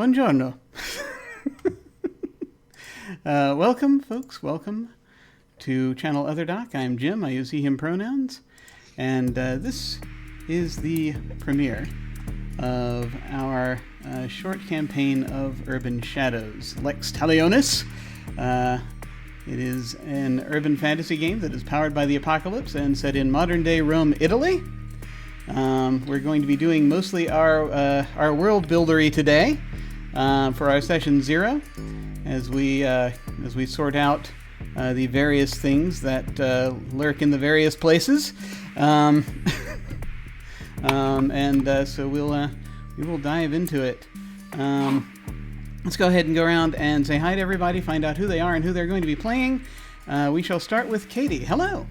Buongiorno. Welcome, folks. Welcome to Channel Other Doc. I'm Jim. I use he, him pronouns. And this is the premiere of our short campaign of Urban Shadows. Lex Talionis. It is an urban fantasy game that is powered by the apocalypse and set in modern-day Rome, Italy. We're going to be doing mostly our world buildery today for our session 0, as we sort out the various things that lurk in the various places, so we will dive into it. Let's go ahead and go around and say hi to everybody, find out who they are and who they're going to be playing. We shall start with Katy. Hello.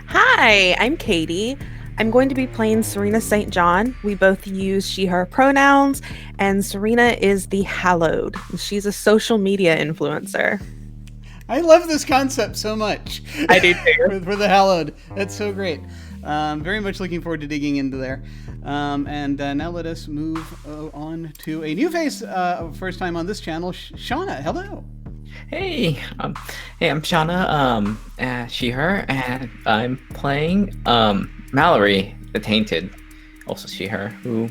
Hi, I'm Katy. I'm going to be playing Serena St. John. We both use she, her pronouns, and Serena is the Hallowed. She's a social media influencer. I love this concept so much. I do too. for the Hallowed. That's so great. Very much looking forward to digging into there. And now let us move on to a new face, first time on this channel, Shauna. Hello. Hey, I'm Shauna, she, her, and I'm playing Mallory, the Tainted, also she, her, who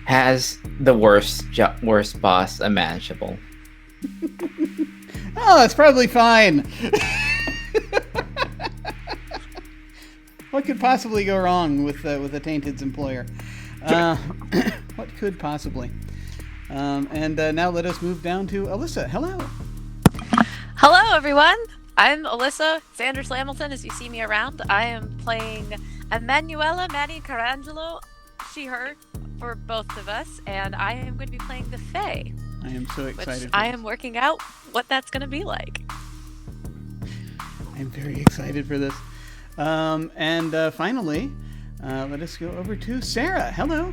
has the worst boss imaginable. Oh, that's probably fine. What could possibly go wrong with the Tainted's employer? What could possibly? And now let us move down to Alyssa. Hello. Hello, everyone. I'm Alyssa Sanders Lamilton. As you see me around, I am playing Emanuela Maddie Carangelo, she, her, for both of us, and I am going to be playing the Fae. I am so excited. Which I am working out what that's going to be like. I'm very excited for this. And finally, let us go over to Sara. Hello.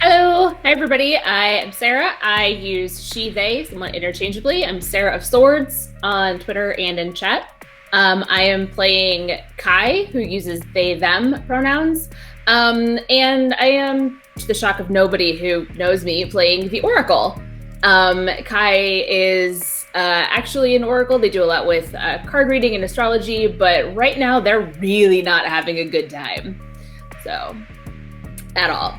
Hello. Hi, everybody. I am Sara. I use she, they somewhat interchangeably. I'm Sara of Swords on Twitter and in chat. I am playing Kai, who uses they, them pronouns. And I am, to the shock of nobody who knows me, playing the Oracle. Kai is actually an Oracle. They do a lot with card reading and astrology, but right now they're really not having a good time. So, at all.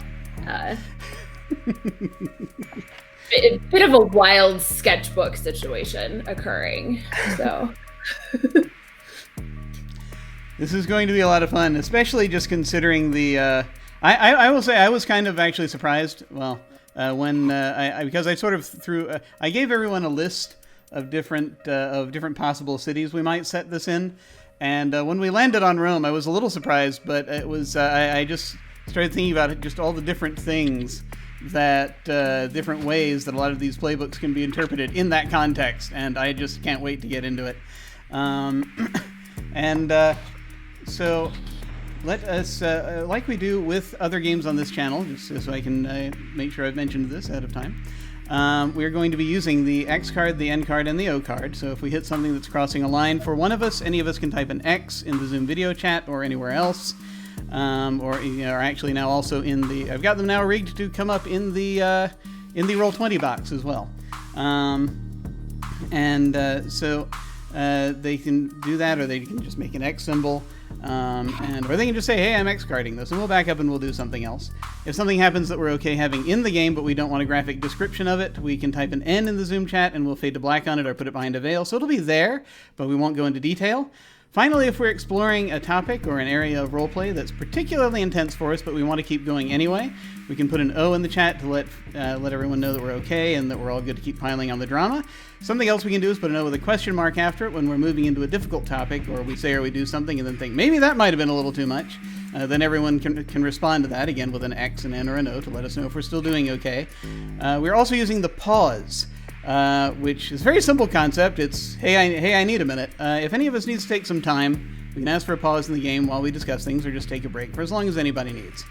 Bit of a wild sketchbook situation occurring. So, this is going to be a lot of fun, especially just considering the. I will say I was kind of actually surprised. Well, when because I sort of threw. I gave everyone a list of different possible cities we might set this in, and when we landed on Rome, I was a little surprised, but it was I just started thinking about it, just all the different things that different ways that a lot of these playbooks can be interpreted in that context, and I just can't wait to get into it. So let us, like we do with other games on this channel, just so I can make sure I've mentioned this ahead of time, we're going to be using the X card, the N card, and the O card. So if we hit something that's crossing a line for one of us, any of us can type an X in the Zoom video chat or anywhere else. Or actually now also in the, I've got them now rigged to come up in the Roll20 box as well. So they can do that, or they can just make an X symbol, or they can just say, hey, I'm X carding this, and we'll back up and we'll do something else. If something happens that we're okay having in the game, but we don't want a graphic description of it, we can type an N in the Zoom chat and we'll fade to black on it or put it behind a veil. So it'll be there, but we won't go into detail. Finally, if we're exploring a topic or an area of roleplay that's particularly intense for us, but we want to keep going anyway, we can put an O in the chat to let everyone know that we're okay and that we're all good to keep piling on the drama. Something else we can do is put an O with a question mark after it when we're moving into a difficult topic, or we say or we do something and then think, maybe that might have been a little too much. Then everyone can respond to that, again, with an X, an N, or an O to let us know if we're still doing okay. We're also using the pause. Which is a very simple concept. It's, hey, I need a minute. If any of us needs to take some time, we can ask for a pause in the game while we discuss things, or just take a break for as long as anybody needs.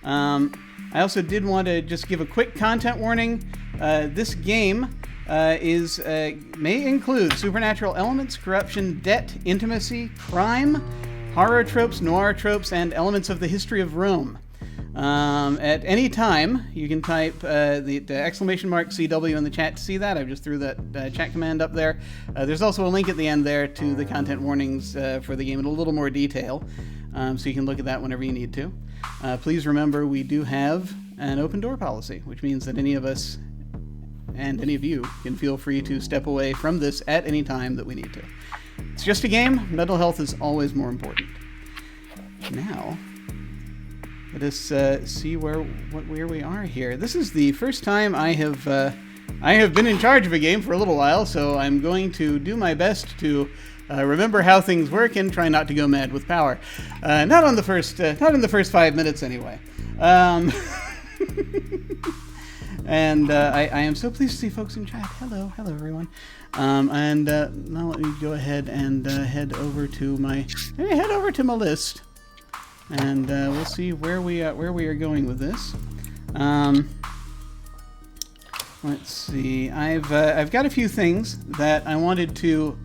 I also did want to just give a quick content warning. This game may include supernatural elements, corruption, debt, intimacy, crime, horror tropes, noir tropes, and elements of the history of Rome. At any time, you can type the exclamation mark CW in the chat to see that. I just threw that chat command up there. There's also a link at the end there to the content warnings for the game in a little more detail, so you can look at that whenever you need to. Please remember, we do have an open door policy, which means that any of us and any of you can feel free to step away from this at any time that we need to. It's just a game. Mental health is always more important. Now, let us see where we are here. This is the first time I have been in charge of a game for a little while, so I'm going to do my best to remember how things work and try not to go mad with power. Not in the first 5 minutes anyway. And I am so pleased to see folks in chat. Hello everyone. And now let me go ahead and head over to my list, and we'll see where we are going with this. Let's see. I've got a few things that I wanted to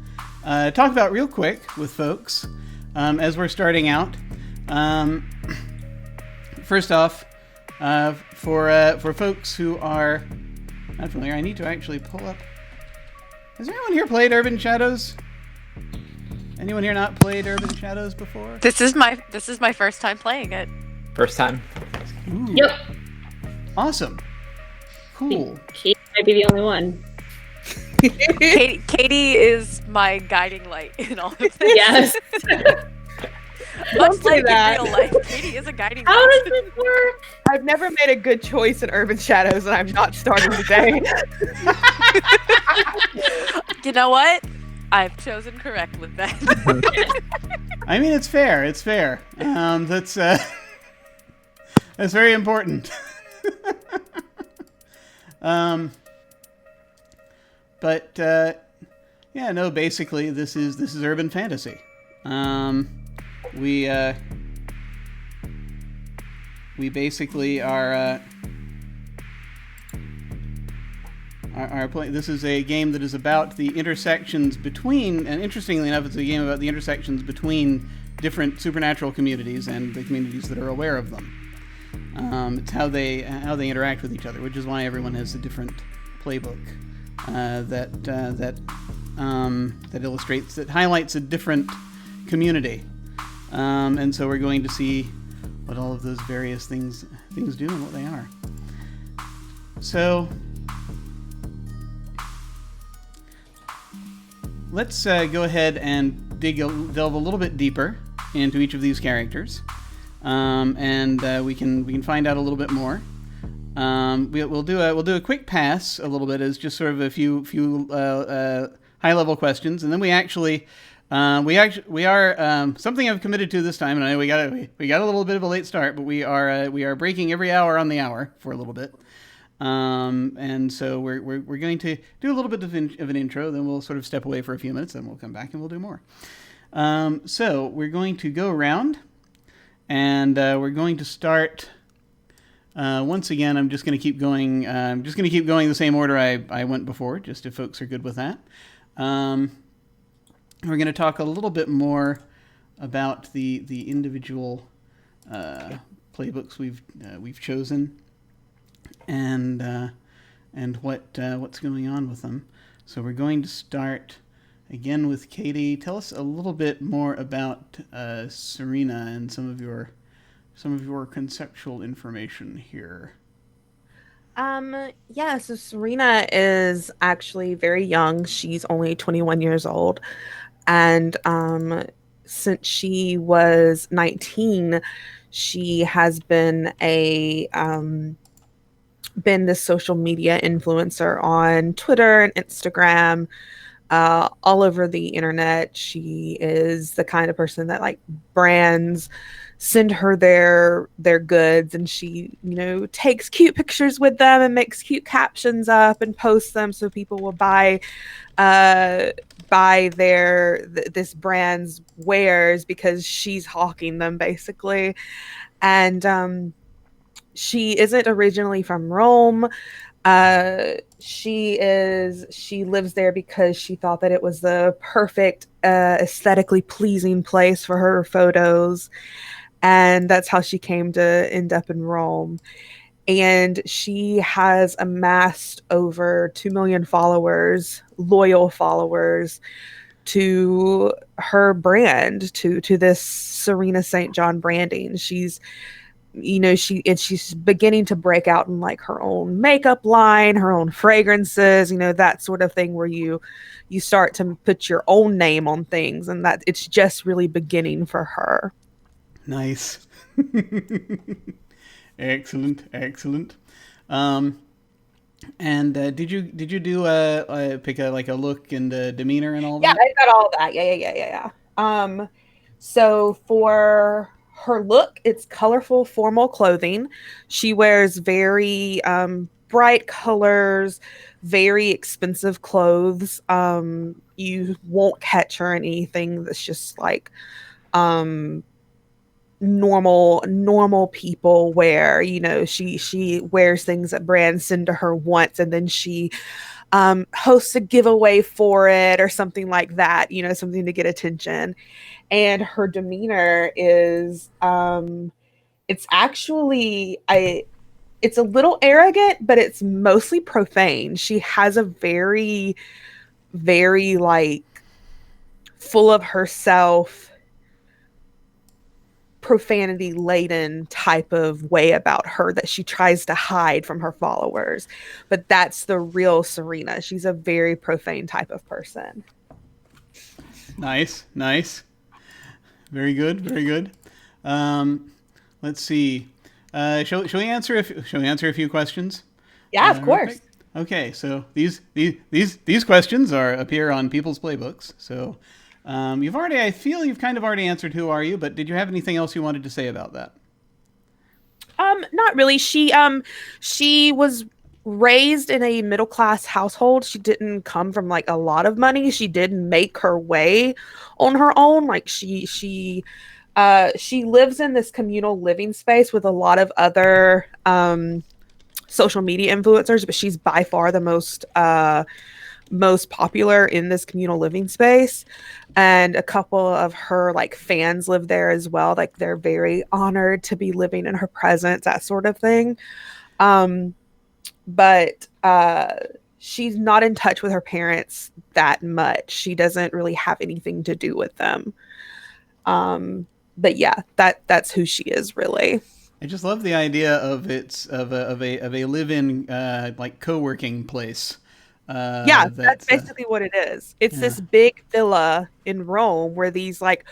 talk about real quick with folks as we're starting out. First off, for folks who are not familiar, I need to actually pull up. Has anyone here played Urban Shadows? Anyone here not played Urban Shadows before? This is my first time playing it. First time. Ooh. Yep. Awesome. Cool. Katy might be the only one. Katy is my guiding light in all of this. Yes. Much like that. in real life, Katy is a guiding How light. does this work? I've never made a good choice in Urban Shadows, and I'm not starting today. You know what? I've chosen correct with that. I mean, it's fair. It's fair. That's very important. But yeah, no. Basically, this is urban fantasy. We basically are playing. This is a game that is about the intersections between, and interestingly enough, it's a game about the intersections between different supernatural communities and the communities that are aware of them. It's how they interact with each other, which is why everyone has a different playbook that illustrates, that highlights a different community. And so we're going to see what all of those various things do and what they are. So let's go ahead and delve a little bit deeper into each of these characters, and we can find out a little bit more. We'll do a quick pass a little bit as just sort of a few high level questions, and then we are something I've committed to this time, and I know we got a little bit of a late start, but we are breaking every hour on the hour for a little bit. And so we're going to do a little bit of an intro, then we'll sort of step away for a few minutes, then we'll come back and we'll do more. So we're going to go around, and we're going to start. Once again, I'm just going to keep going. I'm just going to keep going the same order I went before, just if folks are good with that. We're going to talk a little bit more about the individual playbooks we've chosen, and what's going on with them. So we're going to start again with Katy. Tell us a little bit more about Serena and some of your conceptual information here. Yeah, so Serena is actually very young. She's only 21 years old. And since she was 19, she has been this social media influencer on Twitter and Instagram, all over the internet. She is the kind of person that, like, brands send her their goods, and she, takes cute pictures with them and makes cute captions up and posts them so people will buy this brand's wares because she's hawking them, basically. And she isn't originally from Rome. She lives there because she thought that it was the perfect, aesthetically pleasing place for her photos. and that's how she came to end up in Rome. And she has amassed over 2 million followers, loyal followers to her brand, to this Serena St. John branding. She's she's beginning to break out in like her own makeup line, her own fragrances, that sort of thing where you start to put your own name on things, and that it's just really beginning for her. Nice. Excellent. And did you do pick a look and demeanor and all that? Yeah, I got all that. Yeah. So for her look, it's colorful, formal clothing. She wears very bright colors, very expensive clothes. You won't catch her in anything that's just like normal people wear. She wears things that brands send to her once, and then she hosts a giveaway for it or something like that, something to get attention. And her demeanor is it's actually it's a little arrogant, but it's mostly profane. She has a very, very like full of herself, profanity laden type of way about her that she tries to hide from her followers. But that's the real Serena. She's a very profane type of person. Nice. Very good. Let's see. Shall we answer a few questions? Yeah, of course. Perfect. Okay, so these questions appear on people's playbooks. So I feel you've kind of already answered who are you, but did you have anything else you wanted to say about that? Not really. She was raised in a middle class household. She didn't come from like a lot of money. She did make her way on her own. Like she lives in this communal living space with a lot of other social media influencers, but she's by far the most popular in this communal living space. And a couple of her like fans live there as well. Like they're very honored to be living in her presence, that sort of thing. But she's not in touch with her parents that much. She doesn't really have anything to do with them. But yeah, that's who she is, really. I just love the idea of a live-in like co-working place. That's basically what it is. It's this big villa in Rome where these like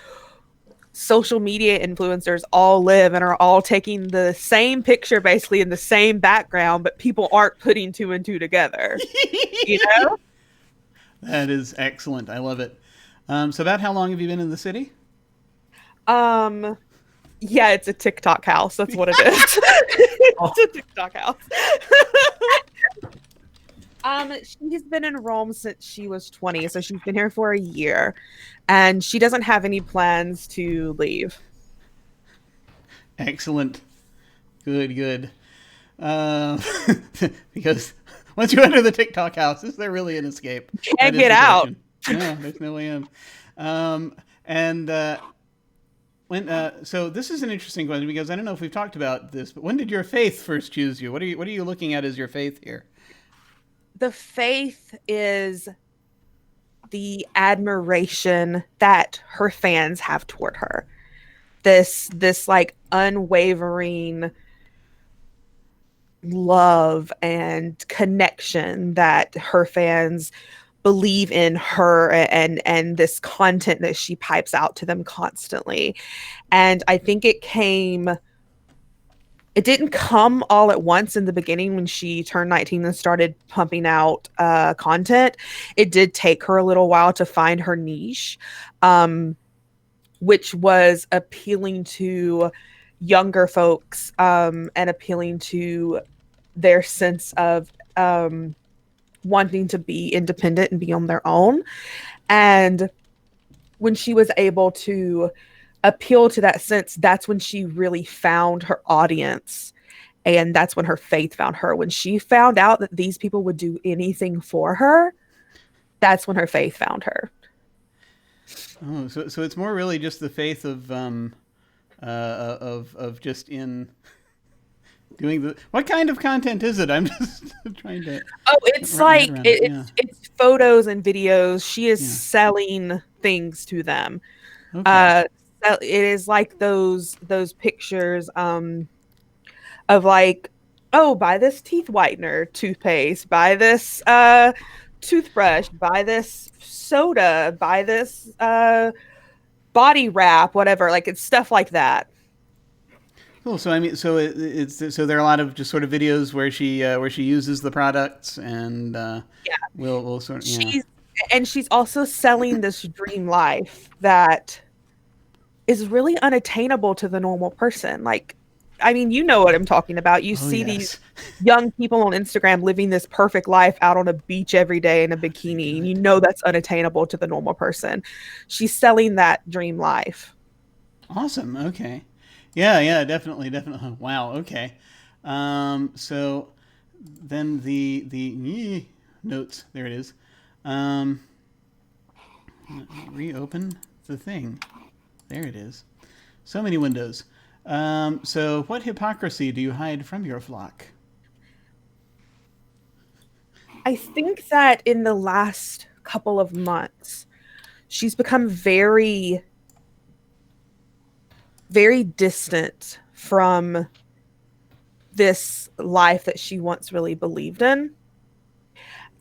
social media influencers all live and are all taking the same picture basically in the same background, but people aren't putting two and two together. That is excellent. I love it. So about how long have you been in the city? Yeah, it's a TikTok house. That's what it is. It's a TikTok house. She's been in Rome since she was 20, so she's been here for a year, and she doesn't have any plans to leave. Excellent. Good. Because once you enter the TikTok house, is there really an escape? Can't get out. No, there's no way in. So this is an interesting question because I don't know if we've talked about this, but when did your faith first choose you? What are you looking at as your faith here? The faith is the admiration that her fans have toward her. This like unwavering love and connection that her fans believe in her and this content that she pipes out to them constantly. And I think it didn't come all at once in the beginning when she turned 19 and started pumping out content. It did take her a little while to find her niche, which was appealing to younger folks and appealing to their sense of wanting to be independent and be on their own. And when she was able to appeal to that sense, that's when she really found her audience, and that's when her faith found her. When she found out that these people would do anything for her, that's when her faith found her. Oh, so it's more really just the faith of of just in doing the. What kind of content is it? I'm just trying to. Oh, it's wrap my head like around it. it's photos and videos. She is Yeah. selling things to them. Okay. It is like those pictures of like, oh, buy this teeth whitener, toothpaste, buy this toothbrush, buy this soda, buy this body wrap, whatever. Like it's stuff like that. Cool. So I mean, so there are a lot of just sort of videos where she uses the products and Yeah. we'll sort of yeah. She's also selling this dream life that is really unattainable to the normal person. Like, I mean, you know what I'm talking about. You see these young people on Instagram living this perfect life out on a beach every day in a bikini, and you know that's unattainable to the normal person. She's selling that dream life. Awesome. Okay. Yeah, definitely. Wow. Okay. So then the notes. There it is. Reopen the thing. There it is. So many windows. So what hypocrisy do you hide from your flock? I think that in the last couple of months, she's become very, very distant from this life that she once really believed in.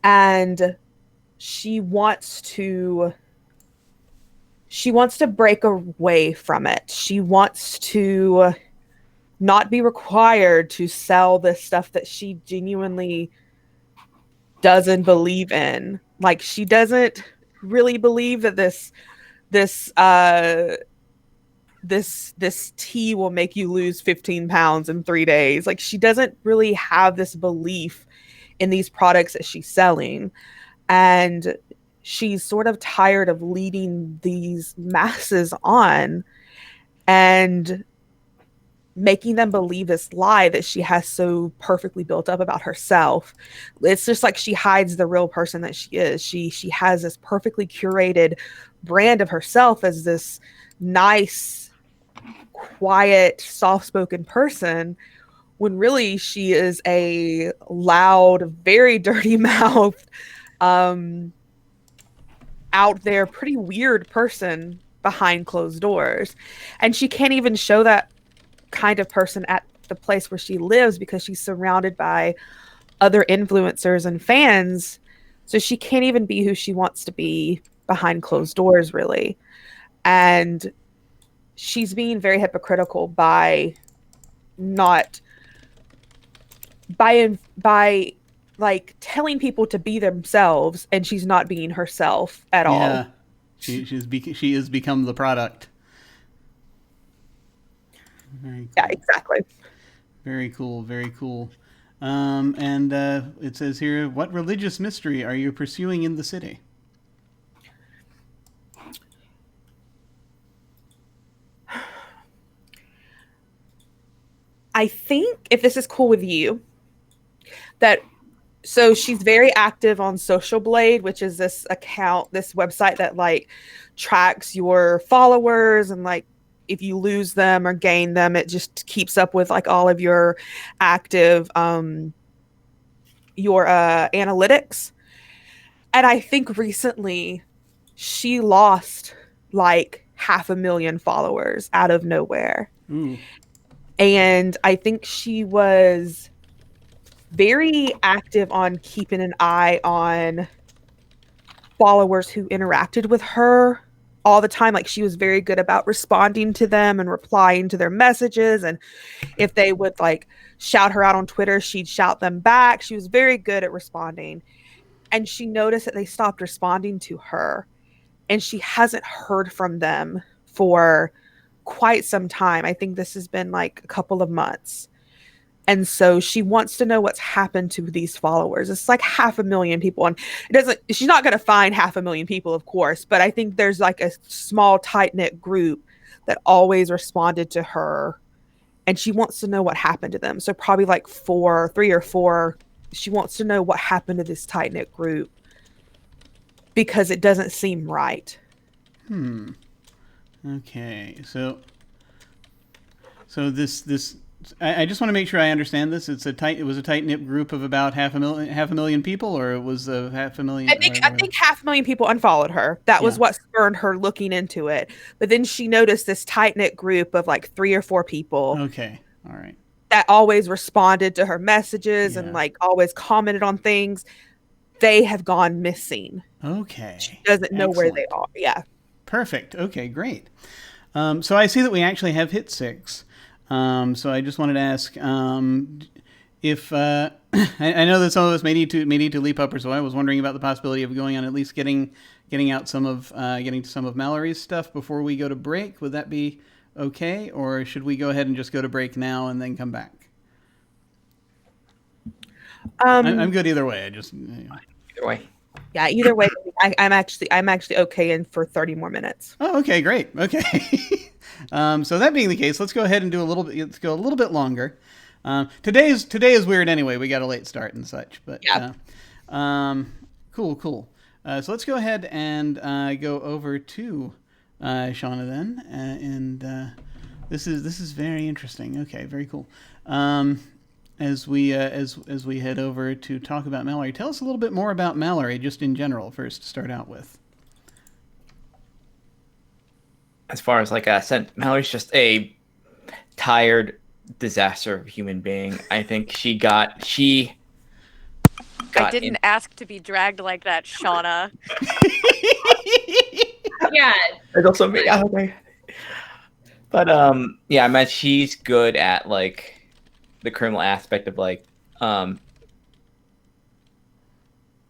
And she wants to break away from it. She wants to not be required to sell this stuff that she genuinely doesn't believe in. Like, she doesn't really believe that this tea will make you lose 15 pounds in 3 days. Like, she doesn't really have this belief in these products that she's selling. And she's sort of tired of leading these masses on and making them believe this lie that she has so perfectly built up about herself. It's just like she hides the real person that she is. She has this perfectly curated brand of herself as this nice, quiet, soft-spoken person, when really she is a loud, very dirty-mouthed, out there, pretty weird person behind closed doors. And she can't even show that kind of person at the place where she lives because she's surrounded by other influencers and fans. So she can't even be who she wants to be behind closed doors, really. And she's being very hypocritical by like telling people to be themselves, and she's not being herself at all. Yeah, she has become the product. Very cool. Yeah, exactly. Very cool. Very cool. And it says here, what religious mystery are you pursuing in the city? I think, if this is cool with you, so she's very active on Social Blade, which is this website that like tracks your followers, and like if you lose them or gain them, it just keeps up with like all of your active your analytics. And I think recently she lost like 500,000 followers out of nowhere. Ooh. And I think she was very active on keeping an eye on followers who interacted with her all the time. Like, she was very good about responding to them and replying to their messages. And if they would like shout her out on Twitter, she'd shout them back. She was very good at responding. And she noticed that they stopped responding to her. And she hasn't heard from them for quite some time. I think this has been like a couple of months. And so she wants to know what's happened to these followers. It's like 500,000 people. And she's not going to find 500,000 people, of course, but I think there's like a small, tight-knit group that always responded to her. And she wants to know what happened to them. So probably like 3 or 4. She wants to know what happened to this tight-knit group because it doesn't seem right. Okay, so So I just want to make sure I understand this. It was a tight knit group of about half a million people, or it was half a million. I think 500,000 people unfollowed her. That was Yeah. what spurred her looking into it. But then she noticed this tight knit group of like 3 or 4 people. Okay, all right. That always responded to her messages Yeah. and like always commented on things. They have gone missing. Okay. She doesn't know where they Excellent. are. Yeah. Perfect. Okay, great. So I see that we actually have hit 6. So I just wanted to ask if I know that some of us may need to leap up or so. I was wondering about the possibility of going on at least getting out some of getting to some of Mallory's stuff before we go to break. Would that be okay, or should we go ahead and just go to break now and then come back? I'm good either way. Either way. Yeah, either way, I'm actually okay in for 30 more minutes. Oh, okay, great. Okay. So that being the case, let's go ahead and let's go a little bit longer. Today is weird anyway. We got a late start and such, but Yeah. Cool. So let's go ahead and go over to Shauna then, and this is very interesting. Okay, very cool. As we head over to talk about Mallory, tell us a little bit more about Mallory, just in general, first to start out with. As far as like I said, Mallory's just a tired disaster of a human being. I think she got I didn't ask to be dragged like that, Shauna. Yeah. It's also me. Okay. But yeah, I mean, she's good at like the criminal aspect of like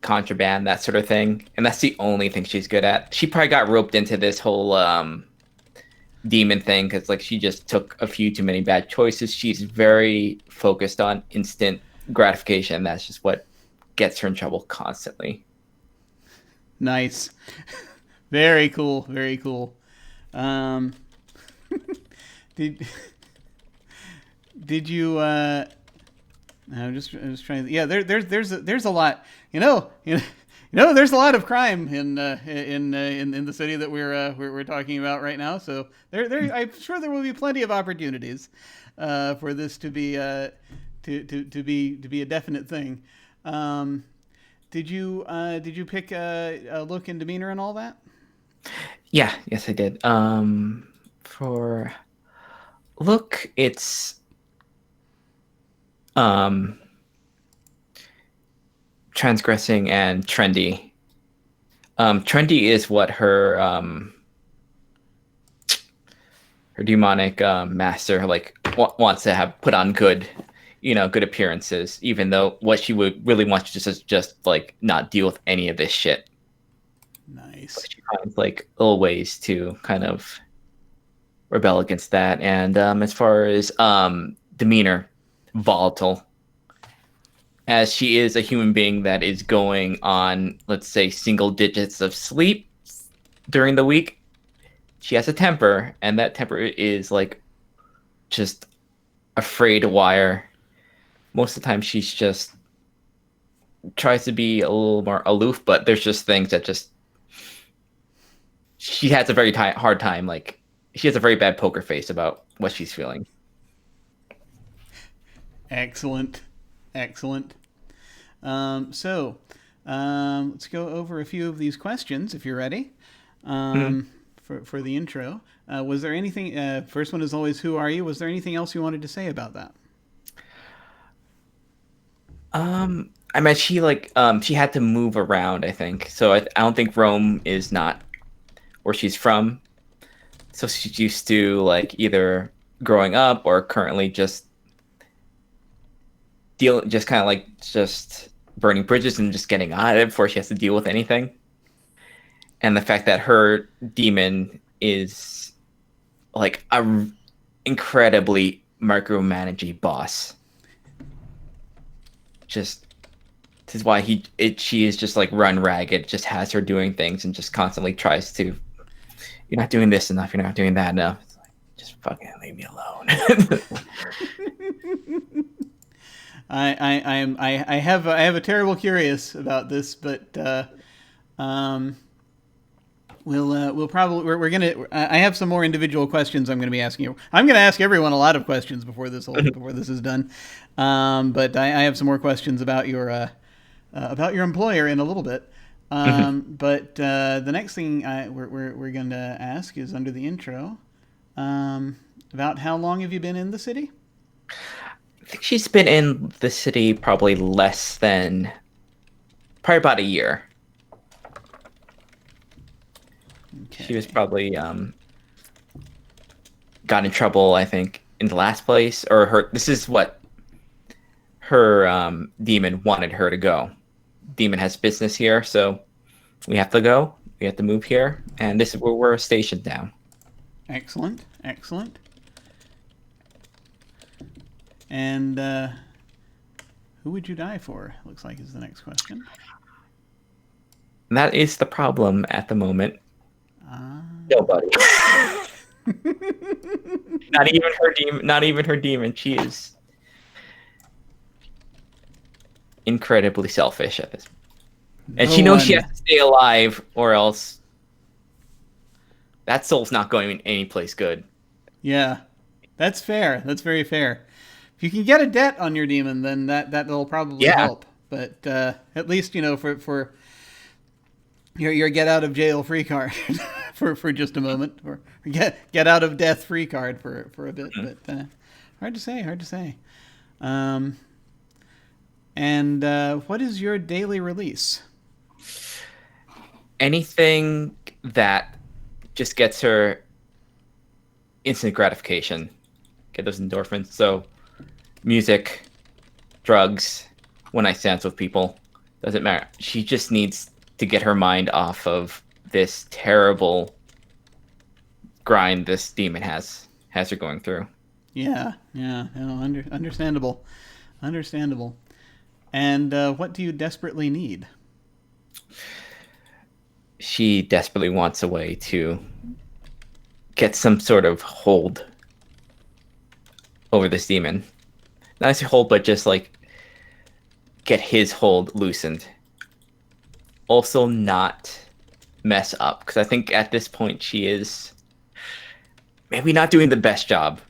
contraband, that sort of thing, and that's the only thing she's good at. She probably got roped into this whole demon thing because like she just took a few too many bad choices. She's very focused on instant gratification. That's just what gets her in trouble constantly. Nice. Very cool. Did you I'm just trying to, yeah, there's a lot, there's a lot of crime in the city that we're talking about right now, so I'm sure there will be plenty of opportunities for this to be a definite thing. Did you pick a look and demeanor and all that? Yeah, yes I did. For look, it's transgressing and trendy. Trendy is what her demonic master like wants to have put on good appearances, even though what she would really want to just like not deal with any of this shit. Nice. But she finds like little ways to kind of rebel against that. And as far as demeanor, volatile, as she is a human being that is going on, let's say, single digits of sleep during the week. She has a temper, and that temper is like just afraid wire. Most of the time she's just tries to be a little more aloof, but there's just things that just she has a very hard time. Like she has a very bad poker face about what she's feeling. Excellent. So let's go over a few of these questions if you're ready. For the intro. Was there anything, first one is always, who are you? Was there anything else you wanted to say about that? I mean, she had to move around, I think. So I don't think Rome is not where she's from. So she's used to like either growing up or currently just burning bridges and just getting out of it before she has to deal with anything. And the fact that her demon is like a incredibly micromanaging boss. This is why she is just like run ragged, just has her doing things and just constantly tries to, you're not doing this enough, you're not doing that enough. It's like, just fucking leave me alone. I have a terrible curious about this, but we'll probably we're gonna. I have some more individual questions I'm going to be asking you. I'm going to ask everyone a lot of questions before this is done. But I have some more questions about your employer in a little bit. But the next thing we're going to ask is under the intro about how long have you been in the city? I think she's been in the city probably probably about a year. Okay. She was probably got in trouble, I think, in the last place, or this is what her demon wanted her to go. Demon has business here, so we have to go. We have to move here, and this is where we're stationed now. Excellent. And who would you die for? Looks like is the next question. And that is the problem at the moment. Nobody. Not even her demon. Not even her demon. She is incredibly selfish at this. And she knows she has to stay alive, or else that soul's not going any place good. Yeah, that's fair. That's very fair. If you can get a debt on your demon, then that'll probably help. But at least for your get out of jail free card for just a moment, or get out of death free card for a bit. But hard to say. And what is your daily release? Anything that just gets her instant gratification, get those endorphins. So music, drugs, when I dance with people, doesn't matter. She just needs to get her mind off of this terrible grind this demon has her going through. Yeah. No, understandable. And what do you desperately need? She desperately wants a way to get some sort of hold over this demon. Not necessarily hold, but just like get his hold loosened. Also not mess up, because I think at this point she is maybe not doing the best job.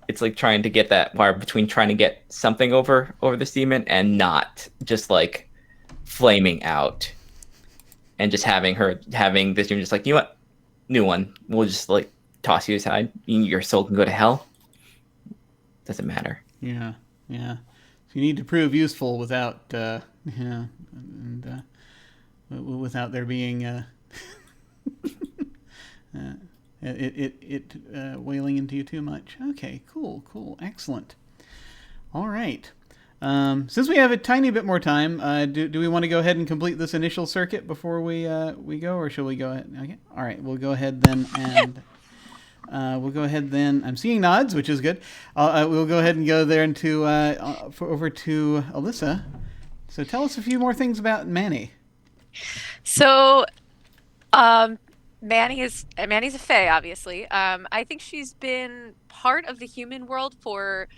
It's like trying to get that wire between trying to get something over this demon and not just like flaming out and just having this demon just like, you know what, new one, we'll just like toss you aside. Your soul can go to hell. Doesn't matter. Yeah. So you need to prove useful without without there being it wailing into you too much. Okay, cool, excellent. All right. Since we have a tiny bit more time, do we want to go ahead and complete this initial circuit before we go, or shall we go ahead? Okay. All right, we'll go ahead then, and I'm seeing nods, which is good. We'll go ahead and go there into over to Alyssa. So tell us a few more things about Manny. So, Manny's a fae, obviously. I think she's been part of the human world for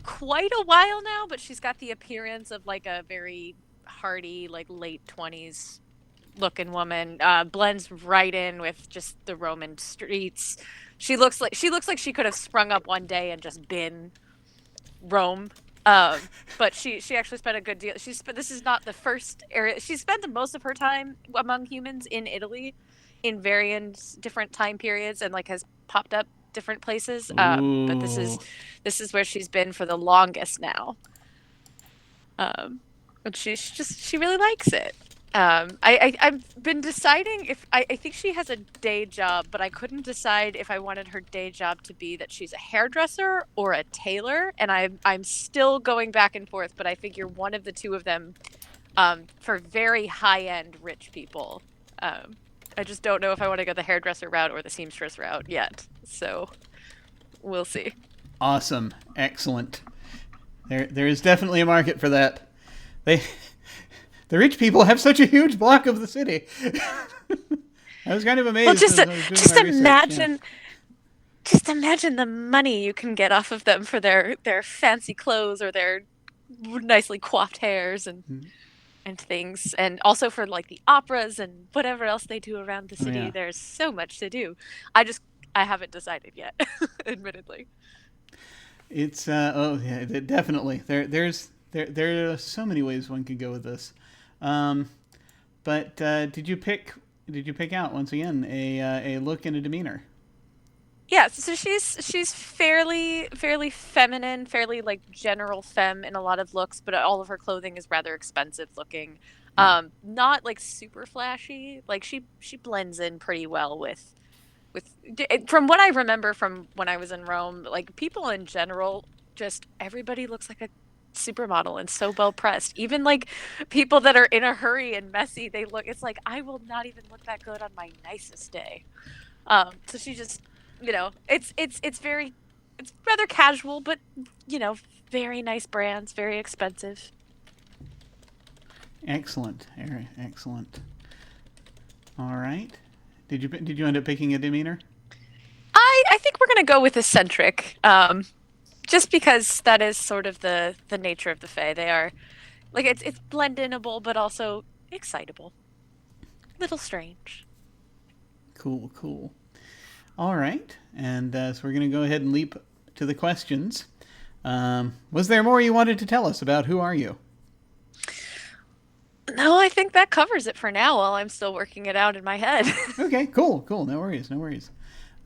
quite a while now, but she's got the appearance of like a very hardy, like late 20s looking woman. Blends right in with just the Roman streets. She looks like she could have sprung up one day and just been Rome. But she actually spent a good deal. This is not the first area. She spent most of her time among humans in Italy, in various different time periods, and like has popped up different places. But this is where she's been for the longest now. And she really likes it. I've been deciding if I think she has a day job, but I couldn't decide if I wanted her day job to be that she's a hairdresser or a tailor, and I'm still going back and forth, but I figure one of the two of them for very high-end rich people. I just don't know if I want to go the hairdresser route or the seamstress route yet, so we'll see. Awesome. Excellent. There is definitely a market for that. The rich people have such a huge block of the city. I was kind of amazed. Well, just imagine the money you can get off of them for their fancy clothes or their nicely coiffed hairs and. and things, and also for like the operas and whatever else they do around the city. yeah. There's so much to do. I haven't decided yet, admittedly. It's definitely there are so many ways one could go with this. But did you pick out once again a look and a demeanor? Yeah, so she's fairly feminine, fairly like general femme in a lot of looks, but all of her clothing is rather expensive looking. Not like super flashy. Like she blends in pretty well with from what I remember from when I was in Rome, like people in general, just everybody looks like a supermodel and so well pressed. Even like people that are in a hurry and messy, it's like I will not even look that good on my nicest day. So she just, it's rather casual, but very nice brands, very expensive. Excellent, Eric. Excellent. All right. Did you end up picking a demeanor? I think we're gonna go with eccentric, just because that is sort of the nature of the Fae. They are like it's blend-inable, but also excitable, little strange. Cool. All right, and so we're going to go ahead and leap to the questions. Was there more you wanted to tell us about Who Are You? No, I think that covers it for now while I'm still working it out in my head. Okay, cool. No worries.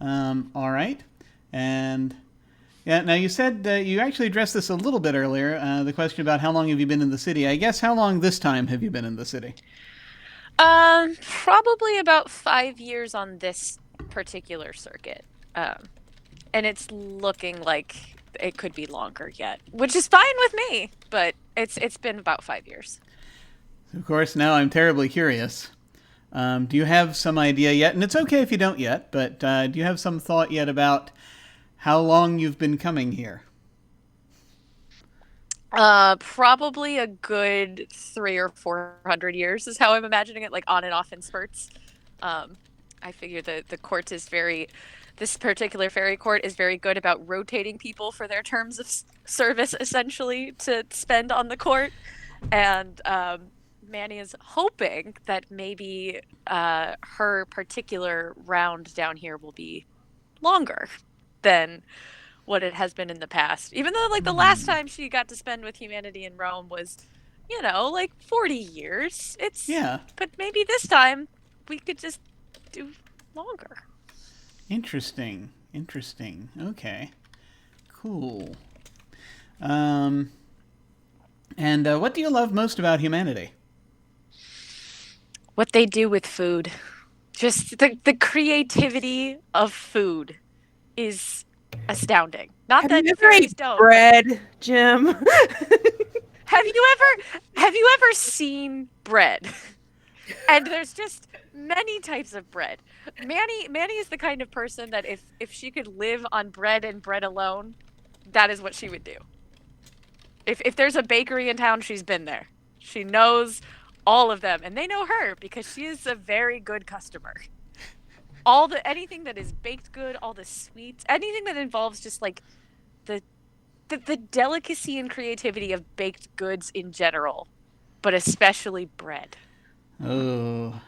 All right, and yeah, now you said you actually addressed this a little bit earlier, the question about how long have you been in the city. I guess how long this time have you been in the city? Probably about 5 years on this particular circuit. And it's looking like it could be longer yet, which is fine with me, but it's been about 5 years. Of course, now I'm terribly curious. Do you have some idea yet? And it's okay if you don't yet, but do you have some thought yet about how long you've been coming here? Probably a good 300 or 400 years is how I'm imagining it, like on and off in spurts. I figure the court is this particular fairy court is very good about rotating people for their terms of service, essentially, to spend on the court. And Manny is hoping that maybe her particular round down here will be longer than what it has been in the past. Even though, like, the last time she got to spend with humanity in Rome was, like 40 years. Yeah. But maybe this time we could just do longer. Interesting. Okay. Cool. And what do you love most about humanity? What they do with food. Just the creativity of food is astounding. Not Have that you ever fairies ate don't. bread, Jim? Have you ever seen bread? And there's just many types of bread. Manny is the kind of person that if she could live on bread and bread alone, that is what she would do. If there's a bakery in town, she's been there. She knows all of them, and they know her because she is a very good customer. Anything that is baked good, all the sweets, anything that involves just like the delicacy and creativity of baked goods in general, but especially bread. Oh.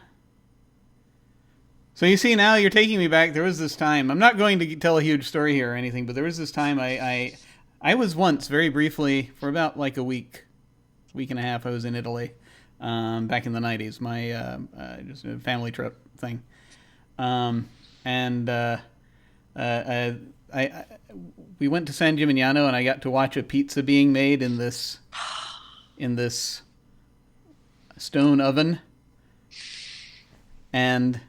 So you see, now you're taking me back. There was this time. I'm not going to tell a huge story here or anything, but there was this time I was once, very briefly, for about like a week and a half, I was in Italy, back in the 90s. My just a family trip thing. We went to San Gimignano, and I got to watch a pizza being made in this stone oven, and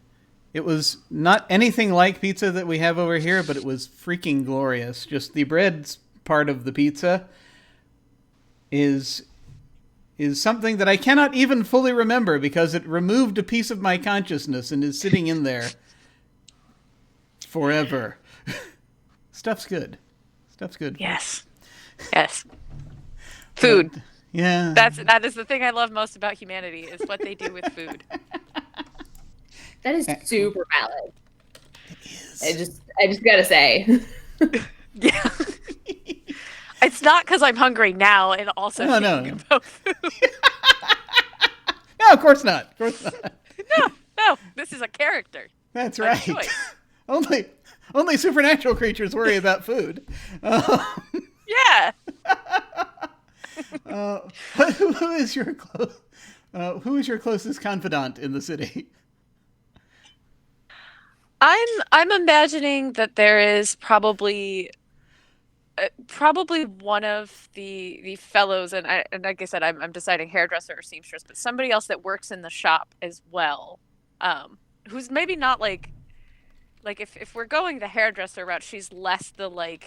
it was not anything like pizza that we have over here, but it was freaking glorious. Just the bread part of the pizza is something that I cannot even fully remember because it removed a piece of my consciousness and is sitting in there forever. Stuff's good. Yes. Food. But, yeah. That is the thing I love most about humanity is what they do with food. That is super valid. It is. I just gotta say. Yeah. It's not because I'm hungry now and also thinking about food. No, of course not. Of course not. No, this is a character. That's A right. choice. Only supernatural creatures worry about food. Yeah. Who is your closest confidant in the city? I'm imagining that there is probably one of the fellows, and like I said, I'm deciding hairdresser or seamstress, but somebody else that works in the shop as well, who's maybe not like if we're going the hairdresser route, she's less the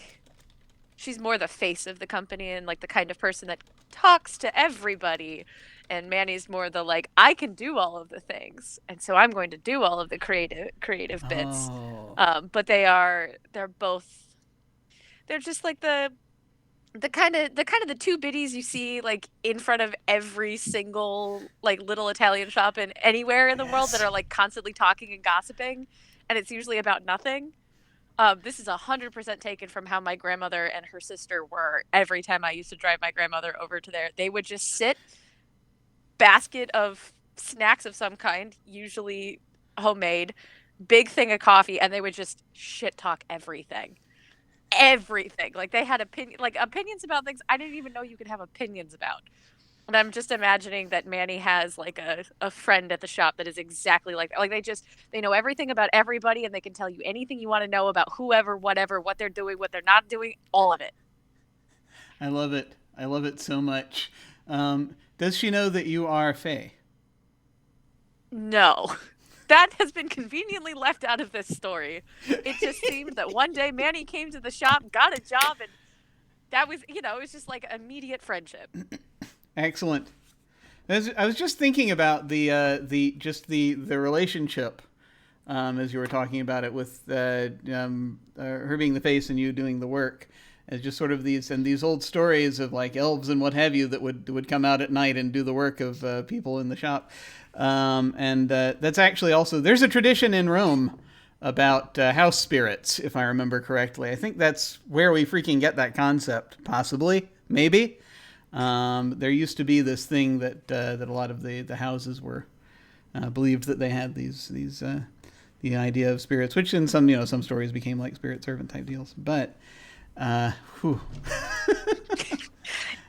she's more the face of the company and like the kind of person that talks to everybody. And Manny's more the I can do all of the things, and so I'm going to do all of the creative bits. Oh. But they're just like the kind of the two biddies you see in front of every single little Italian shop in anywhere in the world that are constantly talking and gossiping, and it's usually about nothing. This is 100% taken from how my grandmother and her sister were. Every time I used to drive my grandmother over to there, they would just sit, basket of snacks of some kind, usually homemade, big thing of coffee, and they would just shit talk everything. They had opinions about things I didn't even know you could have opinions about. And I'm just imagining that Manny has a friend at the shop that is exactly like that. They know everything about everybody, and they can tell you anything you want to know about whoever, whatever, what they're doing, what they're not doing, all of it. I love it. I love it so much. Does she know that you are Faye? No. That has been conveniently left out of this story. It just seemed that one day Manny came to the shop, got a job, and that was, it was just immediate friendship. Excellent. I was just thinking about the relationship as you were talking about it with her being the face and you doing the work. As just sort of these old stories of elves and what have you that would come out at night and do the work of people in the shop. And that's actually also, there's a tradition in Rome about house spirits, if I remember correctly. I think that's where we freaking get that concept, possibly, maybe. There used to be this thing that a lot of the houses were believed that they had the idea of spirits, which in some stories became like spirit servant type deals. But whew.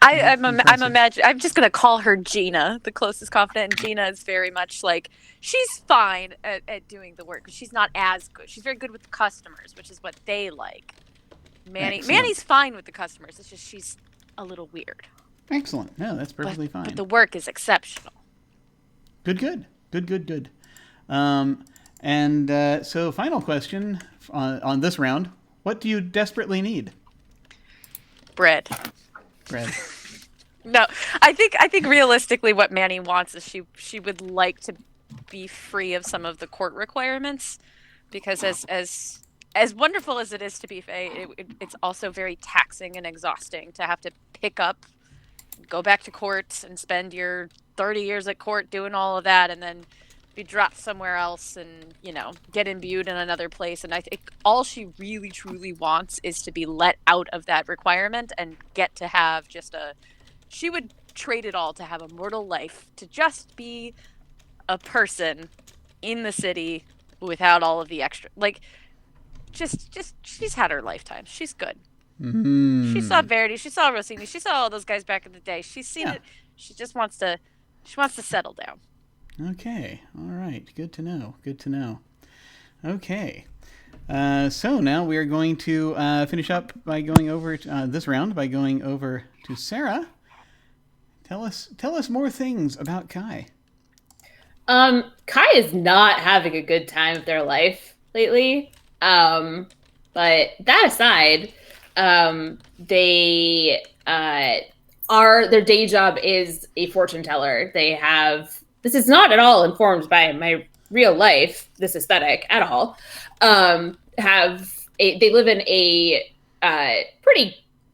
I'm just gonna call her Gina, the closest confidant. And Gina is very much she's fine at doing the work. She's not as good. She's very good with the customers, which is what they like. Manny's fine with the customers. It's just she's a little weird. Excellent. No, that's perfectly fine. But the work is exceptional. Good. So final question on this round. What do you desperately need? Bread. No, I think realistically what Manny wants is she would like to be free of some of the court requirements, because as wonderful as it is to be Fae, it's also very taxing and exhausting to have to pick up, go back to court and spend your 30 years at court doing all of that, and then be dropped somewhere else and, get imbued in another place. And I think all she really, truly wants is to be let out of that requirement and get to have she would trade it all to have a mortal life, to just be a person in the city without all of the extra, just she's had her lifetime. She's good. Mm-hmm. She saw Verity, she saw Rossini, she saw all those guys back in the day. She's seen it. She just wants to settle down. Okay. All right. Good to know. Okay. So now we are going to finish up by going over this round by going over to Sara. Tell us more things about Kai. Kai is not having a good time of their life lately. But that aside, they their day job is a fortune teller. This is not at all informed by my real life, this aesthetic at all. They live in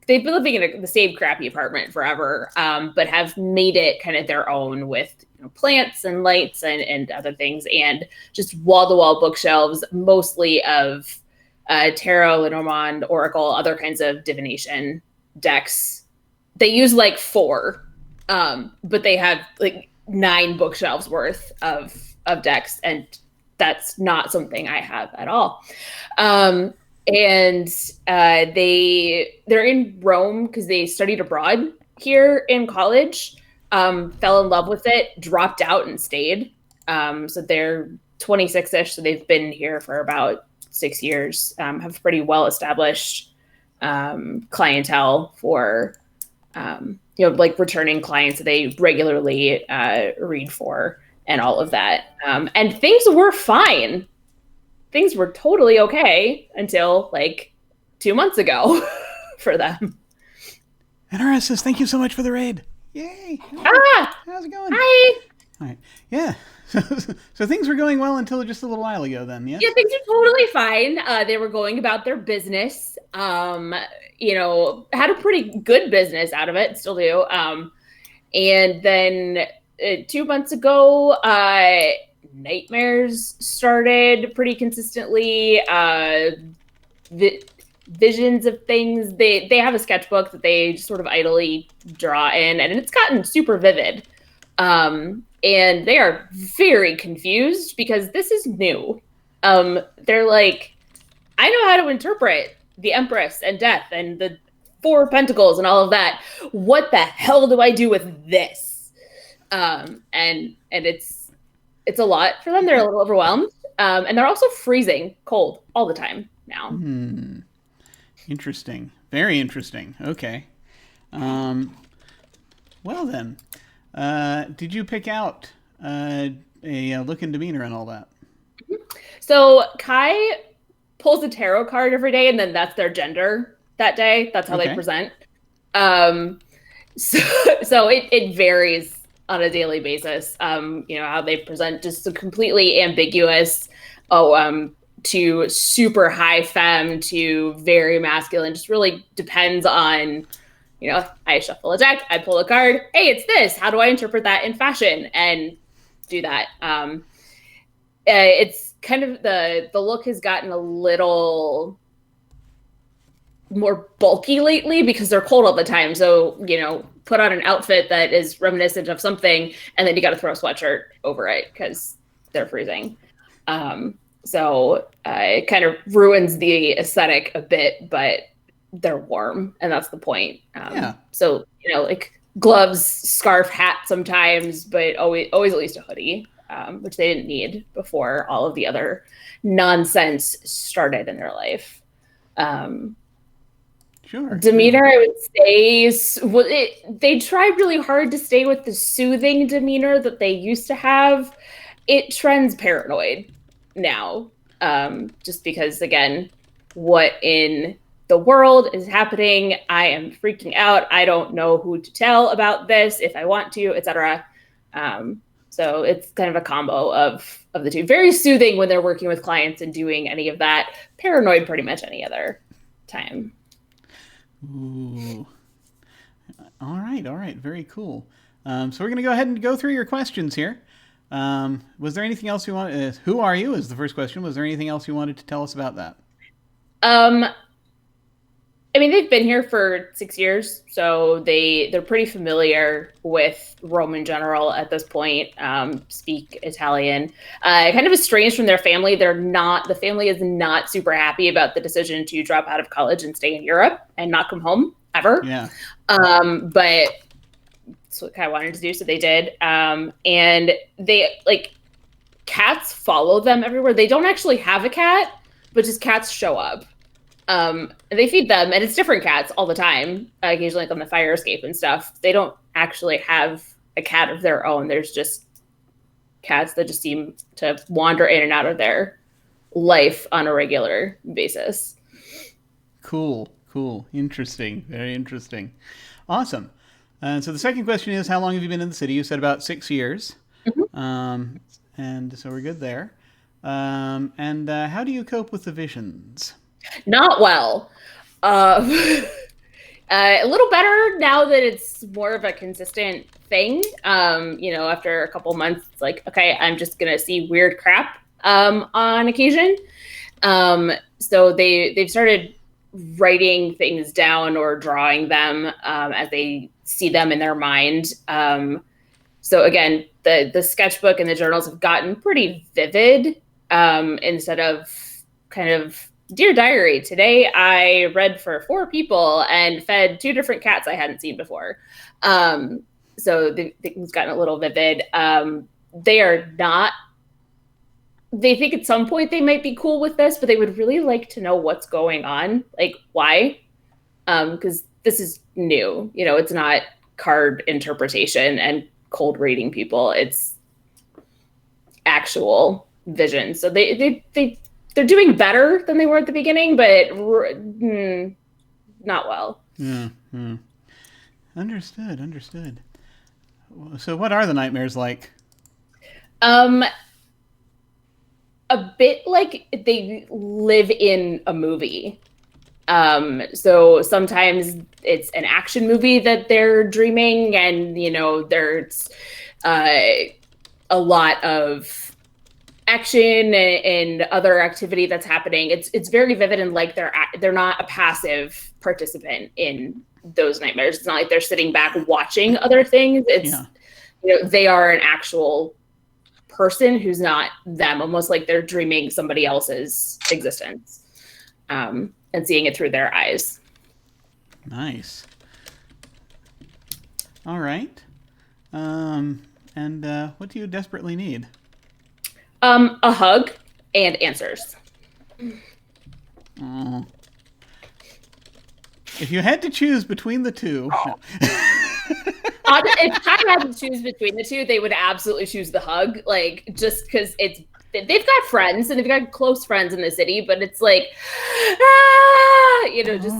they've been living in the same crappy apartment forever, but have made it kind of their own with plants and lights and other things, and just wall-to-wall bookshelves, mostly of tarot, Lenormand, oracle, other kinds of divination decks. They use 4, but they have 9 bookshelves worth of decks, and that's not something I have at all. And they're in Rome because they studied abroad here in college, fell in love with it, dropped out and stayed. So they're 26-ish, so they've been here for about 6 years, have pretty well-established clientele for, like returning clients that they regularly read for and all of that. And things were fine. Things were totally okay until like 2 months ago for them. NRS says, thank you so much for the raid. Yay. How's it going? Hi. All right. Yeah. So things were going well until just a little while ago then, yes? Yeah, things are totally fine. They were going about their business. Had a pretty good business out of it, still do. And then 2 months ago, nightmares started pretty consistently. Visions of things. They have a sketchbook that they just sort of idly draw in, and it's gotten super vivid. And they are very confused because this is new. They're like, I know how to interpret the Empress and death and the 4 Pentacles and all of that. What the hell do I do with this? And it's a lot for them. They're a little overwhelmed. And they're also freezing cold all the time now. Interesting. Very interesting. Okay. Well then, did you pick out a look and demeanor and all that? So Kai pulls a tarot card every day, and then that's their gender that day. That's how they present. So it varies on a daily basis. How they present, just so completely ambiguous. To super high femme to very masculine. Just really depends on, I shuffle a deck, I pull a card. Hey, it's this. How do I interpret that in fashion? And do that. It's kind of the look has gotten a little more bulky lately because they're cold all the time. So, put on an outfit that is reminiscent of something, and then you got to throw a sweatshirt over it because they're freezing. So it kind of ruins the aesthetic a bit, but they're warm, and that's the point. So, like gloves, scarf, hat sometimes, but always at least a hoodie, which they didn't need before all of the other nonsense started in their life. Sure. Demeanor, I would say, they tried really hard to stay with the soothing demeanor that they used to have. It trends paranoid now, just because, again, what in the world is happening? I am freaking out. I don't know who to tell about this if I want to, etc. So it's kind of a combo of the two. Very soothing when they're working with clients and doing any of that. Paranoid pretty much any other time. Ooh. All right. Very cool. So we're going to go ahead and go through your questions here. Was there anything else you want? Who are you is the first question. Was there anything else you wanted to tell us about that? They've been here for 6 years, so they're pretty familiar with Rome in general at this point. Speak Italian. Kind of estranged from their family. The family is not super happy about the decision to drop out of college and stay in Europe and not come home ever. Yeah. But that's what I wanted to do, so they did. And they cats follow them everywhere. They don't actually have a cat, but just cats show up. They feed them, and it's different cats all the time, occasionally on the fire escape and stuff. They don't actually have a cat of their own. There's just cats that just seem to wander in and out of their life on a regular basis. Cool. Interesting. Very interesting. Awesome. So the second question is, how long have you been in the city? You said about 6 years. Mm-hmm. And so we're good there. And how do you cope with the visions? Not well. A little better now that it's more of a consistent thing. After a couple months, it's like, okay, I'm just going to see weird crap on occasion. So they've started writing things down or drawing them as they see them in their mind. So again, the sketchbook and the journals have gotten pretty vivid, instead of kind of Dear Diary. Today I read for 4 people and fed 2 different cats I hadn't seen before. So things gotten a little vivid. They are not. They think at some point they might be cool with this, but they would really like to know what's going on, like why, because this is new. You know, it's not card interpretation and cold reading people. It's actual vision. So they're doing better than they were at the beginning, but not well. Yeah. Understood. So what are the nightmares like? A bit like they live in a movie. So sometimes it's an action movie that they're dreaming, and you know there's a lot of action and other activity that's happening. It's very vivid, and like they're not a passive participant in those nightmares. It's not like they're sitting back watching other things. It's you know, they are an actual person who's not them, almost like they're dreaming somebody else's existence, and seeing it through their eyes. Nice. All right. And what do you desperately need? A hug and answers. Oh. If you had to choose between the two. No. If I had to choose between the two, they would absolutely choose the hug. Like, just because they've got friends and they've got close friends in the city, but it's like, just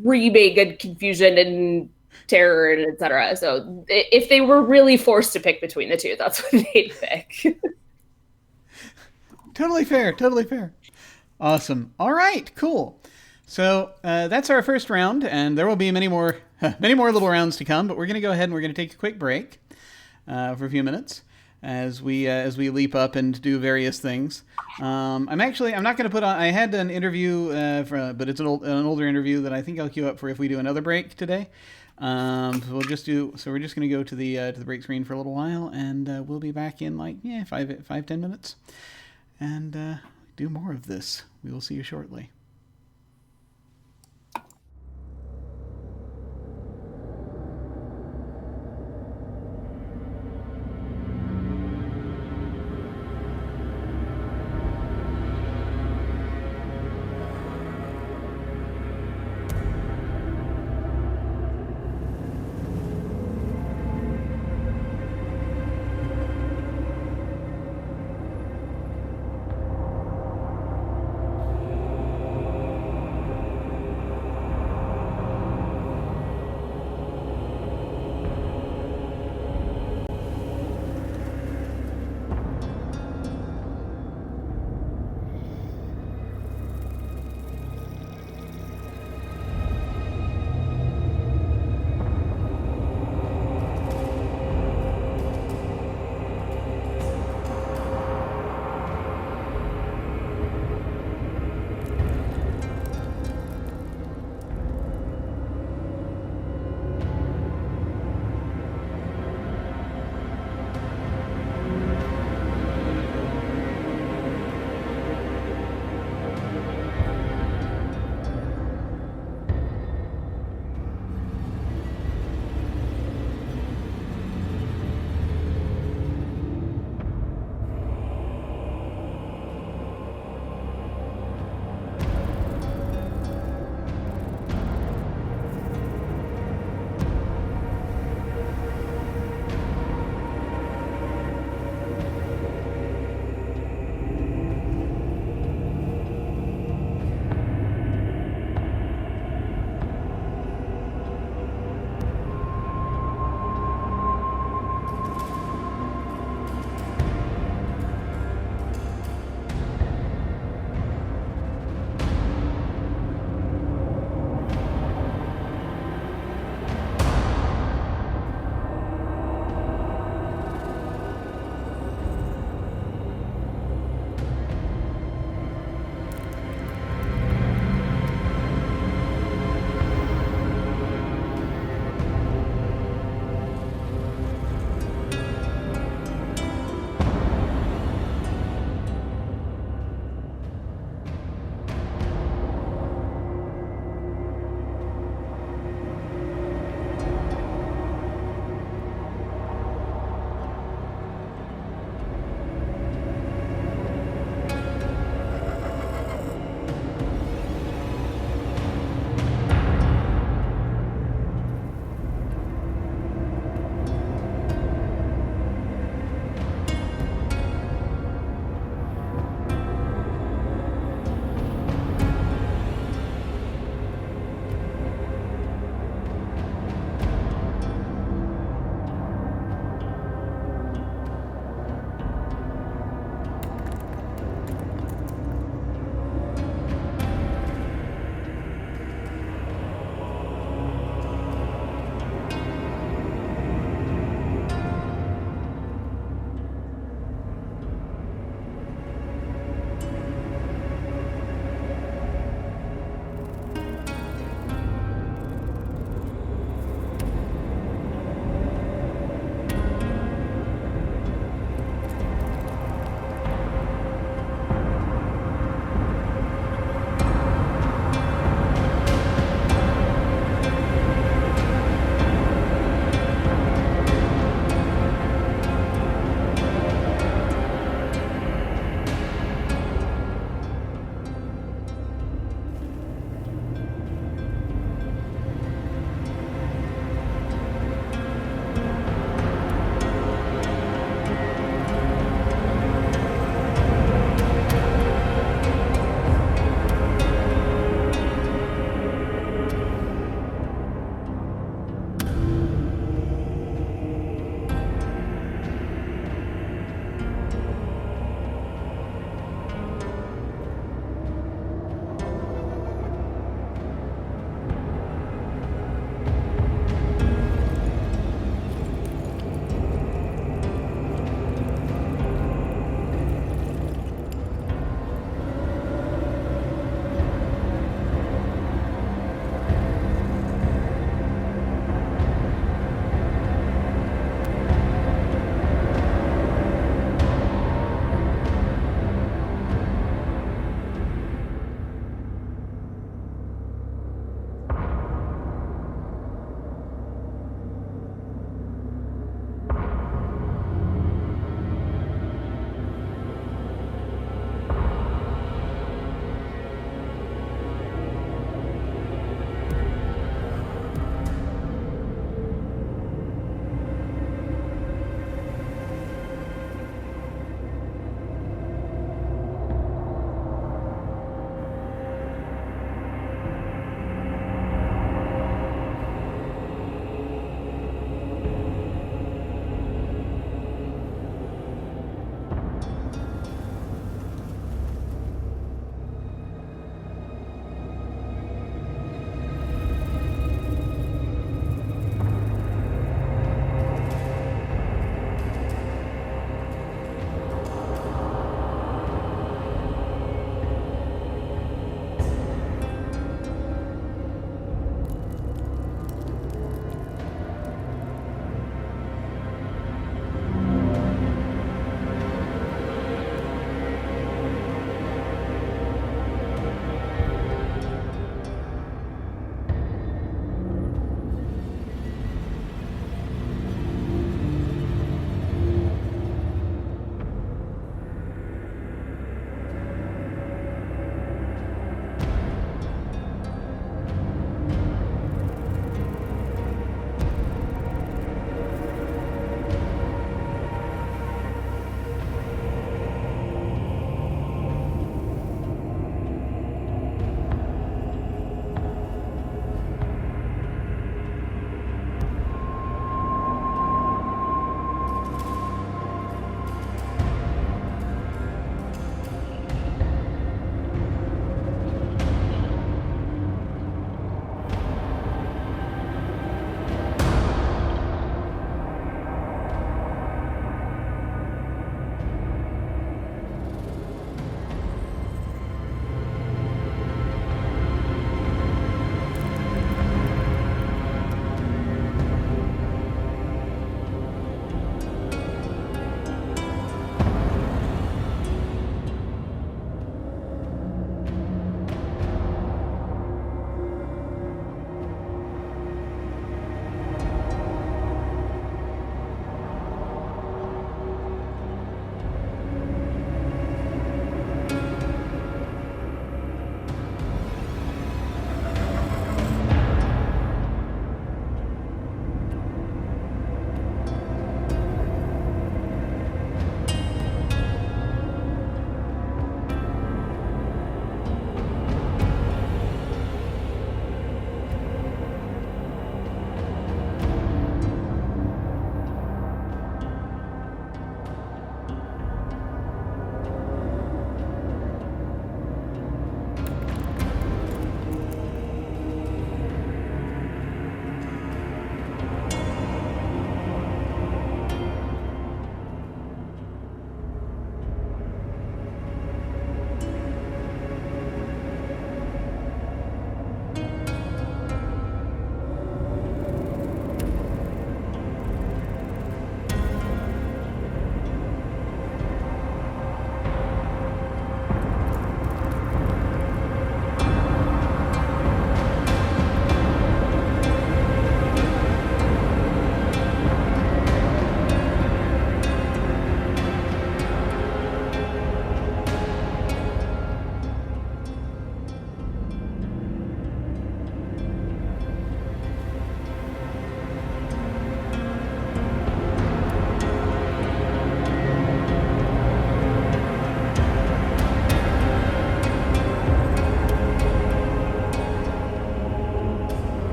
screaming and confusion and terror and etc. So if they were really forced to pick between the two, that's what they'd pick. Totally fair. Awesome. All right, cool. So that's our first round, and there will be many more little rounds to come. But we're going to go ahead and we're going to take a quick break for a few minutes as we leap up and do various things. I'm not going to put on. I had an interview, but it's an older interview that I think I'll queue up for if we do another break today. So we're just going to go to the break screen for a little while, and we'll be back in 5-10 minutes, and do more of this. We will see you shortly.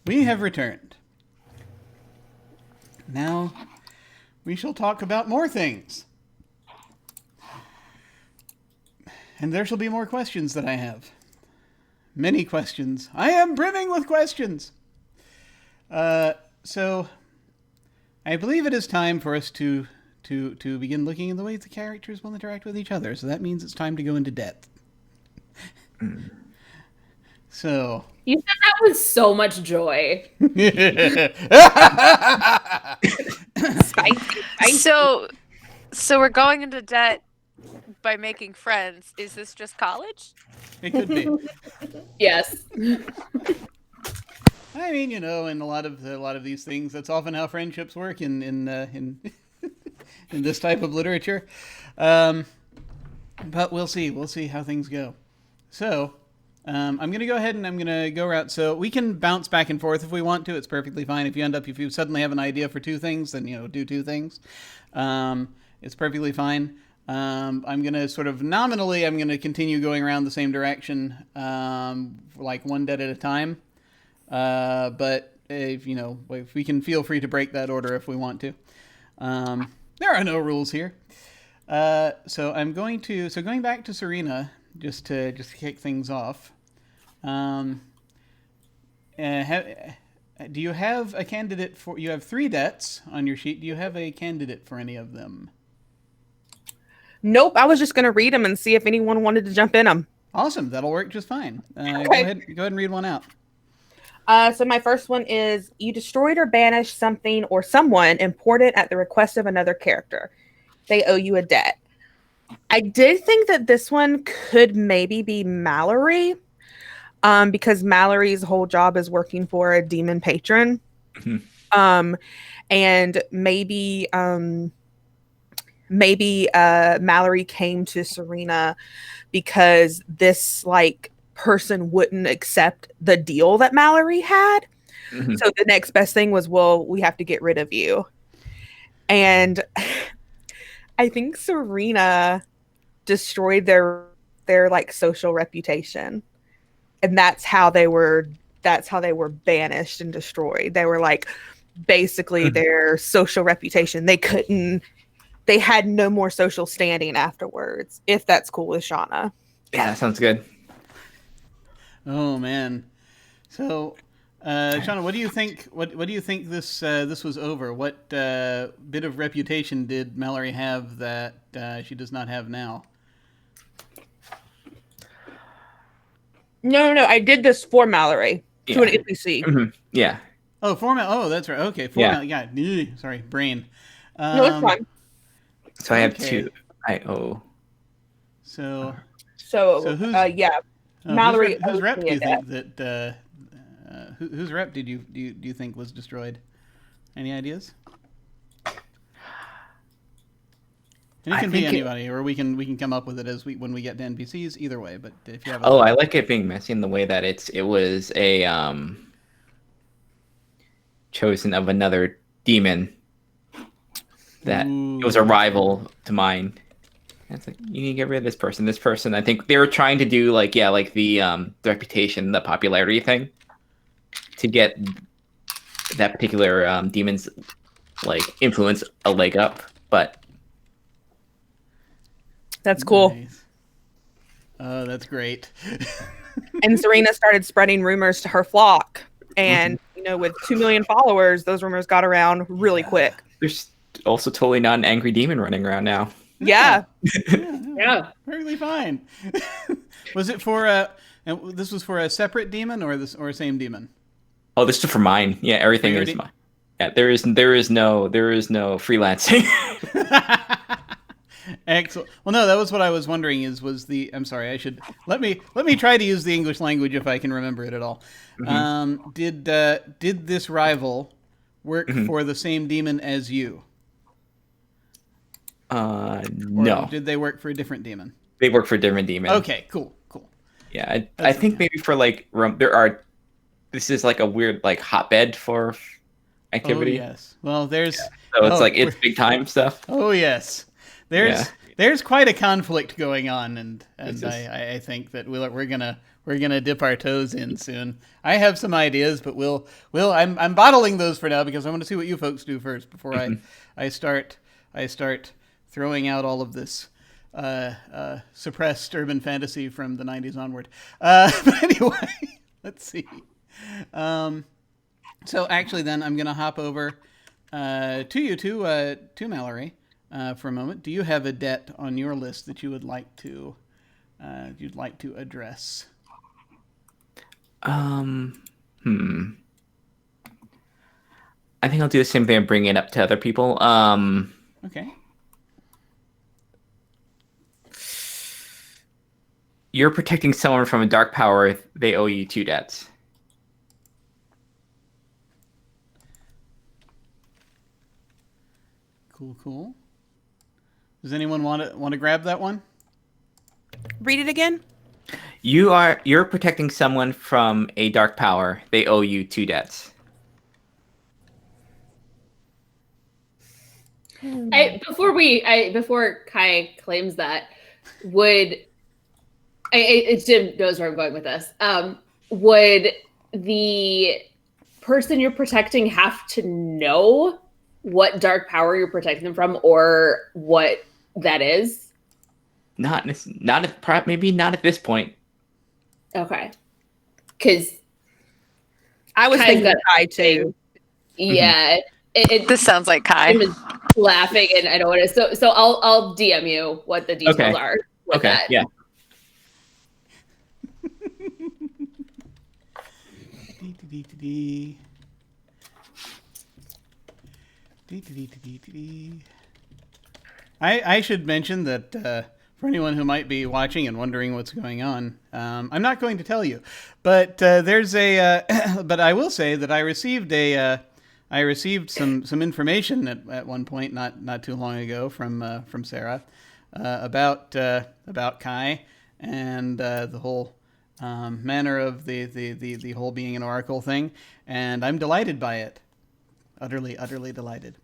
We have returned. Now, we shall talk about more things. And there shall be more questions that I have. Many questions. I am brimming with questions. So, I believe it is time for us to begin looking at the ways the characters will interact with each other. So that means it's time to go into depth. So... You said that with so much joy. Spicy. So we're going into debt by making friends. Is this just college? It could be. Yes. I mean, in a lot of these things, that's often how friendships work in in this type of literature. But we'll see. We'll see how things go. So, I'm going to go ahead and I'm going to go around. So we can bounce back and forth if we want to. It's perfectly fine. If you suddenly have an idea for two things, then do two things. It's perfectly fine. I'm going to sort of nominally, I'm going to continue going around the same direction, like one dead at a time. But if we can, feel free to break that order if we want to. There are no rules here. So going back to Serena, just to kick things off. Do you have a candidate for? You have 3 debts on your sheet. Do you have a candidate for any of them? Nope. I was just going to read them and see if anyone wanted to jump in them. Awesome. That'll work just fine. Okay. Go ahead and read one out. So my first one is: you destroyed or banished something or someone important at the request of another character. They owe you a debt. I did think that this one could maybe be Mallory, because Mallory's whole job is working for a demon patron. Mm-hmm. And maybe Mallory came to Serena because this person wouldn't accept the deal that Mallory had. Mm-hmm. So the next best thing was, well, we have to get rid of you. And I think Serena destroyed their social reputation. And that's how they were banished and destroyed. They were basically their social reputation. They had no more social standing afterwards, if that's cool with Shauna. Yeah, that sounds good. Oh man. So, Shauna, what do you think? What do you think this was over? What bit of reputation did Mallory have that she does not have now? No. I did this for Mallory to an NPC. Mm-hmm. Yeah. Oh, format. Oh, that's right. Okay, format. Yeah. Sorry, brain. No, it's fine. So I have 2. I owe. So who's Mallory. Whose rep do you think that? Whose rep do you think was destroyed? Any ideas? And it can be anybody, or we can come up with it when we get to NPCs. Either way, but if you have. I like it being messy in the way that it was a chosen of another demon. That it was a rival to mine. And it's you need to get rid of this person. This person, I think they were trying to do the reputation, the popularity thing, to get that particular demon's influence a leg up. But that's cool. Nice. Oh, that's great. And Serena started spreading rumors to her flock, and with 2 million followers, those rumors got around really quick. There's also totally not an angry demon running around now. Yeah. Yeah. Perfectly fine. Was it for this was for a separate demon or a same demon? Oh, this is for mine. Yeah, everything is mine. Yeah, there is no freelancing. Excellent. Well, no, that was what I was wondering. I'm sorry. I should let me try to use the English language if I can remember it at all. Mm-hmm. Did this rival work for the same demon as you? No. Or did they work for a different demon? They work for a different demon. Okay, cool. Yeah, I think maybe for this is a weird hotbed for activity. Oh yes. Well, there's so it's it's big time stuff. Oh yes. there's quite a conflict going on, and This is- I think that we're gonna dip our toes in soon. I have some ideas, but I'm bottling those for now because I want to see what you folks do first before I start throwing out all of this suppressed urban fantasy from the 90s onward. But anyway, let's see. So actually, then I'm gonna hop over to you to Mallory for a moment. Do you have a debt on your list that you would like to address? I think I'll do the same thing and bring it up to other people. Okay. You're protecting someone from a dark power. They owe you 2 debts. Cool. Does anyone want to grab that one? Read it again. You're protecting someone from a dark power. They owe you 2 debts. Before Kai claims that, Jim knows where I'm going with this. Would the person you're protecting have to know what dark power you're protecting them from, or what that is? Maybe not at this point. Okay, because I was Kai's thinking got Kai too. Yeah, This sounds like Kai. I'm laughing, and I don't want to. So I'll DM you what the details Okay. are. With Okay, that. yeah. I should mention that for anyone who might be watching and wondering what's going on, I'm not going to tell you, but there's a. But I will say that I received some information at one point not too long ago from Sara about Kai and the whole manner of the whole being an oracle thing, and I'm delighted by it, utterly delighted.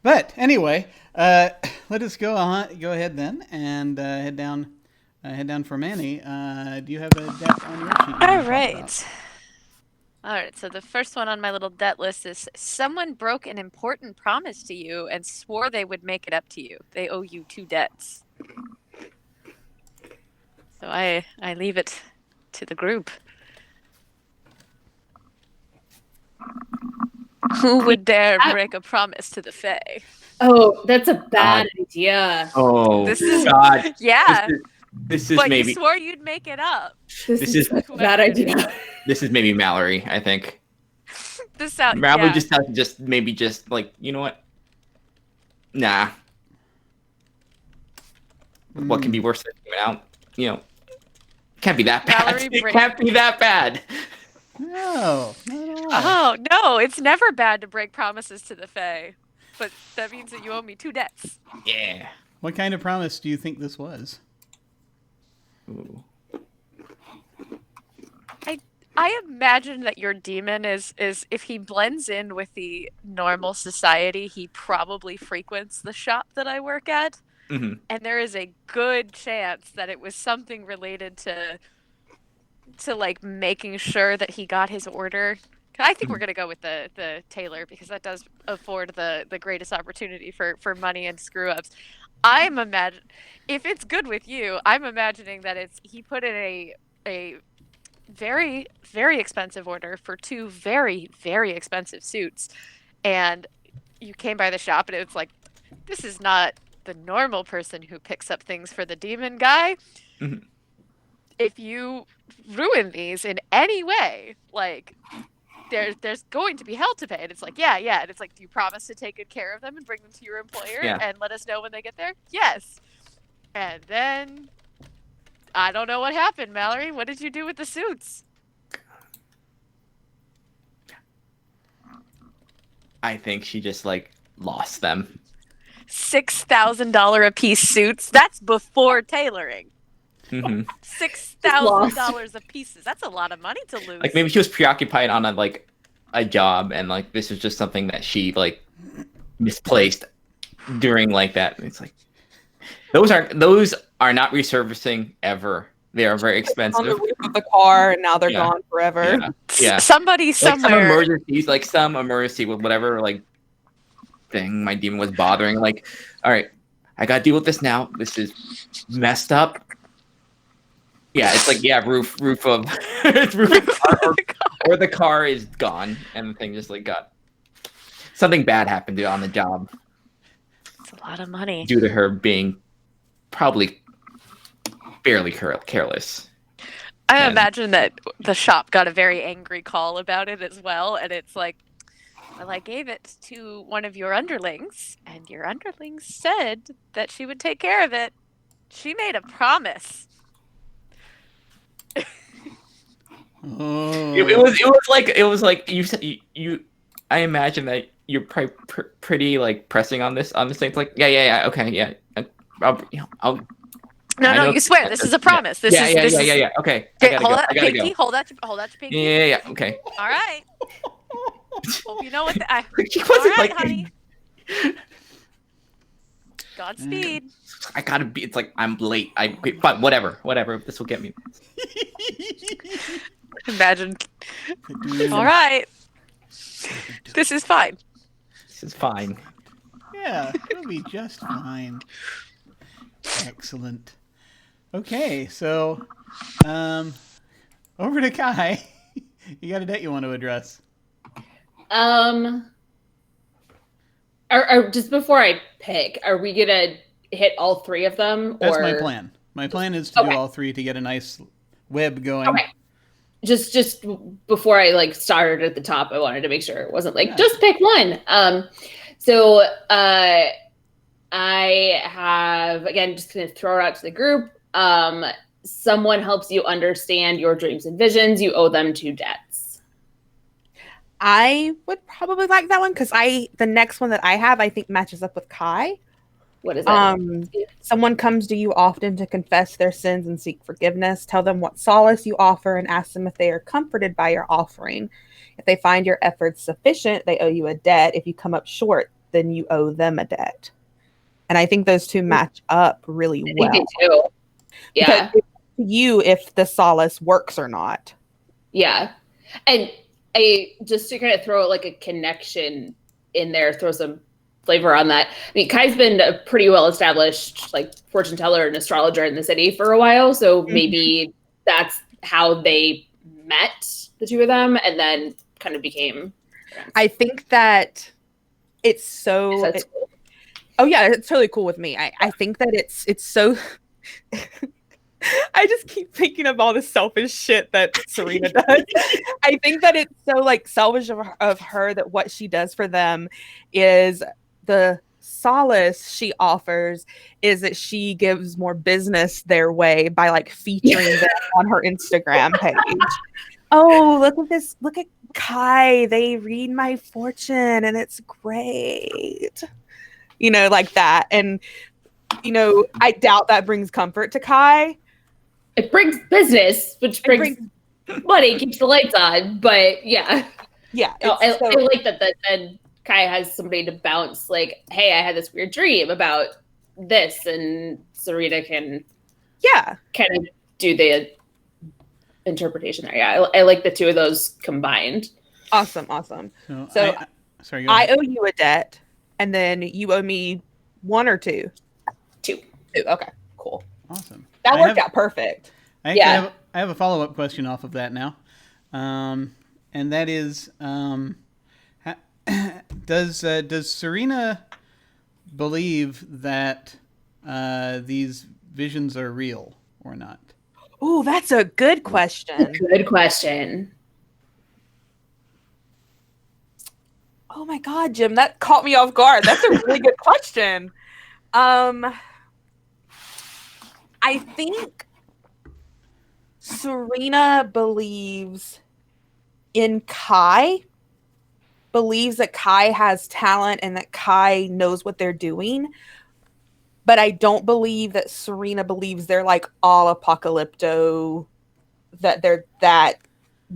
But anyway, let us go ahead then and head down for Manny. Do you have a debt on your sheet? you wanna All talk right. about? All right, so the first one on my little debt list is someone broke an important promise to you and swore they would make it up to you. They owe you 2 debts. So I leave it to the group. Who would dare break a promise to the Fae? Oh, that's a bad idea. Oh, This is- God. Yeah, This is but maybe you swore you'd make it up. This is a bad idea. this is maybe Mallory. I think This sounds Mallory yeah. just has to just like, you know what? Nah. What can be worse than giving out? You know, can't be that bad. Mallory, It can't be that bad. No, not at all. Oh no, it's never bad to break promises to the Fae, but that means that you owe me 2 debts. Yeah. What kind of promise do you think this was? Ooh. I imagine that your demon is if he blends in with the normal society, he probably frequents the shop that I work at. Mhm. And there is a good chance that it was something related to like making sure that he got his order. I think we're gonna go with the tailor because that does afford the greatest opportunity for money and screw ups. I'm if it's good with you, I'm imagining that he put in a very, very expensive order for 2 very, very expensive suits, and you came by the shop and it's like, this is not the normal person who picks up things for the demon guy. Mhm. If you ruin these in any way, like there's going to be hell to pay. And it's like, yeah. And it's like, do you promise to take good care of them and bring them to your employer Yeah. and let us know when they get there? Yes. And then I don't know what happened, Mallory. What did you do with the suits? I think she just like lost them. $6,000 a piece suits. That's before tailoring. Hmm. $6,000 a pieces. That's a lot of money to lose. Like maybe she was preoccupied on a job, and like this was just something that she like misplaced during like that. It's like, Those are not resurfacing ever. They are very On expensive. the roof of the car, and now they're Yeah. gone forever. Yeah. Somebody Like some somewhere. emergencies, like some emergency with whatever like thing my demon was bothering. Like, all right, I gotta deal with this now. This is messed up. Yeah, it's like roof of roof of car, or the car is gone and the thing just like got something bad happened to it on the job It's a lot of money. due to her being probably fairly careless. I imagine that the shop got a very angry call about it as well, and it's like, well, I gave it to one of your underlings, and your underlings said that she would take care of it. She made a promise. Oh. It was like you said you. I imagine that you're pretty like pressing on this thing. It's like yeah okay yeah. I'll No, you swear this is a promise. This is yeah. Okay, Okay, I gotta pinky. go. Hold that your pinky. Yeah. Okay. All right. Well, you know what? She All wasn't right, like, honey. Godspeed. I gotta be. It's like I'm late. But whatever. This will get me. Imagine. All right. This is fine. This is fine. Yeah, it'll be just fine. Excellent. Okay, so over to Kai. You got a debt you want to address? Just before I pick, are we gonna hit all three of them? That's or... my plan. My plan is to do all three to get a nice web going. Okay. Just before I like started at the top, I wanted to make sure it wasn't like just pick one. So I have, again, just gonna throw it out to the group. Someone helps you understand your dreams and visions. You owe them 2 debts. I would probably like that one because the next one that I have, I think matches up with Kai. What is it? Someone comes to you often to confess their sins and seek forgiveness. Tell them what solace you offer and ask them if they are comforted by your offering. If they find your efforts sufficient, they owe you a debt. If you come up short, then you owe them a debt. And I think those two match up really well. I think they do. Yeah. Because it's to you if the solace works or not. Yeah. And I just to kind of throw like a connection in there, throw some flavor on that. I mean, Kai's been a pretty well-established like fortune teller and astrologer in the city for a while, so maybe that's how they met, the two of them, and then kind of became friends. I think that it's so. Cool. Oh yeah, it's totally cool with me. I think that it's so. I just keep thinking of all the selfish shit that Serena does. I think that it's so like selfish of her that what she does for them is the solace she offers is that she gives more business their way by like featuring them on her Instagram page. Oh, look at this. Look at Kai. They read my fortune and it's great. You know, like that. And, you know, I doubt that brings comfort to Kai. It brings business, which brings money, keeps the lights on. But yeah. Yeah. I like that then Kai has somebody to bounce like, hey, I had this weird dream about this, and Serena can kind of do the interpretation there. Yeah, I like the two of those combined. Awesome. So sorry, I owe you a debt, and then you owe me 1 or 2? 2. Okay, cool. Awesome. That worked out perfect. I have a follow-up question off of that now, and that is, does Serena believe that these visions are real or not? Oh, that's a good question. Good question. Oh my God, Jim, that caught me off guard. That's a really good question. I think Serena believes in Kai, believes that Kai has talent and that Kai knows what they're doing. But I don't believe that Serena believes they're like all apocalypto, that they're that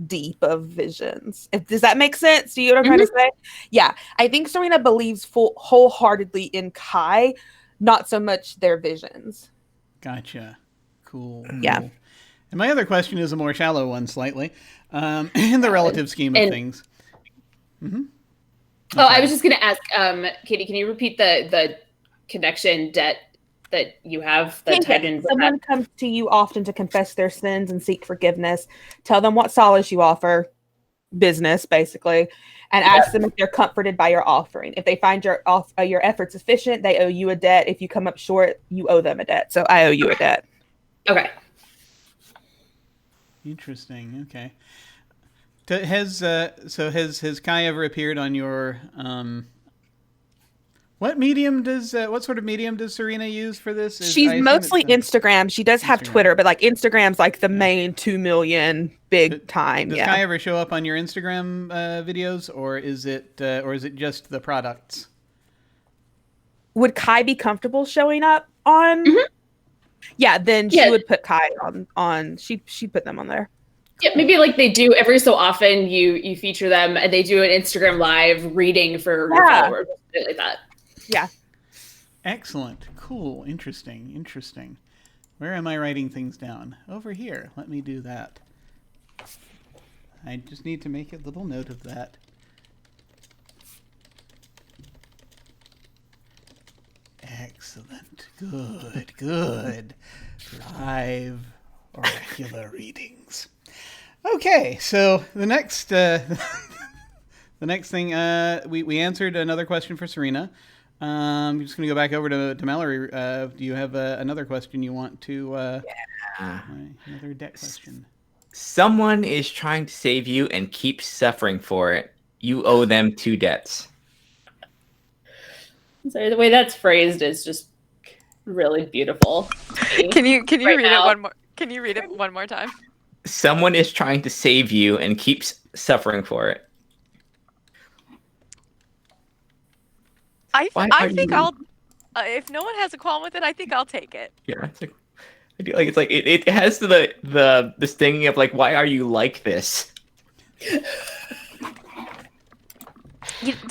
deep of visions. Does that make sense? Do you know what I'm trying to say? Yeah. I think Serena believes wholeheartedly in Kai, not so much their visions. Gotcha. Cool. Yeah. Cool. And my other question is a more shallow one, slightly, in the relative scheme of things. Mm-hmm. Oh, I was just going to ask, Katy, can you repeat the connection debt that you have that tied in? Someone comes to you often to confess their sins and seek forgiveness. Tell them what solace you offer, business basically, and ask them if they're comforted by your offering. If they find your efforts sufficient, they owe you a debt. If you come up short, you owe them a debt. So I owe you a debt. Okay. Interesting. Okay. Has Kai ever appeared on your what sort of medium does Serena use for this? She's mostly Instagram. She does have Twitter, but like Instagram's like the main 2 million big time. Does Kai ever show up on your Instagram videos, or is it just the products? Would Kai be comfortable showing up on? Mm-hmm. Yeah, then she would put Kai on. She'd put them on there. Yeah, maybe like they do every so often. You feature them, and they do an Instagram live reading for your followers, like that. Yeah. Excellent. Cool. Interesting. Where am I writing things down? Over here. Let me do that. I just need to make a little note of that. Excellent. Good. Live oracular readings. Okay, so the next thing, we answered another question for Serena. I'm just going to go back over to Mallory. Do you have another question you want to? Another debt question. Someone is trying to save you and keeps suffering for it. You owe them 2 debts. Sorry, the way that's phrased is just really beautiful. Can you read it one more? Can you read it one more time? Someone is trying to save you and keeps suffering for it. I think I'll. If no one has a qualm with it, I think I'll take it. Yeah, it's like it has the stinging of like, why are you like this?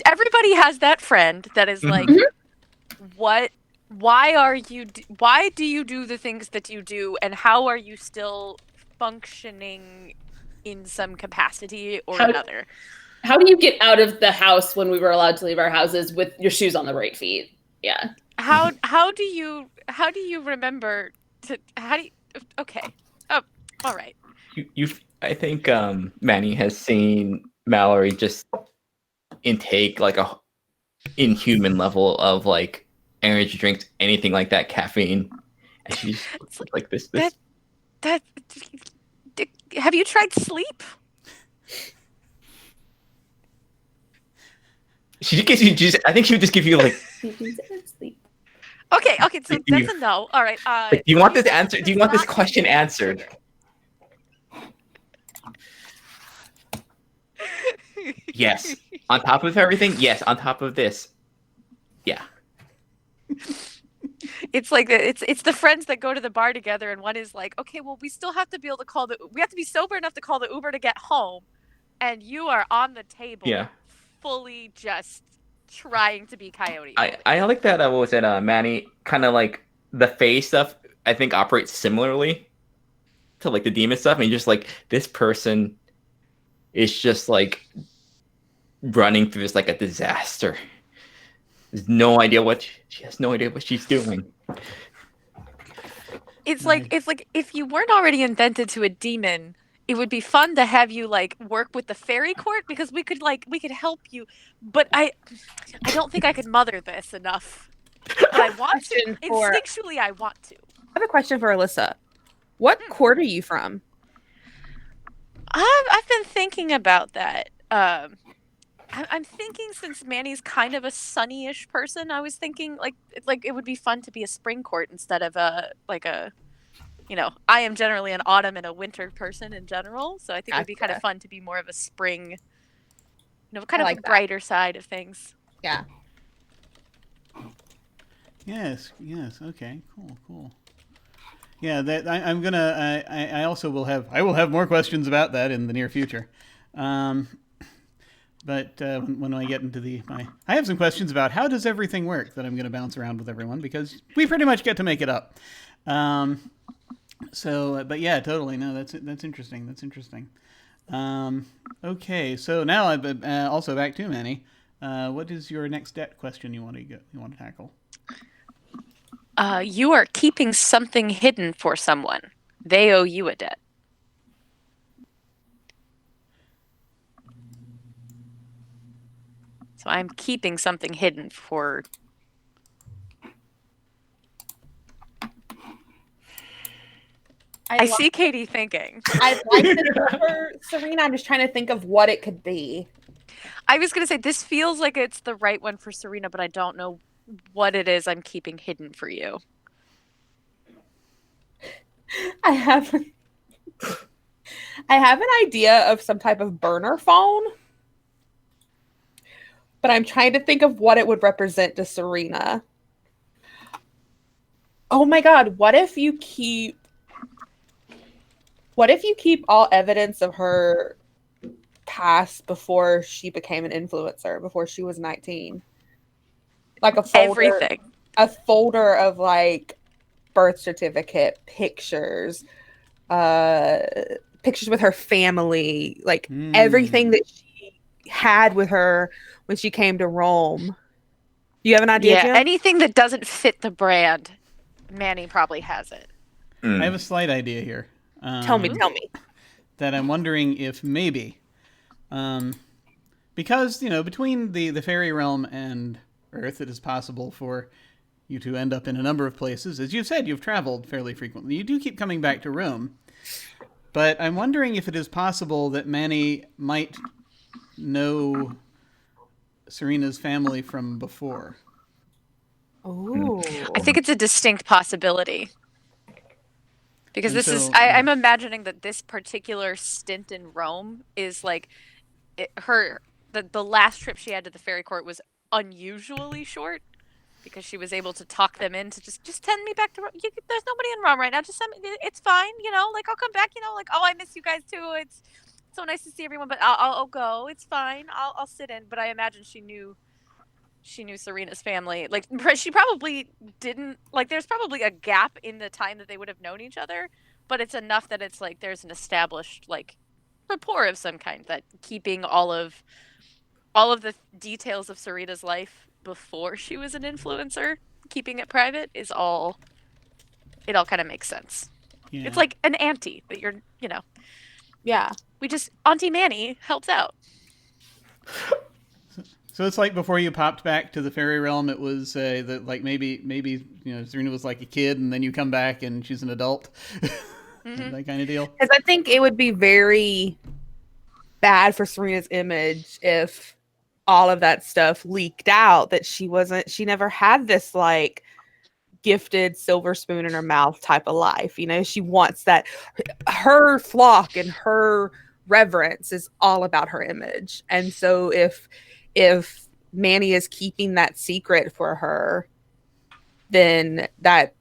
Everybody has that friend that is like, what? Why do you do the things that you do, and how are you still functioning in some capacity or another? How do you get out of the house when we were allowed to leave our houses with your shoes on the right feet? Yeah. How do you remember to okay. Oh, all right. I think Manny has seen Mallory just intake like a inhuman level of like energy drinks, anything like that, caffeine, and she's like this. That have you tried sleep? She gives you just. I think she would just give you like. Sleep. Okay, so that's a no. All right. Do you want this answer? Do you want this question answered? Yes. On top of everything, yes. On top of this, yeah. It's like it's the friends that go to the bar together, and one is like, okay, well, we still have to be able to we have to be sober enough to call the Uber to get home, and you are on the table, fully just trying to be Coyote. I like that. What was it? Manny kind of like the face stuff. I think operates similarly to like the demon stuff. I mean, just like this person is just like running through this like a disaster. There's no idea she has no idea what she's doing. It's like if you weren't already invented to a demon, it would be fun to have you like work with the fairy court, because we could help you. But I don't think I could mother this enough. But I want to. Instinctually, I want to. I have a question for Alyssa. What court are you from? I've been thinking about that. I'm thinking, since Manny's kind of a sunny-ish person, I was thinking like it would be fun to be a spring court instead of I am generally an autumn and a winter person in general, so I think it would be kind of fun to be more of a spring, kind of a brighter side of things. Yeah. Yes. Okay. Cool. Yeah, that I'm gonna. I also will have more questions about that in the near future. But when I get into I have some questions about how does everything work that I'm going to bounce around with everyone because we pretty much get to make it up. But yeah, totally. No, that's interesting. That's interesting. Okay, so now also back to Manny. What is your next debt question you want to tackle? You are keeping something hidden for someone. They owe you a debt. So I'm keeping something hidden for... I see Katy thinking. I'd like this for Serena. I'm just trying to think of what it could be. I was going to say, this feels like it's the right one for Serena, but I don't know what it is I'm keeping hidden for you. I have an idea of some type of burner phone, but I'm trying to think of what it would represent to Serena. Oh my God, what if you keep all evidence of her past before she became an influencer, before she was 19? Like a folder, everything. A folder of like birth certificate, pictures, pictures with her family, like everything that she had with her when she came to Rome. Do you have an idea? Yeah, Jim? Anything that doesn't fit the brand, Manny probably has it. I have a slight idea here. Tell me. That I'm wondering if maybe, because between the fairy realm and Earth, it is possible for you to end up in a number of places. As you've said, you've traveled fairly frequently. You do keep coming back to Rome. But I'm wondering if it is possible that Manny might know Serena's family from before. Oh. I think it's a distinct possibility. Because I'm imagining that this particular stint in Rome is like the last trip she had to the fairy court was unusually short because she was able to talk them into just send me back to Rome. There's nobody in Rome right now. Just send me. It's fine. Like I'll come back. Like, oh, I miss you guys too. It's so nice to see everyone, but I'll go. It's fine. I'll sit in. But I imagine she knew Serena's family. Like, she probably didn't, like, there's probably a gap in the time that they would have known each other, but it's enough that it's like there's an established like rapport of some kind that keeping all of the details of Serena's life before she was an influencer, keeping it private it all kind of makes sense. Yeah. It's like an auntie that you're, Yeah. Auntie Manny helps out. So it's like before you popped back to the fairy realm, it was that like maybe Serena was like a kid, and then you come back and she's an adult, that kind of deal. Because I think it would be very bad for Serena's image if all of that stuff leaked out, that she never had this like gifted silver spoon in her mouth type of life. She wants that. Her flock and her reverence is all about her image, and so if Manny is keeping that secret for her, then that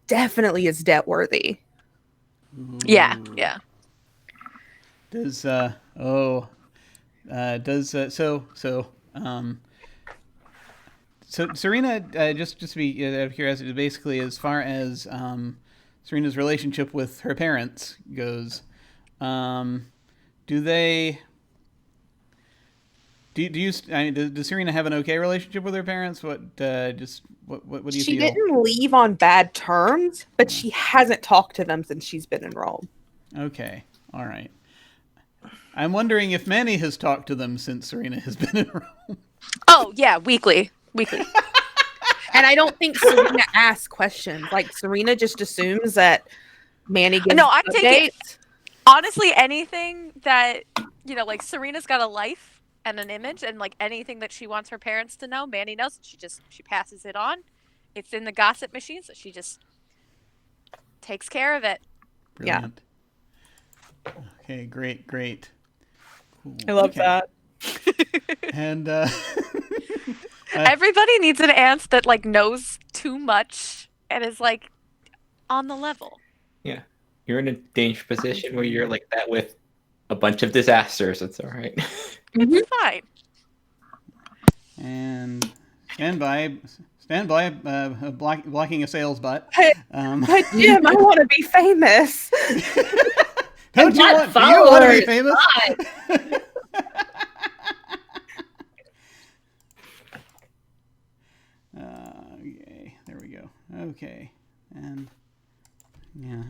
definitely is debt worthy. Yeah. So Serena, just to be out of curiosity, basically as far as Serena's relationship with her parents goes, does Serena have an okay relationship with her parents? What do you feel? She didn't leave on bad terms, but she hasn't talked to them since she's been in Rome. Okay. All right. I'm wondering if Manny has talked to them since Serena has been in Rome. Oh, yeah, weekly. And I don't think Serena asks questions. Like, Serena just assumes that Manny gives I'm updates. taking... Honestly, anything that, like Serena's got a life and an image, and like anything that she wants her parents to know, Manny knows. She passes it on. It's in the gossip machine, so she just takes care of it. Brilliant. Yeah. Okay, great. Cool. I love that. And everybody needs an aunt that like knows too much and is like on the level. Yeah. You're in a dangerous position where you're like that with a bunch of disasters. It's all right. It's fine. And stand by, blocking a sales butt. But Jim, I want to be famous. Don't you want? Do you want to be famous? Okay, there we go. Okay, and yeah,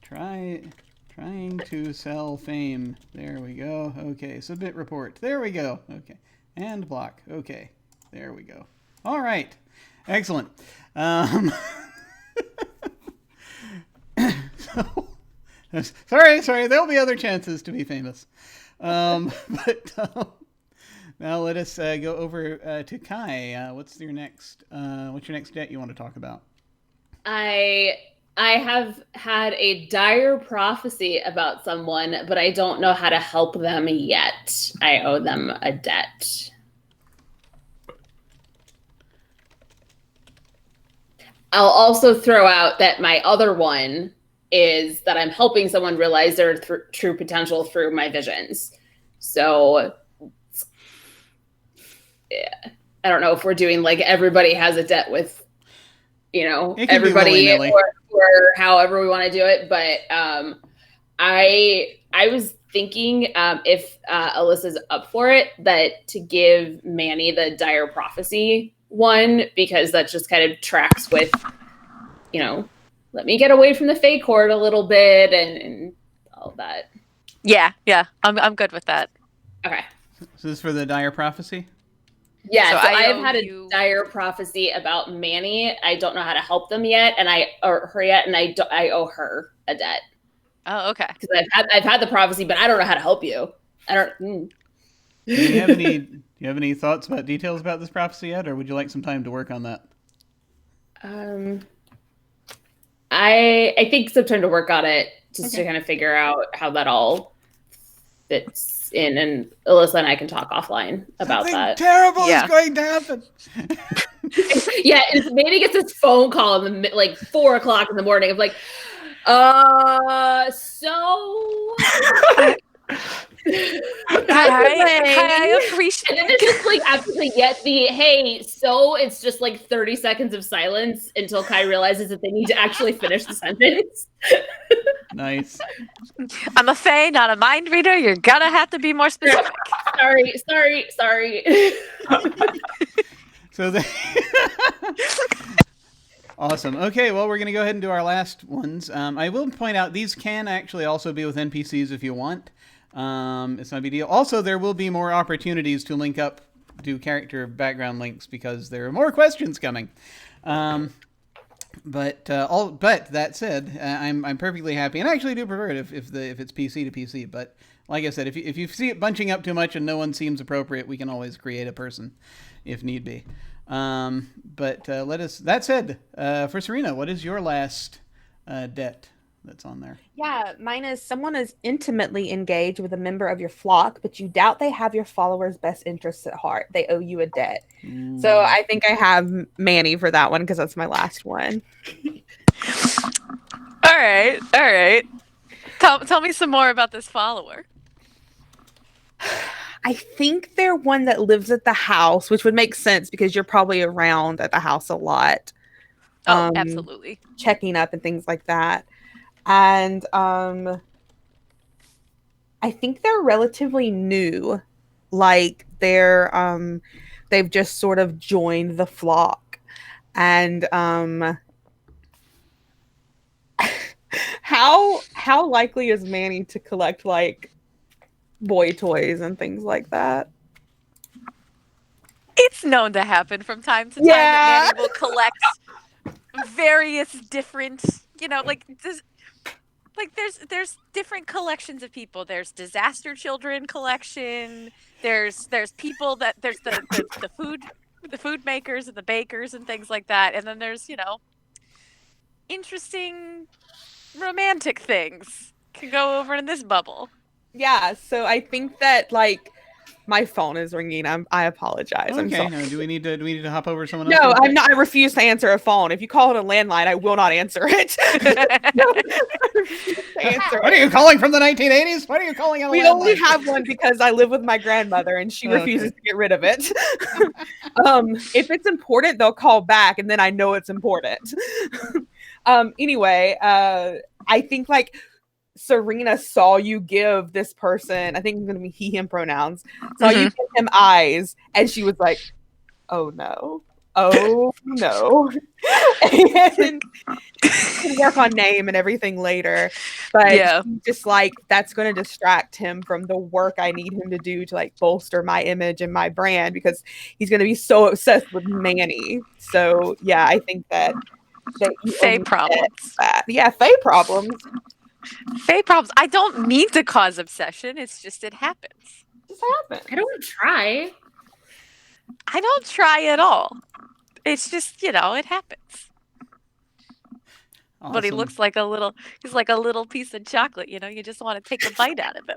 trying to sell fame. There we go. Okay, submit report. There we go. Okay, and block. Okay, there we go. All right, excellent. So, sorry. There'll be other chances to be famous. But now let us go over to Kai. What's your next debt you want to talk about? I have had a dire prophecy about someone, but I don't know how to help them yet. I owe them a debt. I'll also throw out that my other one is that I'm helping someone realize their true potential through my visions. So, yeah, I don't know if we're doing like everybody has a debt with, everybody or however we want to do it. But I was thinking if Alyssa's up for it, that to give Manny the dire prophecy one, because that just kind of tracks with, let me get away from the fake horde a little bit and all that. Yeah, I'm good with that. Okay. So this is for the dire prophecy? Yeah, So so I I've owe had you- a dire prophecy about Manny. I don't know how to help them yet, and I owe her a debt. Oh, okay. Because I've had the prophecy, but I don't know how to help you. I don't. Do you have any thoughts about details about this prophecy yet, or would you like some time to work on that? I think some time to work on it, just Okay. to kind of figure out how that all fits in, and Alyssa and I can talk offline about Something that. terrible Yeah. is going to happen. Yeah, Manny gets this phone call in the 4:00 in the morning of like, so. I appreciate And then it's just like after they get the hey, so it's just like 30 seconds of silence until Kai realizes that they need to actually finish the sentence. Nice. I'm a fae, not a mind reader. You're gonna have to be more specific. Sorry. So awesome. Okay, well, we're going to go ahead and do our last ones. I will point out these can actually also be with NPCs if you want. It's not a big deal. Also, there will be more opportunities to link up, do character background links because there are more questions coming. But that said, I'm perfectly happy, and I actually do prefer it if it's PC to PC. But like I said, if you see it bunching up too much and no one seems appropriate, we can always create a person if need be. That said, for Serena, what is your last debt that's on there? Yeah, mine is someone is intimately engaged with a member of your flock, but you doubt they have your followers' best interests at heart. They owe you a debt. So I think I have Manny for that one because that's my last one. All right. Tell me some more about this follower. I think they're one that lives at the house, which would make sense because you're probably around at the house a lot. Oh, absolutely. Checking up and things like that. And I think they're relatively new. Like they've just sort of joined the flock. And how likely is Manny to collect like boy toys and things like that? It's known to happen from time to time that Manny will collect various different, there's different collections of people. There's disaster children collection. There's people that there's the food makers and the bakers and things like that. And then there's, interesting romantic things can go over in this bubble. Yeah, so I think that like My phone is ringing. I apologize. I'm Okay. sorry. No, do we need to hop over to someone else? No, real I'm quick? not. I refuse to answer a phone. If you call it a landline, I will not answer it. No, I refuse to answer What are it. you calling from the 1980s? What are you calling a We landline? only have one because I live with my grandmother and she refuses to get rid of it. If it's important, they'll call back and then I know it's important. Anyway, I think like Serena saw you give this person, I think it's going to be he, him pronouns, saw you give him eyes and she was like, oh no. Oh no. And can work on name and everything later. But just like that's gonna distract him from the work I need him to do to like bolster my image and my brand because he's gonna be so obsessed with Manny. So yeah, I think that you Faye problems. that. Yeah, Faye problems. Faye problems. I don't mean to cause obsession. It's just it happens. It just happens. I don't try. I don't try at all. It's just, it happens. Awesome. But he looks like he's like a little piece of chocolate, you just want to take a bite out of him.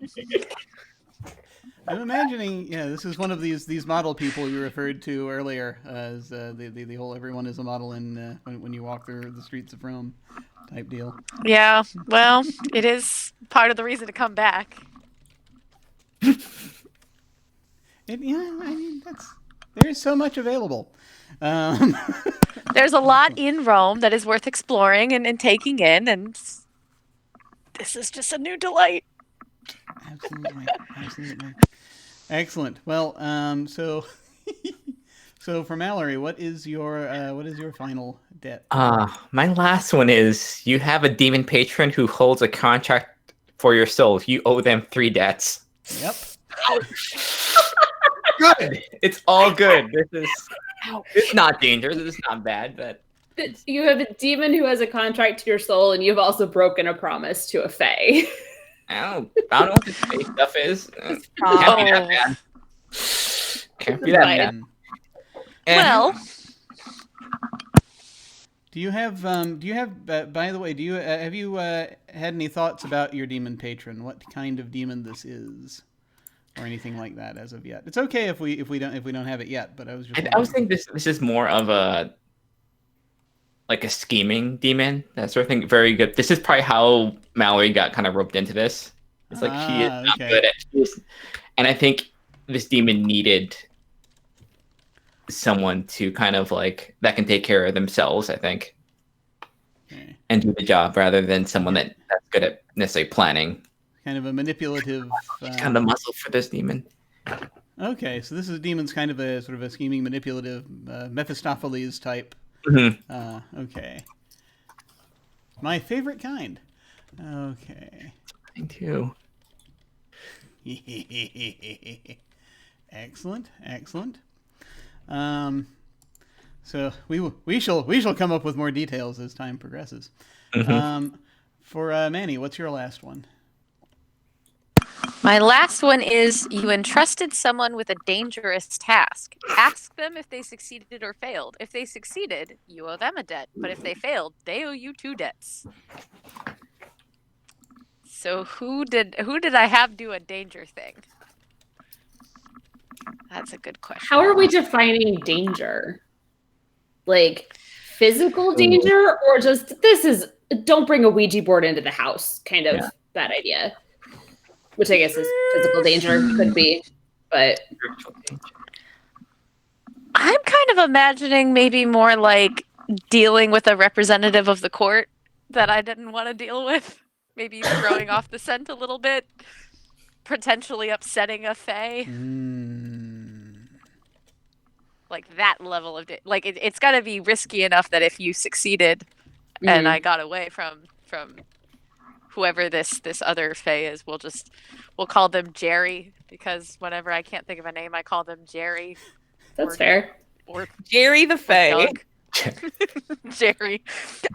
I'm imagining, this is one of these model people you referred to earlier as the whole everyone is a model in when you walk through the streets of Rome type deal. Yeah, well, it is part of the reason to come back. There's so much available. There's a lot in Rome that is worth exploring and taking in, and this is just a new delight. Absolutely. Excellent. Well, so for Mallory, what is your final debt? My last one is you have a demon patron who holds a contract for your soul. You owe them 3 debts. Yep. Good. It's all good. It's not dangerous. It's not bad, but you have a demon who has a contract to your soul, and you've also broken a promise to a fae. I don't know what this fake stuff is. Can't be that bad. Can't be that bad. Well, do you have by the way, have you had any thoughts about your demon patron? What kind of demon this is? Or anything like that as of yet. It's okay if we don't have it yet, but I was thinking this is more of a scheming demon, that sort of thing. Very good. This is probably how Mallory got kind of roped into this. It's like she is not good at this. And I think this demon needed someone to kind of that can take care of themselves, I think. Okay. And do the job rather than someone that's good at necessarily planning. Kind of a manipulative kind of muscle for this demon. Okay, so this is demon's kind of a sort of a scheming, manipulative, Mephistopheles type. Mm-hmm. Okay. My favorite kind. Okay. Mine too. Excellent. So we shall come up with more details as time progresses. Mm-hmm. For Manny, what's your last one? My last one is you entrusted someone with a dangerous task. Ask them if they succeeded or failed. If they succeeded, you owe them a debt. But if they failed, they owe you 2 debts. So who did I have do a danger thing? That's a good question. How are we defining danger? Like physical danger or just don't bring a Ouija board into the house kind of bad idea? Which I guess is physical danger, could be, but I'm kind of imagining maybe more like dealing with a representative of the court that I didn't want to deal with. Maybe throwing off the scent a little bit, potentially upsetting a fae. Like that level of it's got to be risky enough that if you succeeded and I got away from whoever this other fae is, we'll call them Jerry, because whenever I can't think of a name, I call them Jerry. That's fair. Or Jerry the fae. Jerry.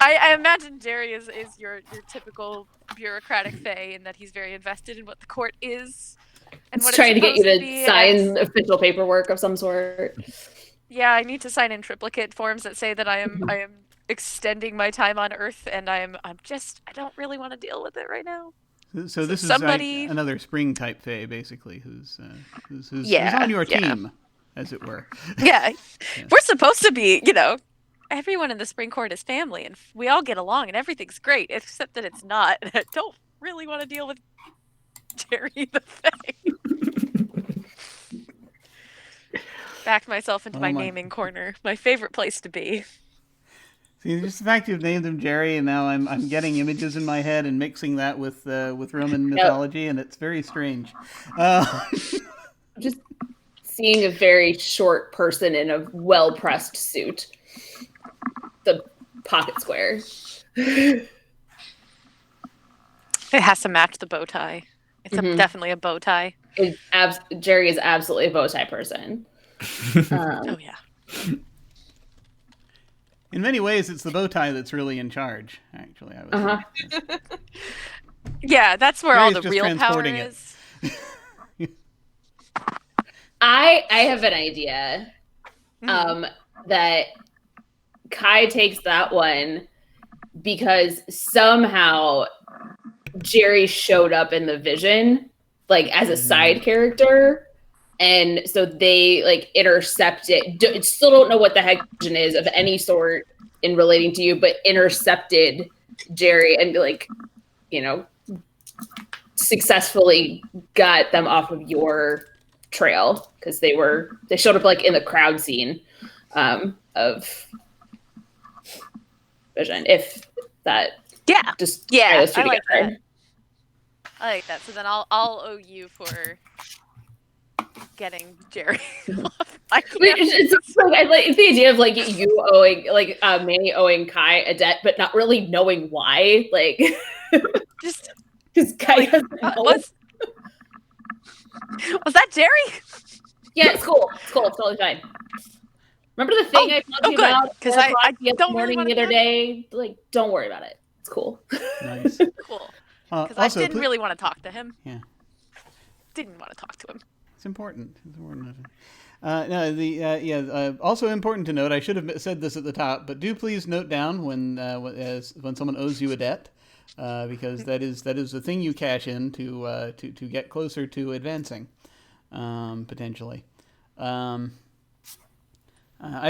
I imagine Jerry is your typical bureaucratic fae in that he's very invested in what the court is. And what trying to get you to sign official paperwork of some sort. Yeah, I need to sign in triplicate forms that say that I am extending my time on Earth, and I don't really want to deal with it right now. So this somebody... is another spring type fae, basically, who's Yeah, on your yeah. team, as it were. Yeah, Yeah. we're supposed to be, everyone in the Spring Court is family, and we all get along, and everything's great, except that it's not. And I don't really want to deal with Jerry the Fae. Backed myself into my naming corner. My favorite place to be. See, just the fact you've named him Jerry, and now I'm getting images in my head and mixing that with Roman mythology, and it's very strange. Just seeing a very short person in a well-pressed suit. The pocket square. It has to match the bow tie. It's definitely a bow tie. Jerry is absolutely a bow tie person. Oh, yeah. In many ways, it's the bow tie that's really in charge, actually. I would say. Yeah, that's where all Jerry's the just real power transporting is. I have an idea that Kai takes that one because somehow Jerry showed up in the vision, like as a side character. And so they like intercept it. Still don't know what the heck vision is of any sort in relating to you, but intercepted Jerry and like, successfully got them off of your trail because they showed up like in the crowd scene of vision. If that, I like that. I like that. So then I'll owe you for getting Jerry off. I like the idea of like you owing like Manny owing Kai a debt, but not really knowing why. Like, just because Kai doesn't know. Was that Jerry? Yeah, it's cool. It's cool. It's totally fine. Remember the thing I told you about? Because I don't morning really the other day. Like, don't worry about it. It's cool. Nice. Cool. Because I didn't really want to talk to him. Yeah. Didn't want to talk to him. It's important. Also important to note, I should have said this at the top, but do please note down when someone owes you a debt, because that is the thing you cash in to get closer to advancing, potentially. I've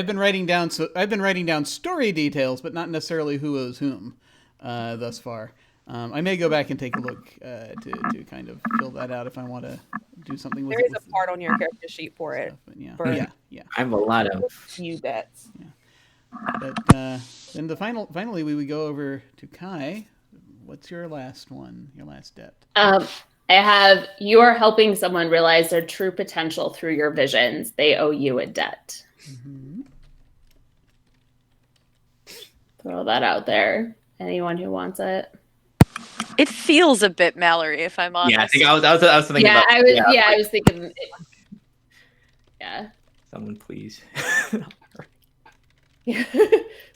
been writing down story details, but not necessarily who owes whom thus far. I may go back and take a look to kind of fill that out if I want to do something with it. There is a part on your character sheet for it. Yeah. I have a lot of few debts. Yeah. But then finally we would go over to Kai. What's your last one? Your last debt? I have you are helping someone realize their true potential through your visions. They owe you a debt. Mm-hmm. Throw that out there. Anyone who wants it. It feels a bit Mallory, if I'm honest. Yeah, I think I was thinking about. I was thinking. Yeah. Someone please. Yeah.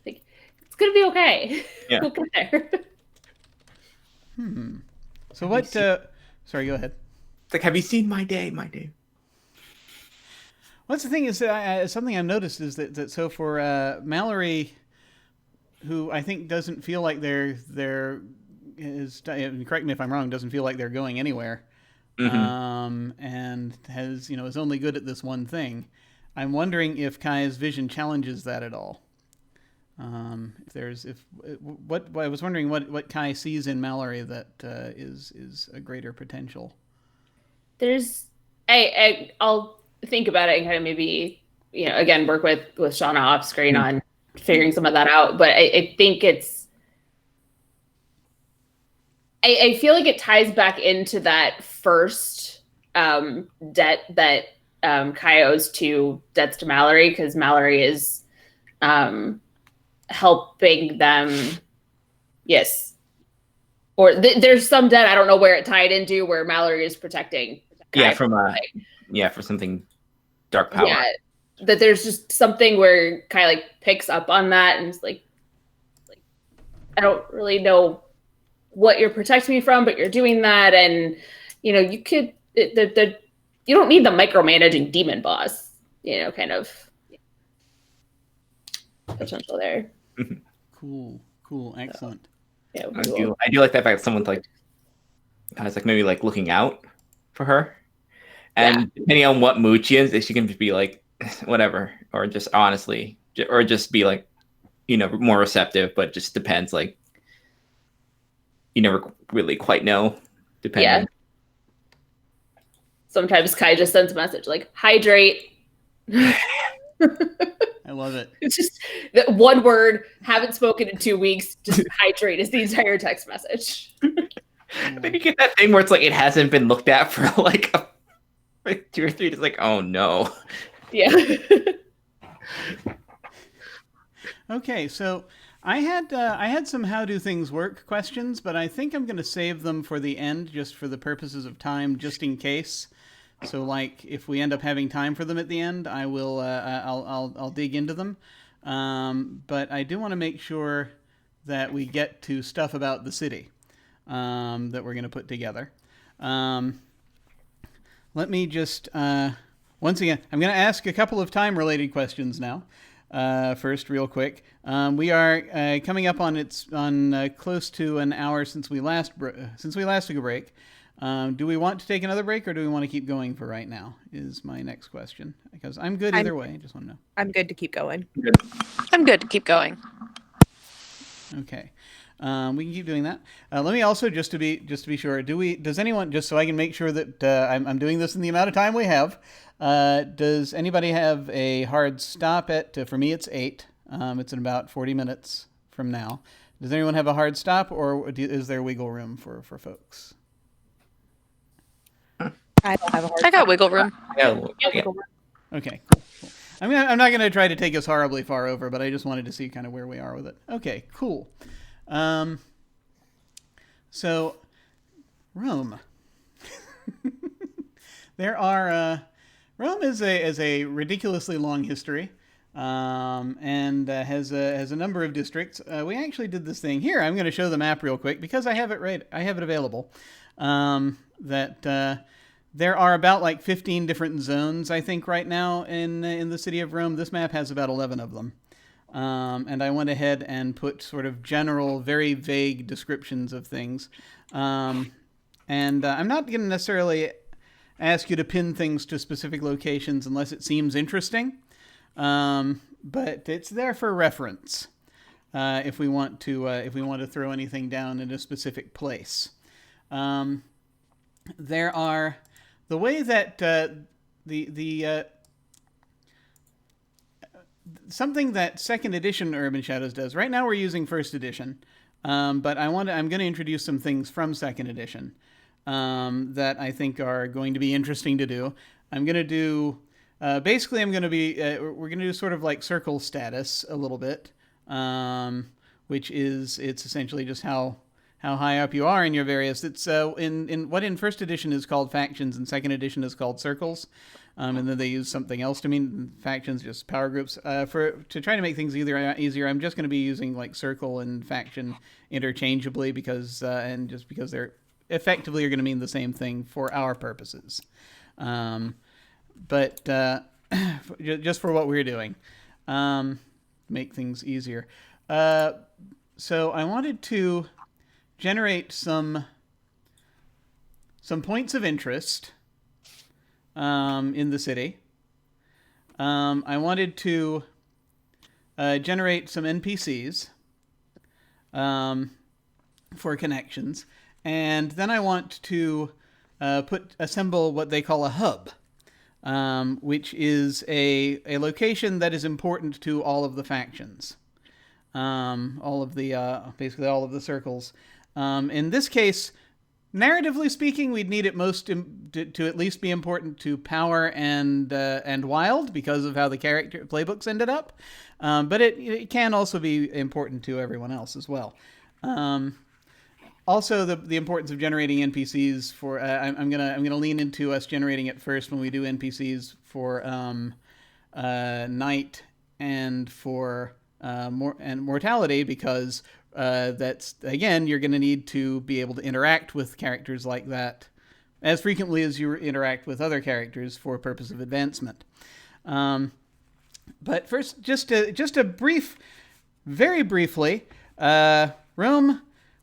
Like, it's gonna be okay. Yeah. We'll get there. So what? Sorry, go ahead. It's like, have you seen my day? My day. What's the thing is that something I've noticed is that so for Mallory, who I think doesn't feel like they're correct me if I'm wrong, doesn't feel like they're going anywhere, and has is only good at this one thing. I'm wondering if Kai's vision challenges that at all. I was wondering what Kai sees in Mallory that is a greater potential. I'll think about it and kind of maybe again work with Shauna off screen on figuring some of that out. But I think I feel like it ties back into that first debt that Kai owes debts to Mallory, because Mallory is helping them. Yes. Or there's some debt, I don't know where it tied into, where Mallory is protecting Kai for something dark power. Yeah. That there's just something where Kai like picks up on that and is like I don't really know what you're protecting me from, but you're doing that, and you could you don't need the micromanaging demon boss, kind of potential there. Cool, excellent. Yeah, I do like that fact that someone's like kind of like maybe like looking out for her. And depending on what mood she is, she can just be like, whatever, or just honestly, or just be like, more receptive, but just depends. Like, you never really quite know, depending. Yeah. Sometimes Kai just sends a message like, hydrate. I love it. It's just that one word, haven't spoken in 2 weeks, just hydrate is the entire text message. You get that thing where it's like, it hasn't been looked at for like 2 or 3 days, like, oh no. Yeah. Okay, so I had some how do things work questions, but I think I'm going to save them for the end, just for the purposes of time, just in case. So, like, if we end up having time for them at the end, I will I'll dig into them. But I do want to make sure that we get to stuff about the city that we're going to put together. Let me just, once again, I'm going to ask a couple of time-related questions now. First, real quick. We are coming up on close to an hour since we last took a break. Do we want to take another break, or do we want to keep going for right now? Is my next question, because I'm good either way. I just want to know. I'm good to keep going. I'm good to keep going. Okay. We can keep doing that. Let me also, just to be sure, does anyone, just so I can make sure that I'm doing this in the amount of time we have, does anybody have a hard stop at, for me it's 8, it's in about 40 minutes from now. Does anyone have a hard stop, or is there wiggle room for folks? I don't have a hard I got wiggle room. Yeah. Okay, cool. I'm not going to try to take us horribly far over, but I just wanted to see kind of where we are with it. Okay, cool. So, Rome. Rome is a ridiculously long history, and has a number of districts. We actually did this thing here. I'm going to show the map real quick because I have it available. There are about like 15 different zones, I think, right now in the city of Rome. This map has about 11 of them. And I went ahead and put sort of general, very vague descriptions of things. And I'm not going to necessarily ask you to pin things to specific locations unless it seems interesting. But it's there for reference if we want to throw anything down in a specific place. There are the way that something that second edition Urban Shadows does. Right now we're using first edition, but I'm going to introduce some things from second edition that I think are going to be interesting to do. I'm going to do we're going to do sort of like circle status a little bit, which is it's essentially just how high up you are in your various. It's in what in first edition is called factions and second edition is called circles. And then they use something else to mean factions, just power groups. To try to make things easier, I'm just going to be using like circle and faction interchangeably because they're effectively are going to mean the same thing for our purposes. But just for what we're doing, make things easier. So I wanted to generate some points of interest in the city. I wanted to generate some NPCs for connections, and then I want to assemble what they call a hub, which is a location that is important to all of the factions, basically all of the circles. In this case, narratively speaking, we'd need it most to at least be important to Power and Wild because of how the character playbooks ended up. But it can also be important to everyone else as well. Also, the importance of generating NPCs for I'm gonna lean into us generating it first when we do NPCs for Night and for Mortality because. That's again, you're going to need to be able to interact with characters like that as frequently as you interact with other characters for purpose of advancement. But first, just a brief, very briefly, Rome.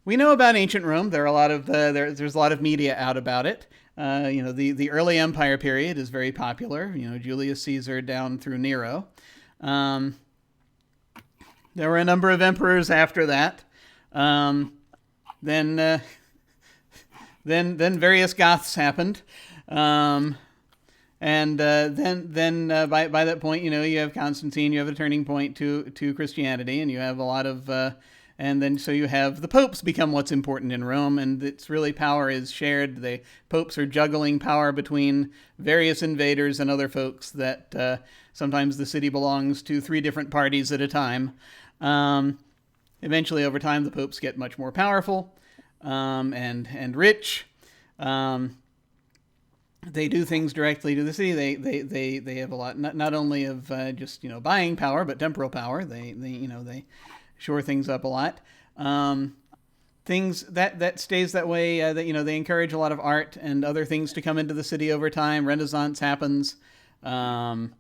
we know about ancient Rome. There are a lot of there's a lot of media out about it. The early Empire period is very popular. Julius Caesar down through Nero. There were a number of emperors after that. Then various Goths happened. Then by that point, you have Constantine, you have a turning point to Christianity, and you have a lot of, and then so you have the popes become what's important in Rome, and it's really power is shared. The popes are juggling power between various invaders and other folks that sometimes the city belongs to 3 different parties at a time. Eventually, over time, the popes get much more powerful and rich. They do things directly to the city. They have a lot not only of just buying power, but temporal power. They shore things up a lot. Things that stays that way. They encourage a lot of art and other things to come into the city over time. Renaissance happens, and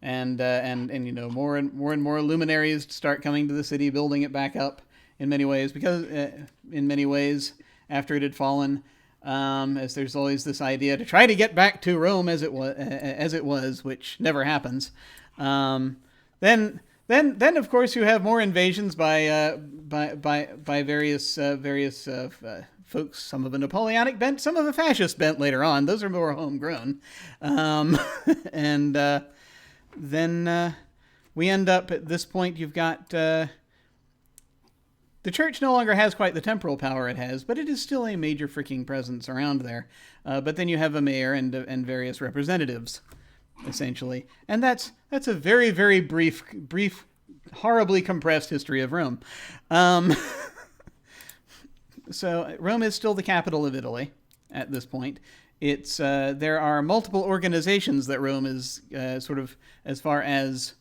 more and more luminaries start coming to the city, building it back up in many ways. Because in many ways, after it had fallen. As there's always this idea to try to get back to Rome as it was, which never happens. Then of course you have more invasions by various folks. Some of a Napoleonic bent, some of a fascist bent later on. Those are more homegrown. Then we end up at this point. You've got. The church no longer has quite the temporal power it has, but it is still a major freaking presence around there. But then you have a mayor and various representatives, essentially. And that's a very, very brief, horribly compressed history of Rome. So Rome is still the capital of Italy at this point. It's there are multiple organizations that Rome is sort of, as far as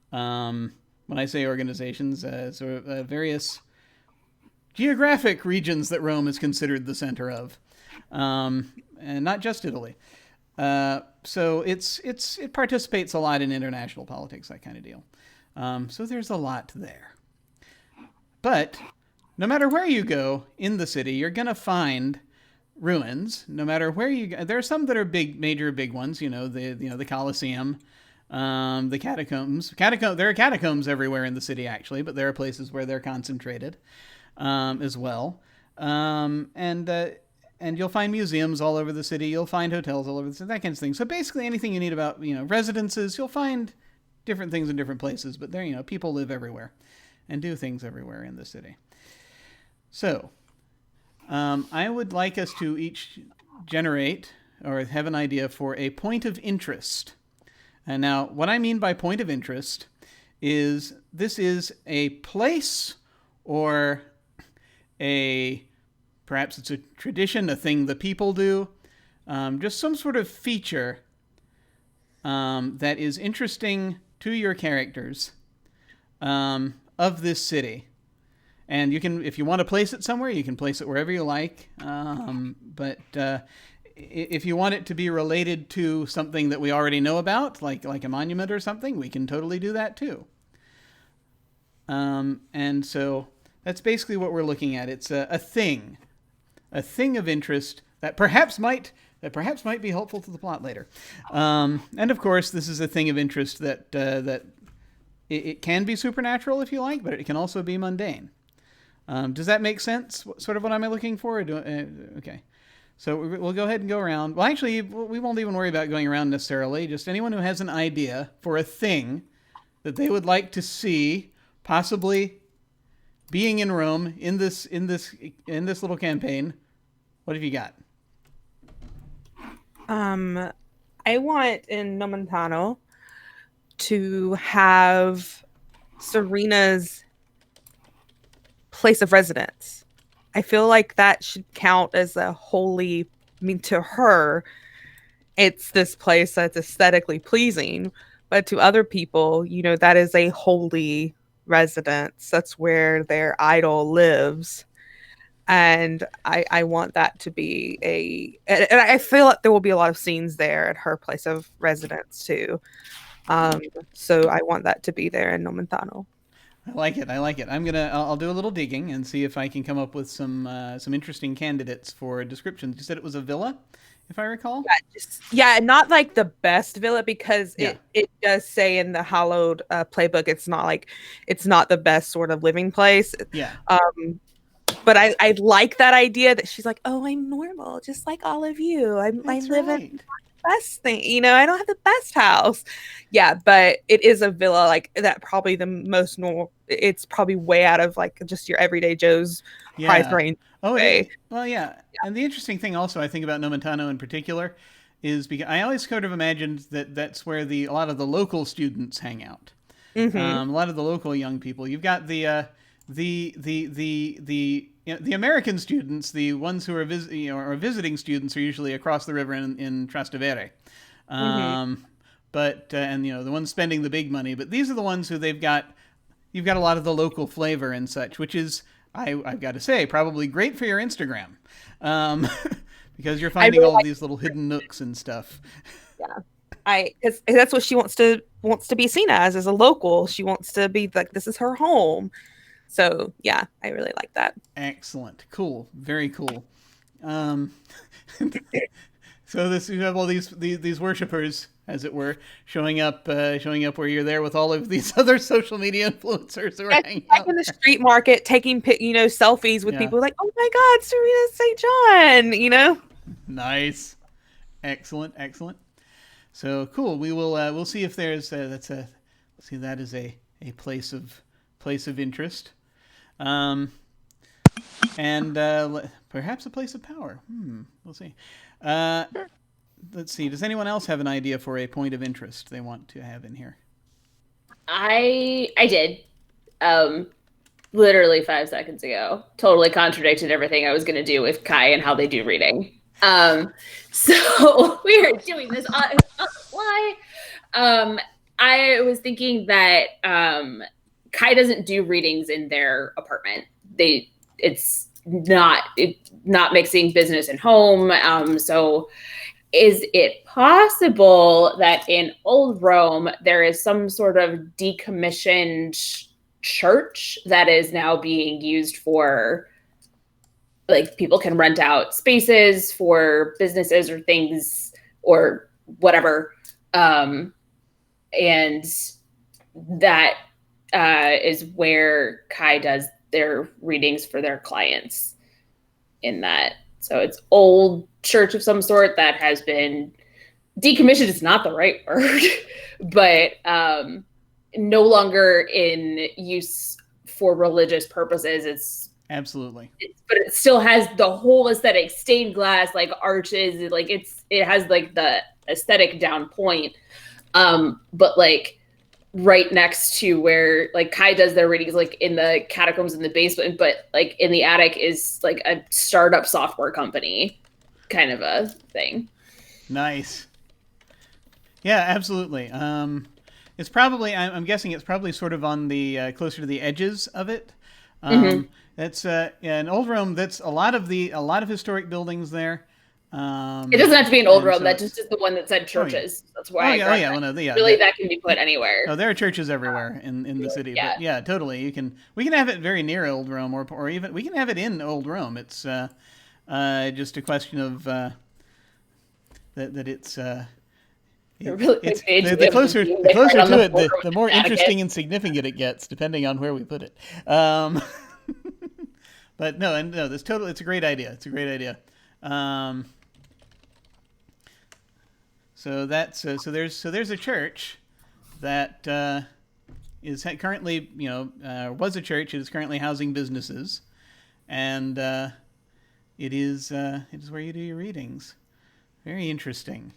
when I say organizations, various geographic regions that Rome is considered the center of, and not just Italy. So it participates a lot in international politics, that kind of deal. So there's a lot there. But no matter where you go in the city, you're gonna find ruins. No matter where you go, there are some that are major big ones. The Colosseum, the catacombs. There are catacombs everywhere in the city, actually, but there are places where they're concentrated. As well. And you'll find museums all over the city. You'll find hotels all over the city, that kind of thing. So basically anything you need about, residences, you'll find different things in different places, but there, people live everywhere and do things everywhere in the city. So, I would like us to each generate or have an idea for a point of interest. And now, what I mean by point of interest is this is a place or perhaps it's a tradition, a thing the people do, just some sort of feature that is interesting to your characters of this city. And you can, if you want to place it somewhere, you can place it wherever you like. But if you want it to be related to something that we already know about, like a monument or something, we can totally do that too. And so that's basically what we're looking at. It's a thing of interest that perhaps might be helpful to the plot later. And of course, this is a thing of interest that it can be supernatural if you like, but it can also be mundane. Does that make sense? Sort of what am I looking for? Okay. So we'll go ahead and go around. Well, actually, we won't even worry about going around necessarily. Just anyone who has an idea for a thing that they would like to see possibly being in Rome in this little campaign. What have you got? I want in Nomentano to have Serena's place of residence. I feel like that should count as a holy, to her, it's this place that's aesthetically pleasing, but to other people, that is a holy residence. That's where their idol lives. And I want that to be and I feel like there will be a lot of scenes there at her place of residence too. So I want that to be there in Nomentano. I like it. I'll do a little digging and see if I can come up with some interesting candidates for descriptions. You said it was a villa, if I recall. Not like the best villa, because Yeah. it does say in the Hallowed playbook it's not the best sort of living place. Yeah. But I like that idea that she's like, oh, I'm normal, just like all of you. I live in the best thing, I don't have the best house. Yeah, but it is a villa, like that, probably the most normal. It's probably way out of like just your everyday Joe's price range. Oh, well, yeah. And the interesting thing also I think about Nomentano in particular is because I always sort of imagined that that's where a lot of the local students hang out. Mm-hmm. A lot of the local young people. You've got the American students, the ones who are visiting students, are usually across the river in Trastevere. But and the ones spending the big money. But these are the ones who you've got a lot of the local flavor and such, which is, I've got to say, probably great for your Instagram, because you're finding all of these little hidden nooks and stuff. Yeah, because that's what she wants to be seen as a local. She wants to be like, this is her home. So yeah, I really like that. Excellent, cool, very cool. So you have all these worshipers, as it were, showing up where you're there with all of these other social media influencers who are hanging out in the street market, taking selfies with people like, oh my God, Serena St. John, Nice, excellent. So cool. We'll see if there's see that as a place of interest, and perhaps a place of power. We'll see. Let's see. Does anyone else have an idea for a point of interest they want to have in here? I did. Literally 5 seconds ago. Totally contradicted everything I was going to do with Kai and how they do reading. So we are doing this on the fly. I was thinking that Kai doesn't do readings in their apartment. It's not mixing business and home. So is it possible that in Old Rome there is some sort of decommissioned church that is now being used for, like, people can rent out spaces for businesses or things or whatever, and that is where Kai does their readings for their clients in that. So it's old church of some sort that has been decommissioned. It's not the right word, but no longer in use for religious purposes. It's absolutely, but it still has the whole aesthetic, stained glass, like arches. Like it has like the aesthetic down point. But like right next to where like Kai does their readings, like in the catacombs in the basement, but like in the attic is like a startup software company kind of a thing. Nice. Yeah, absolutely. It's probably, I'm guessing it's probably sort of on the closer to the edges of it. That's in Old Rome. That's a lot of historic buildings there. It doesn't have to be an Old Rome. That just is the one that said churches. That's why. That can be put anywhere. Oh, there are churches everywhere in the city. Yeah, but yeah, totally. We can have it very near Old Rome, or even we can have it in Old Rome. It's just a question of that it's. The closer to it, the more interesting and significant it gets, depending on where we put it. But no, it's a great idea. It's a great idea. So there's a church that is currently, was a church. It is currently housing businesses, and it is where you do your readings. Very interesting.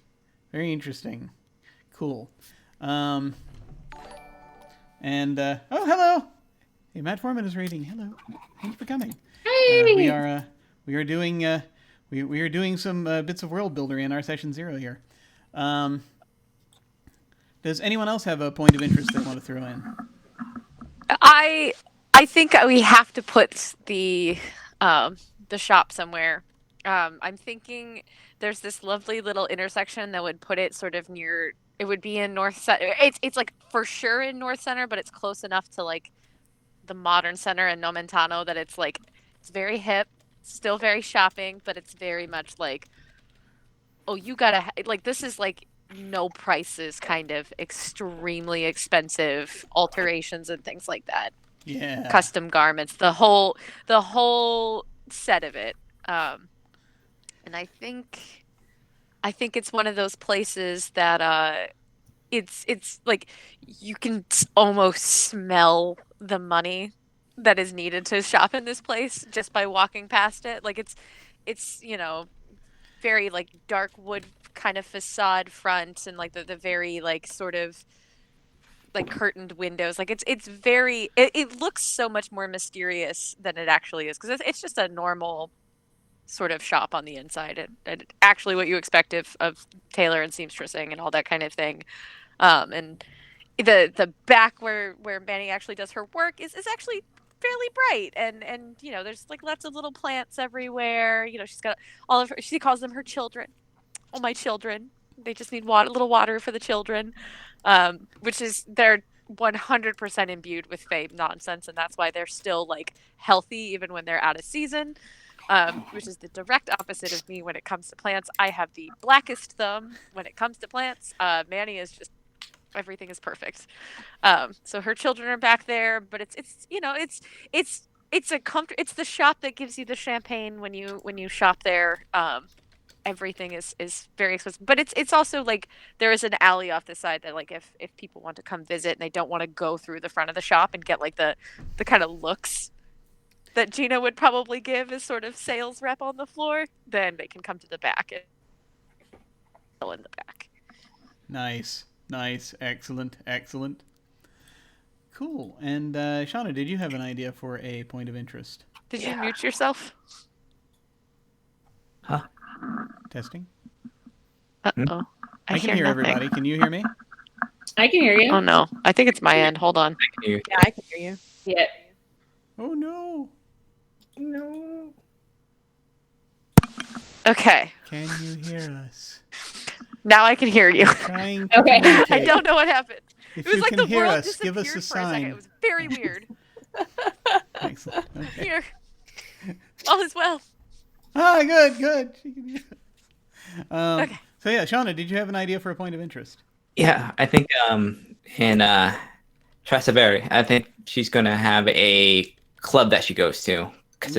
Very interesting. Cool. And oh, hello. Hey, Matt Foreman is reading. Hello. Thank you for coming. Hey. We are doing some bits of world builder in our session 0 here. Does anyone else have a point of interest they want to throw in? I think we have to put the shop somewhere. I'm thinking there's this lovely little intersection that would put it sort of near. It would be in North Center. It's like for sure in North Center, but it's close enough to like the modern center in Nomentano that it's like it's very hip, still very shopping, but it's very much like, oh, you gotta like this is like no prices kind of extremely expensive alterations and things like that. Yeah. Custom garments, the whole set of it. And I think it's one of those places that it's like you can almost smell the money that is needed to shop in this place just by walking past it. Like it's very like dark wood kind of facade front and like the very like sort of like curtained windows. Like it's very it looks so much more mysterious than it actually is because it's just a normal sort of shop on the inside and actually what you expect of tailor and seamstressing and all that kind of thing. And the back where Manny actually does her work is actually fairly bright and there's like lots of little plants everywhere. She's got all of her, she calls them her children. Oh, my children. They just need water, little water for the children. Which is they're 100% imbued with Fae nonsense, and that's why they're still like healthy even when they're out of season. Which is the direct opposite of me when it comes to plants. I have the blackest thumb when it comes to plants. Manny is just everything is perfect. So her children are back there, but it's it's the shop that gives you the champagne when you shop there. Everything is very expensive, but it's also like there is an alley off the side that like if people want to come visit and they don't want to go through the front of the shop and get like the kind of looks that Gina would probably give as sort of sales rep on the floor, then they can come to the back and in the back. Nice. Excellent. Cool. And Shauna, did you have an idea for a point of interest? Did you mute yourself? Huh? Testing. Uh-oh. I can hear everybody. Can you hear me? I can hear you. Oh no, I think it's my end. Hold on. Yeah, I can hear you. Yeah. Oh no. No. Okay. Can you hear us? Now I can hear you. Trying to Okay. communicate. I don't know what happened. If It was you like can the hear world us, give us a disappeared for a second. It sign. was very weird. Excellent. Okay. Here. All is well. Ah, good. She can hear us. Okay. So yeah, Shauna, did you have an idea for a point of interest? Yeah, I think in Trastevere, I think she's gonna have a club that she goes to because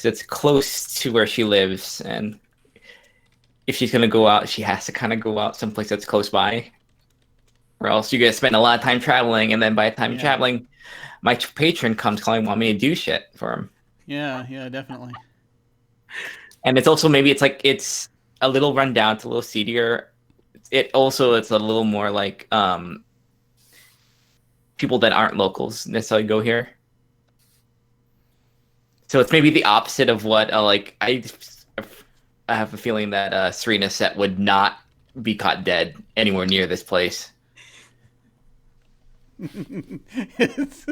it's close to where she lives, and if she's gonna go out, she has to kind of go out someplace that's close by, or else you're gonna spend a lot of time traveling, and then by the time you're traveling, my patron comes calling, want me to do shit for him. Yeah, definitely. And it's also maybe it's a little run down, it's a little seedier. It's a little more like people that aren't locals necessarily go here. So it's maybe the opposite of what I have a feeling that Serena set would not be caught dead anywhere near this place. It's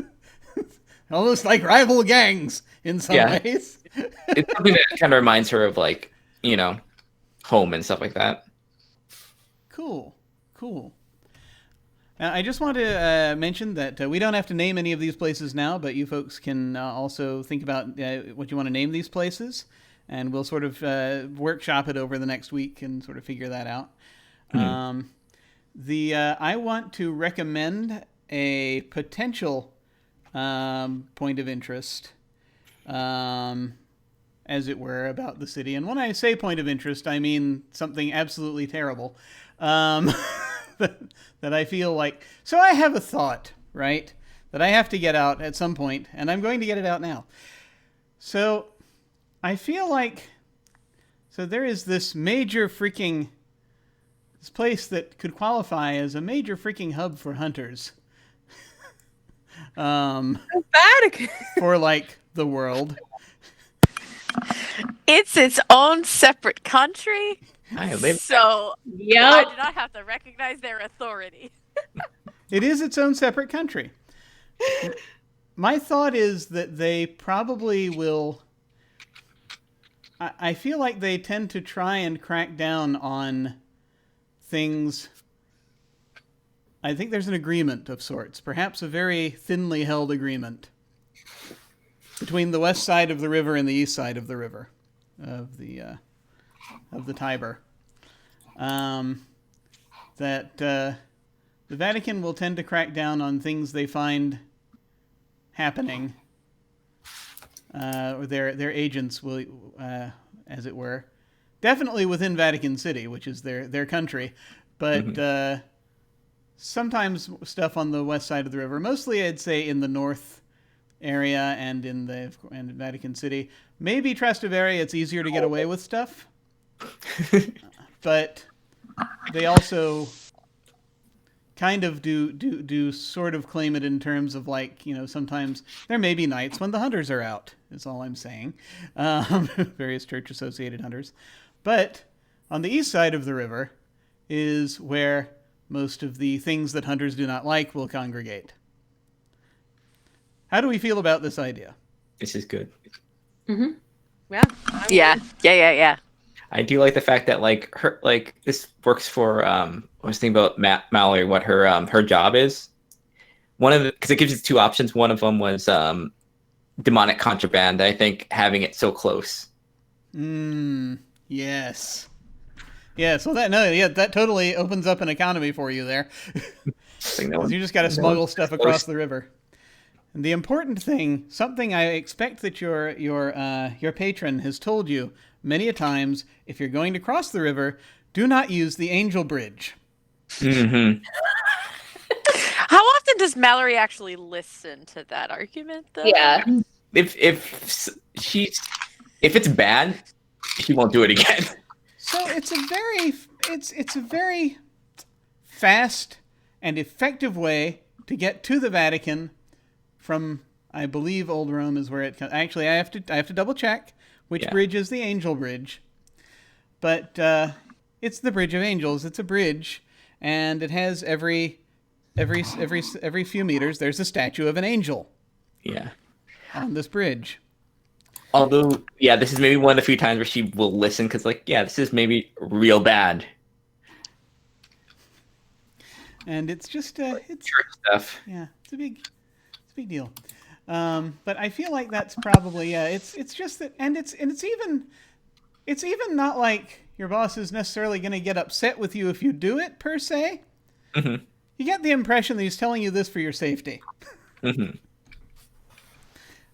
almost like rival gangs in some ways. It's something that kind of reminds her of home and stuff like that. Cool. Now, I just want to mention that we don't have to name any of these places now, but you folks can also think about what you want to name these places, and we'll sort of workshop it over the next week and sort of figure that out. I want to recommend a potential point of interest, as it were, about the city. And when I say point of interest, I mean something absolutely terrible. That I feel like... So I have a thought, right? That I have to get out at some point, and I'm going to get it out now. So I feel like... So there is this major freaking... This place that could qualify as a major freaking hub for hunters. For, the world. It's its own separate country. So I do not have to recognize their authority. It is its own separate country. My thought is that they probably will... I feel like they tend to try and crack down on things I think there's an agreement of sorts, perhaps a very thinly held agreement between the west side of the river and the east side of the river, of the Tiber. That the Vatican will tend to crack down on things they find happening, or their agents will, as it were, definitely within Vatican City, which is their country, but sometimes stuff on the west side of the river. Mostly, I'd say in the north area and in Vatican City. Maybe Trastevere, it's easier to get away with stuff, but they also kind of do sort of claim it in terms of, like, you know, sometimes there may be nights when the hunters are out, is all I'm saying. Various church-associated hunters. But on the east side of the river is where most of the things that hunters do not like will congregate. How do we feel about this idea? This is good. Mm-hmm. Yeah. I do like the fact that this works for I was thinking about Mallory, what her job is. One of because it gives you two options. One of them was demonic contraband. I think having it so close. Yes. Yeah, so that totally opens up an economy for you there. You just got to smuggle stuff across the river. And the important thing, something I expect that your patron has told you many a times, if you're going to cross the river, do not use the Angel Bridge. Mm-hmm. How often does Mallory actually listen to that argument, though? Yeah. If it's bad, she won't do it again. So it's a very fast and effective way to get to the Vatican from, I believe, Old Rome is where it comes. Actually, I have to double check which bridge is the Angel Bridge, but it's the Bridge of Angels. It's a bridge, and it has every few meters there's a statue of an angel. Yeah. On this bridge. Although, this is maybe one of the few times where she will listen because, this is maybe real bad. And it's just it's church stuff. Yeah, it's a big deal. But I feel like that's probably it's just that, and it's even not like your boss is necessarily going to get upset with you if you do it per se. Mm-hmm. You get the impression that he's telling you this for your safety. Mm-hmm.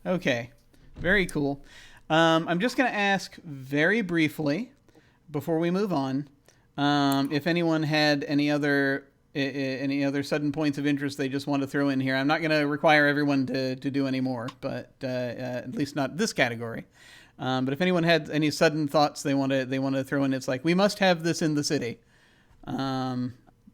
Okay, very cool. I'm just going to ask very briefly before we move on if anyone had any other sudden points of interest they just want to throw in here. I'm not going to require everyone to do any more, but at least not this category. But if anyone had any sudden thoughts they want to throw in, it's like, we must have this in the city. We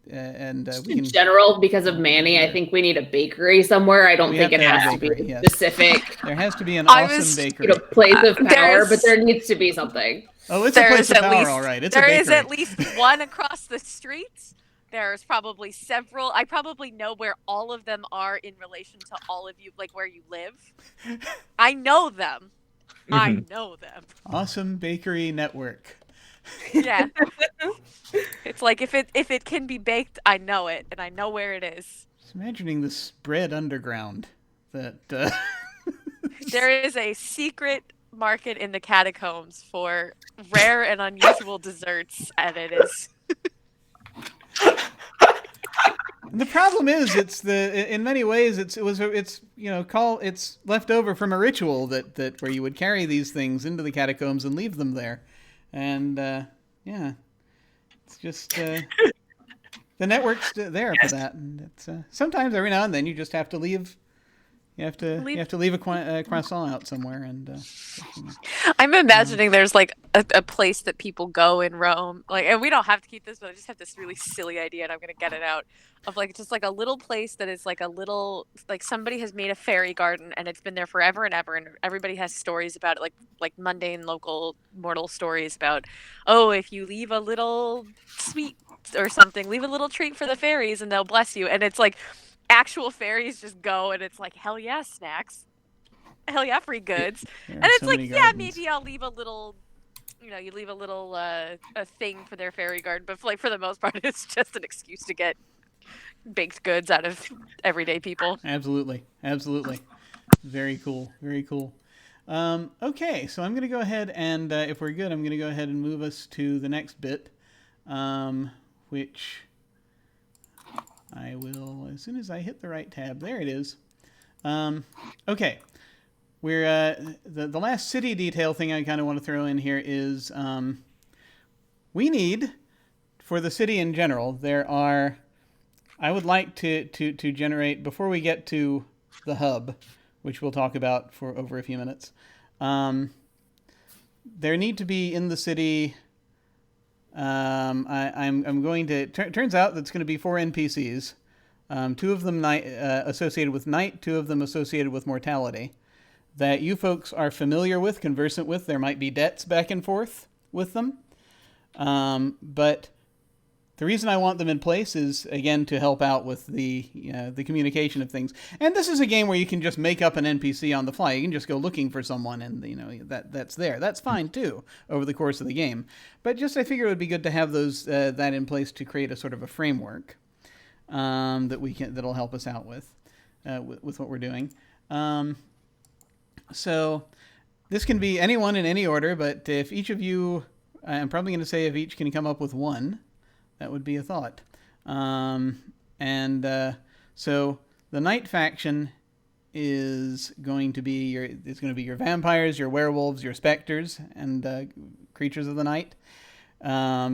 can, general, because of Manny, I think we need a bakery somewhere. I don't think it has to be specific. There has to be an awesome bakery. Place of power, but there needs to be something. Oh, it's a place of power, all right. It's a bakery. There is at least one across the street. There's probably several. I probably know where all of them are in relation to all of you, like where you live. I know them. Mm-hmm. I know them. Awesome bakery network. Yeah. It's like if it can be baked, I know it, and I know where it is. Just imagining this bread underground. That there is a secret market in the catacombs for rare and unusual desserts, and it is. The problem is, in many ways it's left over from a ritual that where you would carry these things into the catacombs and leave them there, and it's just the network's there for that, and it's sometimes every now and then you just have to leave. You have to leave a croissant out somewhere, and I'm imagining there's like a place that people go in Rome, like, and we don't have to keep this, but I just have this really silly idea, and I'm gonna get it out of like just like a little place that is like a little, like somebody has made a fairy garden, and it's been there forever and ever, and everybody has stories about it, like mundane local mortal stories about, oh, if you leave a little sweet or something, leave a little treat for the fairies, and they'll bless you, and it's like. Actual fairies just go, and it's like, hell yeah, snacks, hell yeah, free goods, and it's like, yeah, maybe I'll leave a little, you leave a little a thing for their fairy garden, but for the most part, it's just an excuse to get baked goods out of everyday people. Absolutely. Very cool. Okay, so I'm going to go ahead and, if we're good, I'm going to go ahead and move us to the next bit, which I will, as soon as I hit the right tab, there it is. Okay, we're, the last city detail thing I kind of want to throw in here is, we need, for the city in general, I would like to generate, before we get to the hub, which we'll talk about for over a few minutes, there need to be in the city, I'm going to, turns out that's going to be 4 NPCs, 2 of them associated with night, 2 of them associated with mortality, that you folks are familiar with, conversant with. There might be debts back and forth with them, but the reason I want them in place is, again, to help out with the communication of things. And this is a game where you can just make up an NPC on the fly. You can just go looking for someone, and that's there. That's fine too over the course of the game. But just I figure it would be good to have those that in place to create a sort of a framework that'll help us out with what we're doing. So this can be anyone in any order, but if each of you, I'm probably going to say if each can come up with one. That would be a thought. So the night faction is going to be your vampires, your werewolves, your specters, and creatures of the night.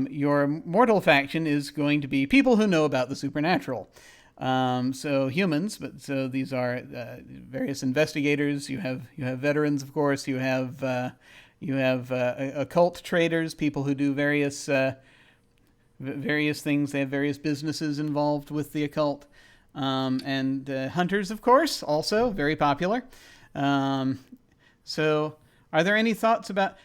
Your mortal faction is going to be people who know about the supernatural. So humans, but so these are various investigators. You have veterans, of course. You have occult traders, people who do various things. They have various businesses involved with the occult, and hunters, of course, also very popular. So, are there any thoughts about?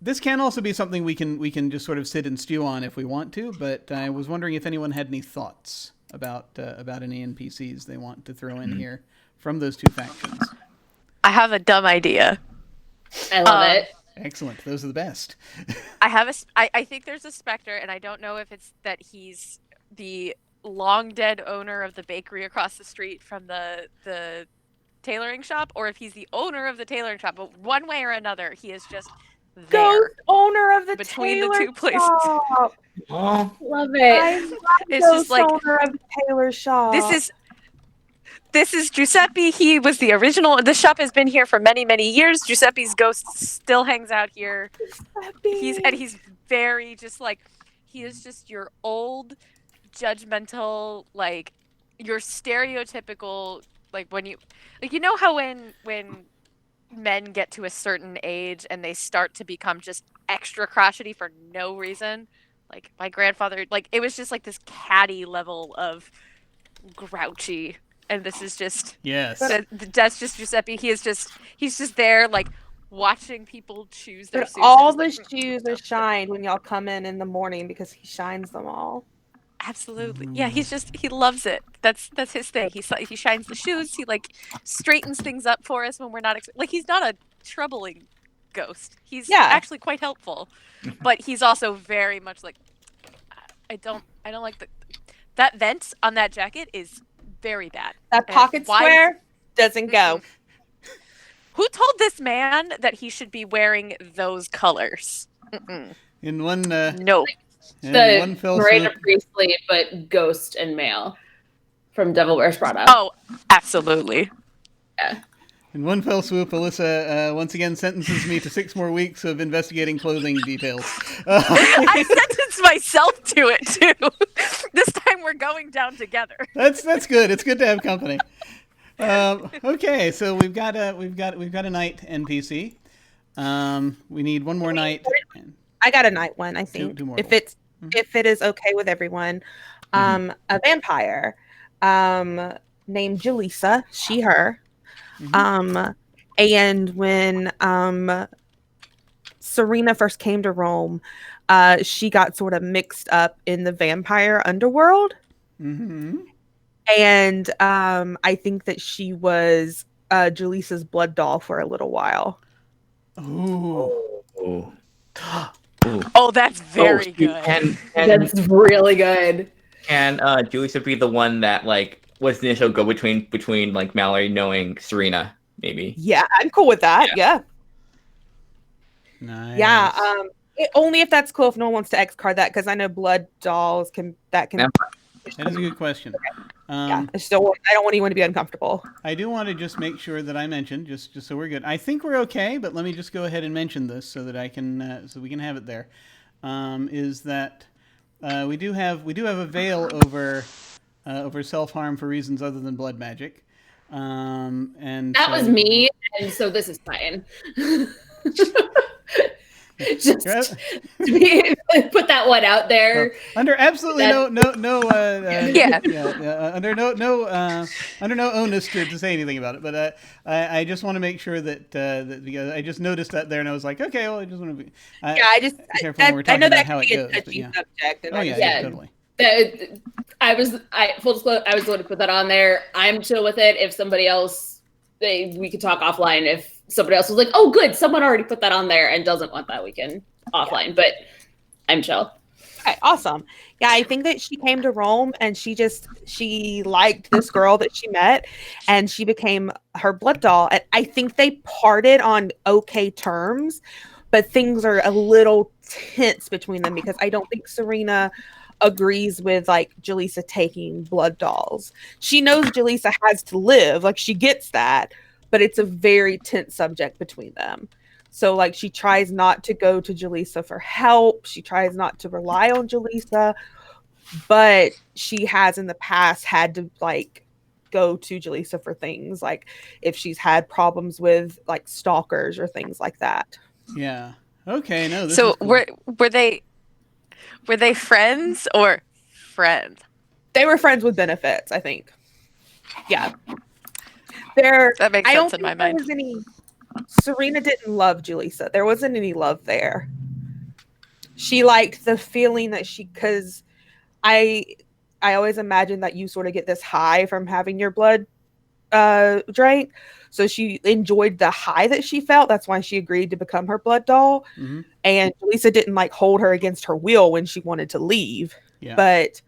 This can also be something we can just sort of sit and stew on if we want to. But I was wondering if anyone had any thoughts about any NPCs they want to throw in here from those 2 factions. I have a dumb idea. I love it. Excellent. Those are the best. I think there's a specter, and I don't know if it's that he's the long dead owner of the bakery across the street from the tailoring shop, or if he's the owner of the tailoring shop. But one way or another, he is just there. Ghost owner of the between tailor the 2 places. shop. Oh, Love it. I love It's ghost just like owner of the tailor shop. This is Giuseppe. He was the original. The shop has been here for many, many years. Giuseppe's ghost still hangs out here. He's very just like, he is just your old, judgmental, like your stereotypical, like when you know how when men get to a certain age and they start to become just extra crotchety for no reason. Like my grandfather, like it was just like this catty level of grouchy. And this is just that's just Giuseppe. He's just there like watching people choose their suits. All the shoes are shined when y'all come in the morning because he shines them all. Absolutely. Yeah, he loves it. That's his thing. He shines the shoes. He like straightens things up for us when we're not like he's not a troubling ghost. He's actually quite helpful. But he's also very much like I don't like that vent on that jacket is very bad. That pocket square doesn't go. Who told this man that he should be wearing those colors? In one no. The one fell Miranda swoop. Priestley, but ghost and male from Devil Wears Prada. Oh, absolutely. Yeah. In one fell swoop, Alyssa once again sentences me to 6 more weeks of investigating clothing details. I sentenced myself to it too. This time we're going down together. That's good. It's good to have company. Okay, so we've got a night NPC. We need one more night. I got a night one, I think. Two more. If it is okay with everyone. A vampire named Jalisa, she, her. And when Serena first came to Rome, she got sort of mixed up in the vampire underworld. And I think that she was Jalisa's blood doll for a little while. Oh, that's very good. That's really good. Can Julissa be the one that like was the initial go between like Mallory knowing Serena, maybe? Yeah, I'm cool with that. Yeah. Nice. Yeah. Only if that's cool. If no one wants to X card that, because I know blood dolls can. Yeah. That is a good question. Yeah. I don't want anyone to be uncomfortable. I do want to just make sure that I mentioned, just so we're good. I think we're okay, but let me just go ahead and mention this so that I can, so we can have it there. Is that we do have a veil over self-harm for reasons other than blood magic, and That was me, and so this is fine. Just put that one out there. Under absolutely under no onus to say anything about it. But I just want to make sure that because I just noticed that there, and I was like, okay, well, I just want to be. I just careful when we're talking about how it goes. Subject, oh yeah, totally. I was full disclosure. I was going to put that on there. I'm chill with it. If somebody else, we could talk offline. If somebody else was like, "Oh, good, someone already put that on there and doesn't want that," we can offline. Yeah. But I'm chill. Okay, awesome. Yeah, I think that she came to Rome and she liked this girl that she met, and she became her blood doll. And I think they parted on okay terms, but things are a little tense between them because I don't think Serena agrees with like Julissa taking blood dolls. She knows Julissa has to live, like she gets that, but it's a very tense subject between them. So like she tries not to go to Julissa for help. She tries not to rely on Julissa, but she has in the past had to like go to Julissa for things like if she's had problems with like stalkers or things like that. Yeah. Okay. No. This so is cool. were they friends or friends? They were friends with benefits, I think. Yeah. That makes sense in my mind. Serena didn't love Julissa. There wasn't any love there. She liked the feeling that because I always imagine that you sort of get this high from having your blood drank. So she enjoyed the high that she felt. That's why she agreed to become her blood doll. Mm-hmm. And Julissa didn't like hold her against her will when she wanted to leave. Yeah. But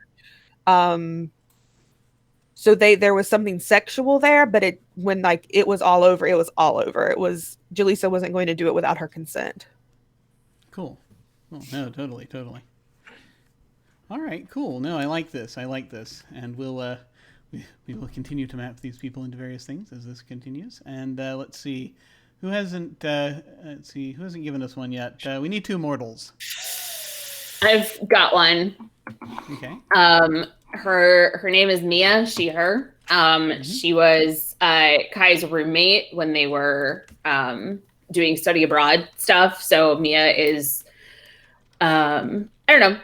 so there was something sexual there, but when like it was all over, it was all over. It was Julissa wasn't going to do it without her consent. Cool. Oh, no, totally. All right, cool. No, I like this, and we'll we will continue to map these people into various things as this continues. And let's see, who hasn't given us one yet? We need two mortals. I've got one. Okay. Her name is Mia, she, her. Mm-hmm. She was Kai's roommate when they were doing study abroad stuff. So Mia is, I don't know,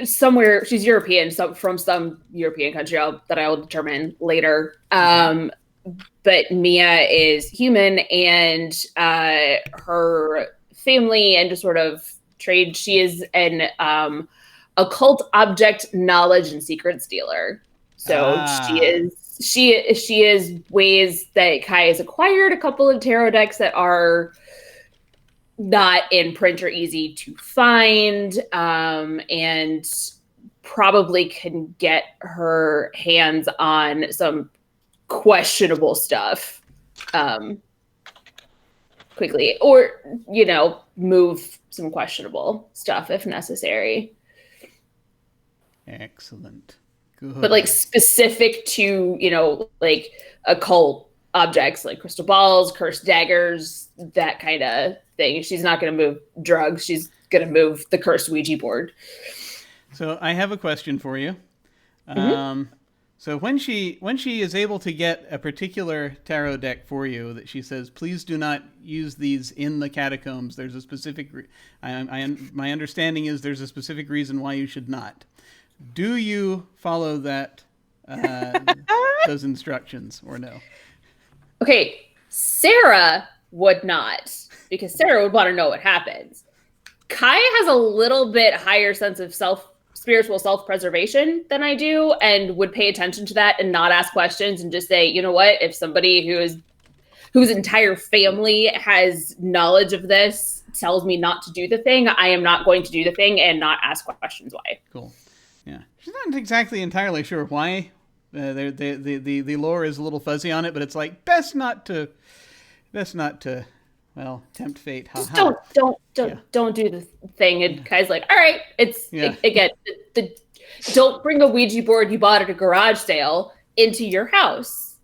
somewhere, she's European, from some European country that I will determine later. But Mia is human, and her family and just sort of trade, she is an occult object knowledge and secret stealer. So she is ways that Kai has acquired a couple of tarot decks that are not in print or easy to find, and probably can get her hands on some questionable stuff quickly, or move some questionable stuff if necessary. Excellent. Good. But like specific to, like occult objects like crystal balls, cursed daggers, that kind of thing. She's not going to move drugs. She's going to move the cursed Ouija board. So I have a question for you. Mm-hmm. So when she is able to get a particular tarot deck for you that she says, please do not use these in the catacombs, there's a specific, my understanding is there's a specific reason why you should not. Do you follow that, those instructions, or no? Okay, Sara would not, because Sara would want to know what happens. Kai has a little bit higher sense of spiritual self-preservation than I do, and would pay attention to that and not ask questions and just say, you know what, if somebody whose entire family has knowledge of this tells me not to do the thing, I am not going to do the thing and not ask questions why. Cool. Yeah. She's not exactly entirely sure why. The lore is a little fuzzy on it, but it's like best not to, well, tempt fate. Just Ha ha. don't do the thing. And Kai's like, all right, Yeah. again, don't bring a Ouija board you bought at a garage sale into your house.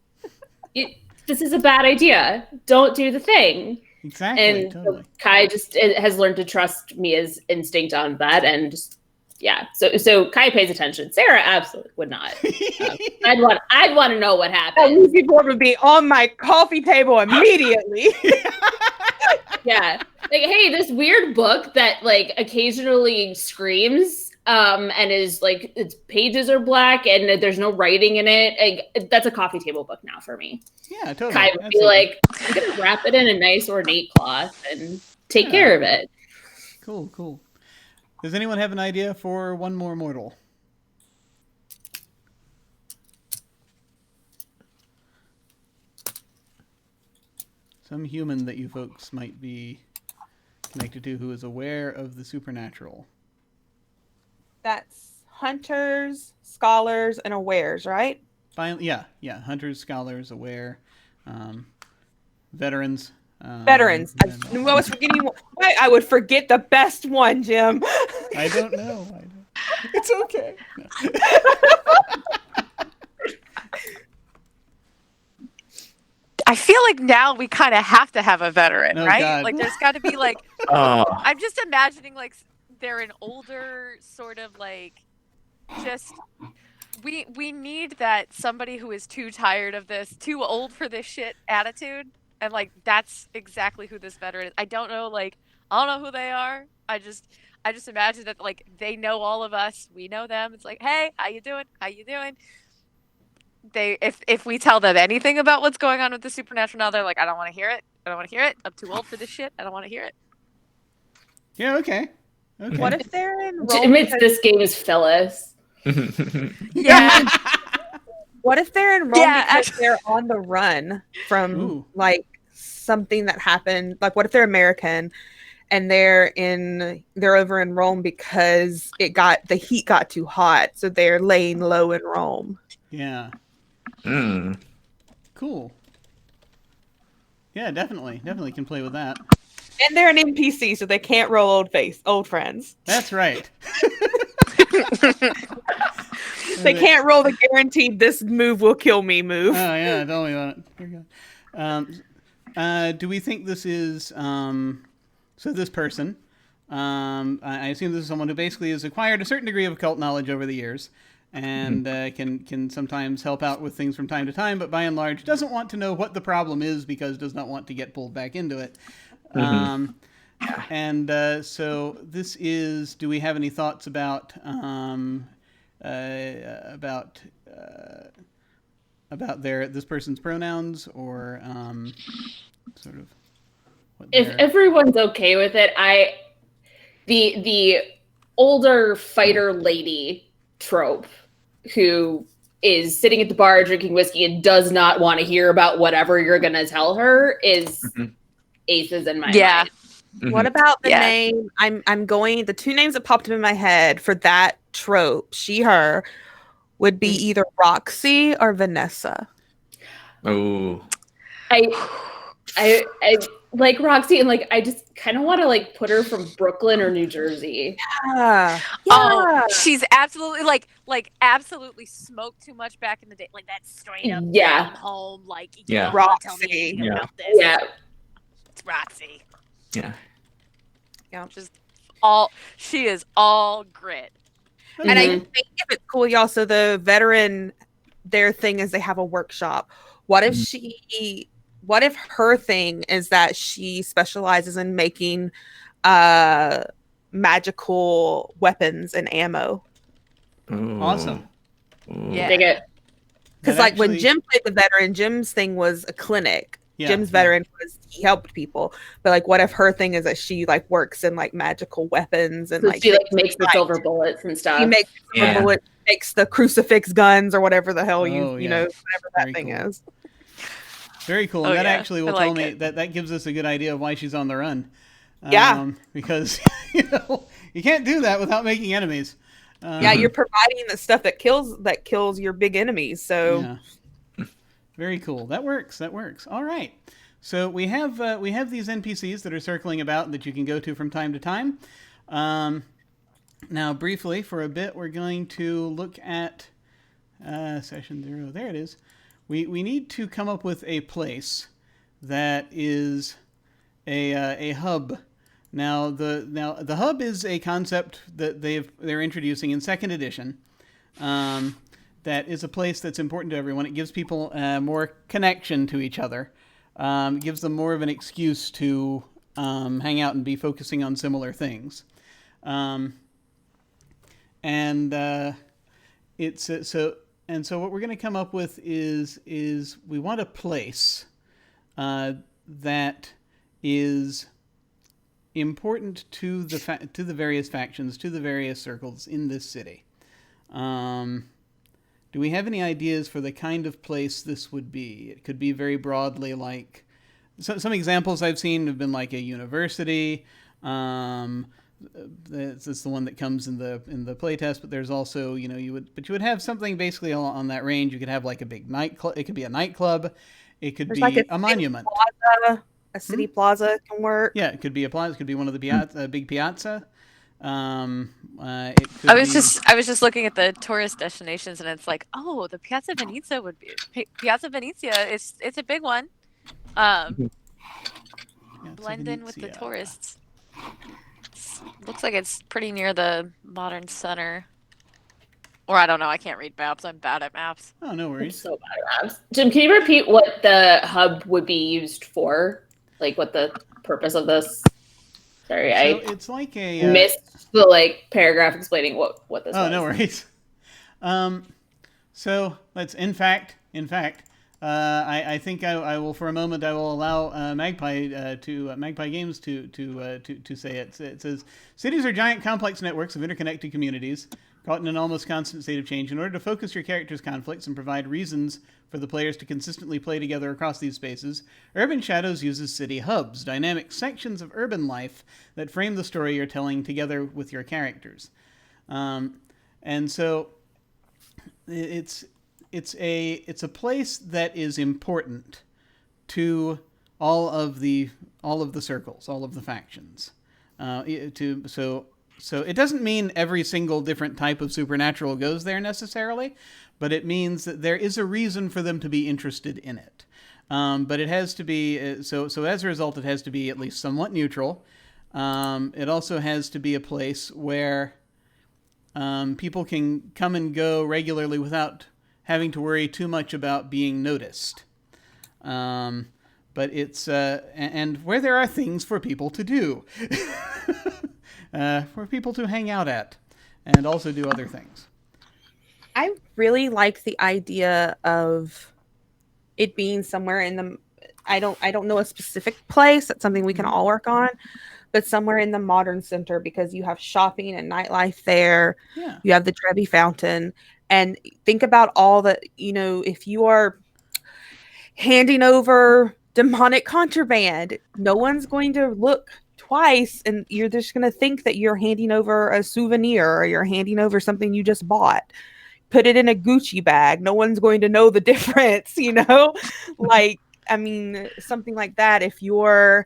This is a bad idea. Don't do the thing. Exactly. And totally. Kai just has learned to trust Mia's instinct on that, and just So Kai pays attention. Sara absolutely would not. I'd want to know what That happened. Ouija board would be on my coffee table immediately. Yeah, like, hey, this weird book that like occasionally screams. And is like its pages are black and there's no writing in it. Like, that's a coffee table book now for me. Yeah, totally. Kai would be like, I'm gonna wrap it in a nice ornate cloth and take care of it. Cool. Does anyone have an idea for one more mortal? Some human that you folks might be connected to who is aware of the supernatural. That's hunters, scholars, and awares, right? Yeah. Hunters, scholars, aware, veterans. Veterans. I was forgetting. Why I would forget the best one, Jim. I don't know. It's okay. No. I feel like now we kind of have to have a veteran, Oh, right? God. Like, there's got to be like. Oh, I'm just imagining like they're an older sort of like just we need that somebody who is too tired of this, too old for this shit attitude, and like that's exactly who this veteran is. I don't know who they are. I just imagine that like they know all of us, we know them. It's like, hey, how you doing? They if we tell them anything about what's going on with the supernatural now, they're like, I don't want to hear it. I'm too old for this shit. I don't want to hear it. Yeah, okay. What if they're in Admits this game is Phyllis. Yeah. What if they're in Rome because actually, they're on the run from like something that happened? Like, what if they're American and they're over in Rome because the heat got too hot, so they're laying low in Rome. Yeah. Mm. Cool. Yeah, definitely can play with that. And they're an NPC, so they can't roll old friends. That's right. They can't roll the guaranteed this move will kill me move. Oh yeah, tell me about it. Do we think this is so this person? I assume this is someone who basically has acquired a certain degree of occult knowledge over the years, and can sometimes help out with things from time to time, but by and large doesn't want to know what the problem is because does not want to get pulled back into it. So this is. Do we have any thoughts about this person's pronouns or sort of? If everyone's okay with it, the older fighter lady trope who is sitting at the bar drinking whiskey and does not want to hear about whatever you're gonna tell her is aces in my mind. Mm-hmm. What about the name? The two names that popped up in my head for that trope, she, her, would be either Roxy or Vanessa. Oh. I like Roxy, and like I just kind of want to like put her from Brooklyn or New Jersey. Yeah. Oh, she's absolutely absolutely smoked too much back in the day. Like that straight up home, like you don't want to tell me anything about this. Yeah. It's Roxy. Yeah. Yeah. She is all grit. And I think if it's cool, y'all. So the veteran, their thing is they have a workshop. What if her thing is that she specializes in making magical weapons and ammo? Ooh. Awesome. Ooh. Yeah. Dig it. Because like when Jim played the veteran, Jim's thing was a clinic. Jim's veteran was he helped people, but like, what if her thing is that she like works in like magical weapons and So like she like makes the silver bullets and stuff. She makes silver bullets, makes the crucifix guns or whatever the hell whatever that Very thing cool. is. Very cool. And that actually will tell me that gives us a good idea of why she's on the run. Because you can't do that without making enemies. Yeah, you're providing the stuff that kills your big enemies. So Yeah. Very cool. That works. All right. So we have these NPCs that are circling about that you can go to from time to time. Now, briefly, for a bit, we're going to look at session 0. There it is. We need to come up with a place that is a hub. Now the hub is a concept that they're introducing in 2nd edition. That is a place that's important to everyone. It gives people more connection to each other. It gives them more of an excuse to hang out and be focusing on similar things. So what we're going to come up with is we want a place that is important to the various factions, to the various circles in this city. Do we have any ideas for the kind of place this would be? It could be very broadly like some examples I've seen have been like a university. That's the one that comes in the playtest, but there's also, you would have something basically on that range. You could have like a big nightclub. It could be a nightclub. It could be like a monument. Plaza, a city plaza can work. Yeah, it could be a plaza. It could be one of the big piazza. I was just looking at the tourist destinations, and it's like, oh, the Piazza Venezia would be Piazza Venezia. It's a big one. Blend in with the tourists. Looks like it's pretty near the modern center. Or I don't know. I can't read maps. I'm bad at maps. Oh, no worries. I'm so bad at maps. Jim, can you repeat what the hub would be used for? Like what the purpose of this? Sorry, it's like a missed the paragraph explaining what this was. Oh, no worries. So let's in fact, I think I will for a moment I will allow Magpie Games to say it. It says cities are giant complex networks of interconnected communities caught in an almost constant state of change. In order to focus your characters' conflicts and provide reasons for the players to consistently play together across these spaces, Urban Shadows uses city hubs, dynamic sections of urban life that frame the story you're telling together with your characters. And so it's a place that is important to all of the circles, all of the factions. So it doesn't mean every single different type of supernatural goes there necessarily, but it means that there is a reason for them to be interested in it. But it has to be so as a result, it has to be at least somewhat neutral. It also has to be a place where people can come and go regularly without having to worry too much about being noticed. But it's and where there are things for people to do, for people to hang out at, and also do other things. I really like the idea of it being somewhere in the. I don't know a specific place. That's something we can all work on, but somewhere in the modern center, because you have shopping and nightlife there. Yeah. You have the Trevi Fountain. And think about all that, if you are handing over demonic contraband, no one's going to look twice, and you're just going to think that you're handing over a souvenir or you're handing over something you just bought. Put it in a Gucci bag. No one's going to know the difference, something like that. If you're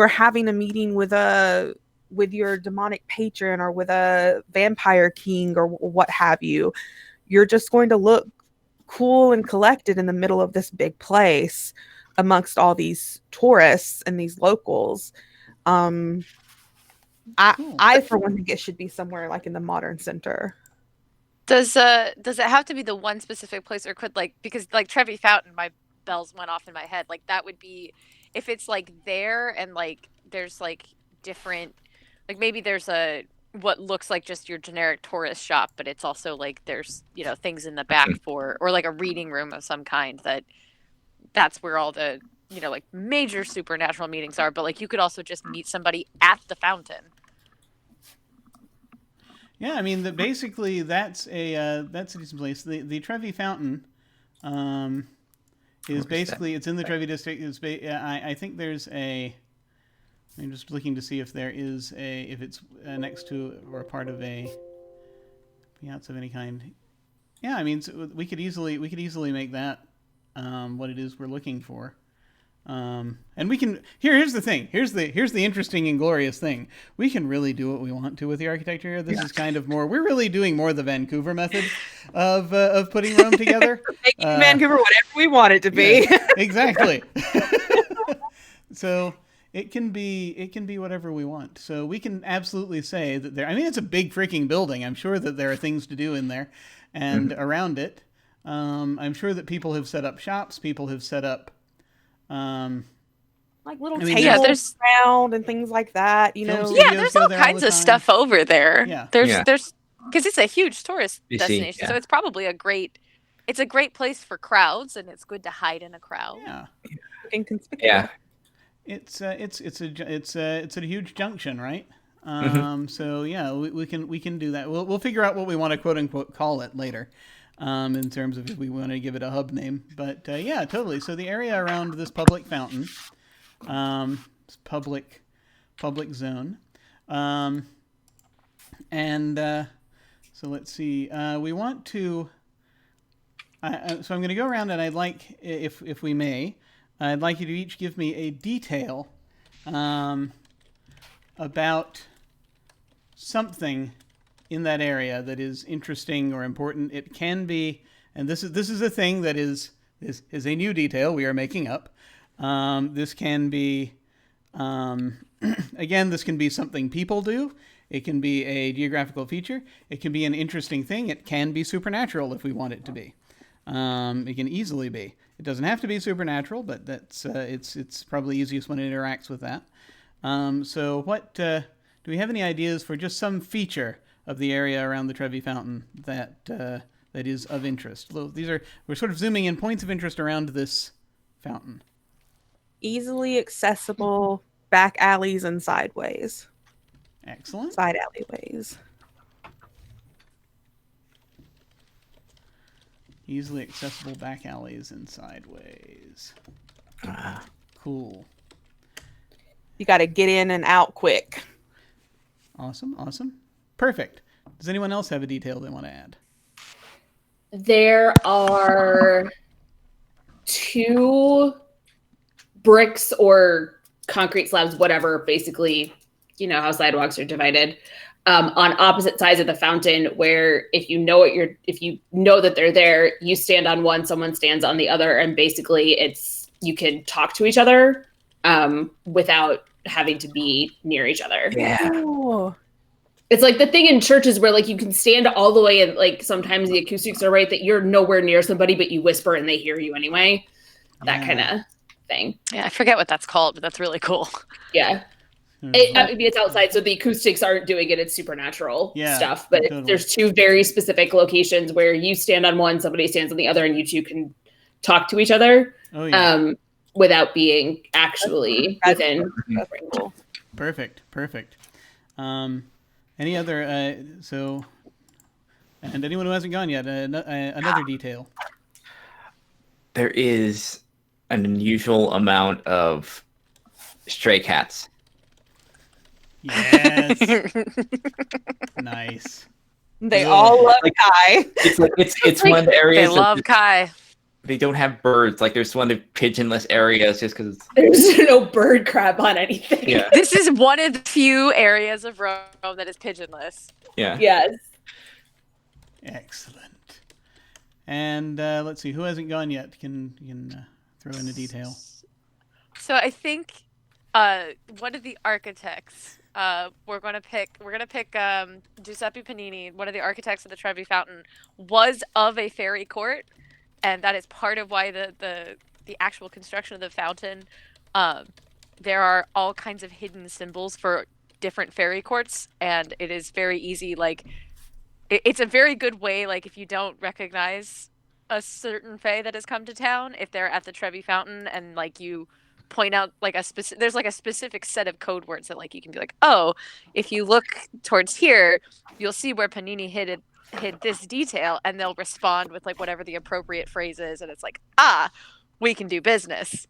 having a meeting with your demonic patron or with a vampire king or what have you, you're just going to look cool and collected in the middle of this big place amongst all these tourists and these locals. I for one think it should be somewhere like in the modern center. Does it have to be the one specific place, or could because Trevi Fountain, my bells went off in my head. That would be if it's there and there's different, maybe there's a what looks like just your generic tourist shop, but it's also there's things in the back for, or a reading room of some kind that's where all the major supernatural meetings are, but you could also just meet somebody at the fountain. Yeah, I mean basically that's a decent place. The Trevi Fountain is basically it's in the Trevi district. I think there's a. I'm just looking to see if there is if it's next to or a part of a Piazza of any kind. Yeah, I mean, so we could easily make that what it is we're looking for. And we can here's the thing. Here's the interesting and glorious thing. We can really do what we want to with the architecture here. This is kind of more. We're really doing more the Vancouver method of putting Rome together. Making Vancouver whatever we want it to be. Yeah, exactly. So it can be whatever we want. So we can absolutely say that there. I mean, it's a big freaking building. I'm sure that there are things to do in there and around it. I'm sure that people have set up shops. People have set up. Like little yeah, tables around and things like that, you know. Yeah, there's all kinds of stuff over there. Yeah. There's because it's a huge tourist You destination, see, yeah. so it's probably a great place for crowds, and it's good to hide in a crowd. Yeah. Inconspicuous. Yeah. It's a huge junction, right? So yeah, we can do that. We'll figure out what we want to quote unquote call it later, in terms of if we want to give it a hub name. But yeah, totally. So the area around this public fountain, this public zone, and so let's see. We want to. So I'm going to go around, and I'd like, if we may, I'd like you to each give me a detail about something in that area that is interesting or important. It can be, and this is a thing that is a new detail we are making up. This can be, again, this can be something people do. It can be a geographical feature. It can be an interesting thing. It can be supernatural if we want it to be. It can easily be. It doesn't have to be supernatural, but that's it's probably easiest when it interacts with that. So what do we have any ideas for just some feature of the area around the Trevi Fountain that is of interest? We're sort of zooming in points of interest around this fountain. Easily accessible back alleys and sideways. Excellent. Side alleyways. Easily accessible back alleys and sideways. Cool. You got to get in and out quick. Awesome. Perfect. Does anyone else have a detail they want to add? There are 2 bricks or concrete slabs, whatever, basically, you know how sidewalks are divided, on opposite sides of the fountain, where if you know that they're there, you stand on one, someone stands on the other, and basically you can talk to each other without having to be near each other. Yeah. Oh. It's like the thing in churches where like you can stand all the way and like sometimes the acoustics are right that you're nowhere near somebody, but you whisper and they hear you anyway. That kind of thing. Yeah, I forget what that's called, but that's really cool. Yeah. It's outside, so the acoustics aren't doing it. It's supernatural stuff. But there's 2 very specific locations where you stand on one, somebody stands on the other, and you 2 can talk to each other without being actually within range. Perfect. Any other? And anyone who hasn't gone yet, another detail. There is an unusual amount of stray cats. Yes. Nice. They all love Kai. It's one of the areas They love Kai. They don't have birds. Like there's one of the pigeonless areas just because there's no bird crap on anything. Yeah. This is one of the few areas of Rome that is pigeonless. Yeah. Yes. Excellent. And let's see, who hasn't gone yet? Can throw in a detail. So I think one of the architects. We're gonna pick Giuseppe Panini, one of the architects of the Trevi Fountain, was of a fairy court, and that is part of why the actual construction of the fountain. There are all kinds of hidden symbols for different fairy courts, and it is very easy. Like, it's a very good way. Like, if you don't recognize a certain fae that has come to town, if they're at the Trevi Fountain, and like you point out like there's like a specific set of code words that like you can be like, oh, if you look towards here, you'll see where Panini hid this detail, and they'll respond with like whatever the appropriate phrase is, and it's like, we can do business.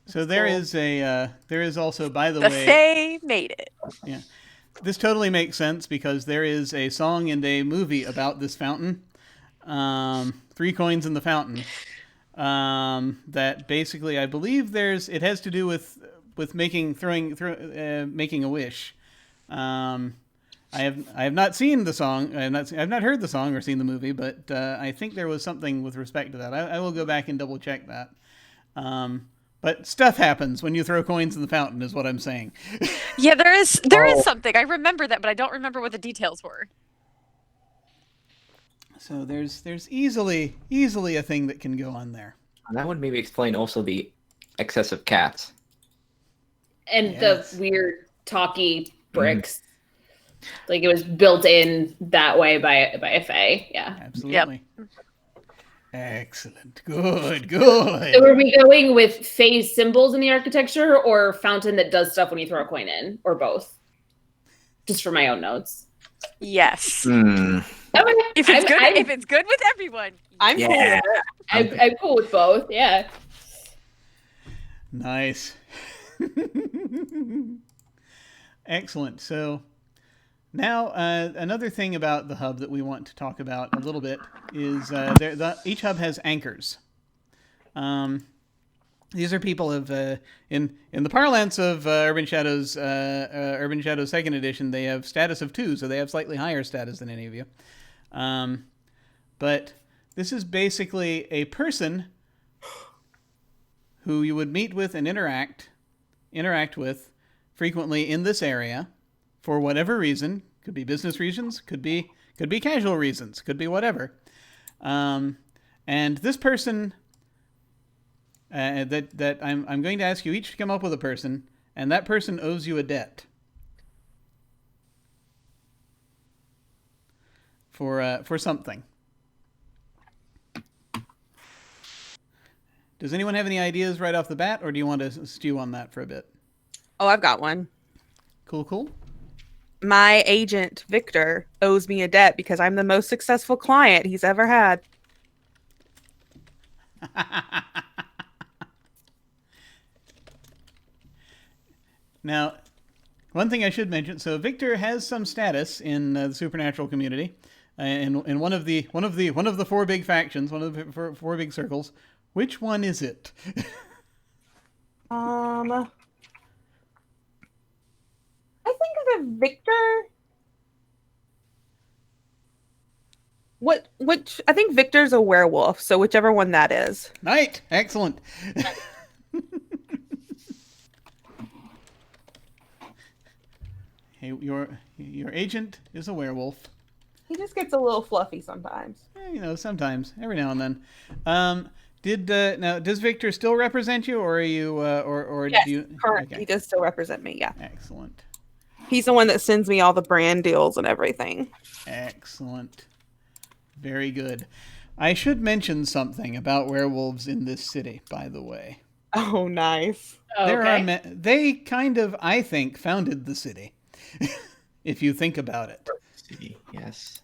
So there is also, by the The way, fae made it. Yeah, this totally makes sense because there is a song and a movie about this fountain. 3 coins in the fountain. That basically, I believe it has to do with making a wish. I have not seen the song. I have not heard the song or seen the movie, but I think there was something with respect to that. I will go back and double check that. But stuff happens when you throw coins in the fountain, is what I'm saying. Yeah, there is something. I remember that, but I don't remember what the details were. So there's easily a thing that can go on there. And that would maybe explain also the excessive cats. And Yes. the weird talky bricks. Like it was built in that way by a fae. Yeah. Absolutely. Yep. Excellent. Good. So were we going with fae symbols in the architecture or fountain that does stuff when you throw a coin in? Or both? Just for my own notes. Yes. Hmm. Okay. If it's good with everyone. I'm cool with it. I'm cool with both. Yeah. Nice. Excellent. So now another thing about the hub that we want to talk about a little bit is each hub has anchors. These are people of in the parlance of Urban Shadows 2nd Edition, they have status of 2, so they have slightly higher status than any of you. But this is basically a person who you would meet with and interact with frequently in this area for whatever reason. Could be business reasons, could be casual reasons, could be whatever. And this person that I'm going to ask you each to come up with a person, and that person owes you a debt for something. Does anyone have any ideas right off the bat, or do you want to stew on that for a bit? Oh, I've got one. Cool. My agent, Victor, owes me a debt because I'm the most successful client he's ever had. Now, one thing I should mention, so Victor has some status in the supernatural community, in one of the 4 big factions, one of the 4 big circles. Which one is it? I think of Victor. Which I think Victor's a werewolf, so whichever one that is. Knight. Excellent. Hey, your agent is a werewolf. He just gets a little fluffy sometimes. Sometimes, every now and then. Now does Victor still represent you, or are you, Yes, do you? correct. Okay. He does still represent me. Yeah, Excellent. he's the one that sends me all the brand deals and everything. Excellent. Very good. I should mention something about werewolves in this city, by the way. Oh, nice. Okay. They kind of, I think, founded the city. If you think about it. Yes.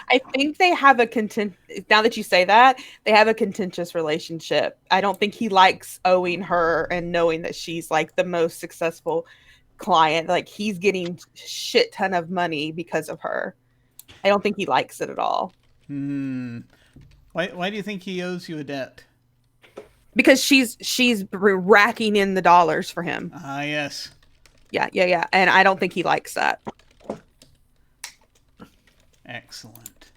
I think they have now that you say that, they have a contentious relationship. I don't think he likes owing her and knowing that she's like the most successful client. Like he's getting shit ton of money because of her. I don't think he likes it at all. Why do you think he owes you a debt? Because she's racking in the dollars for him. Ah, yes. Yeah. And I don't think he likes that. Excellent.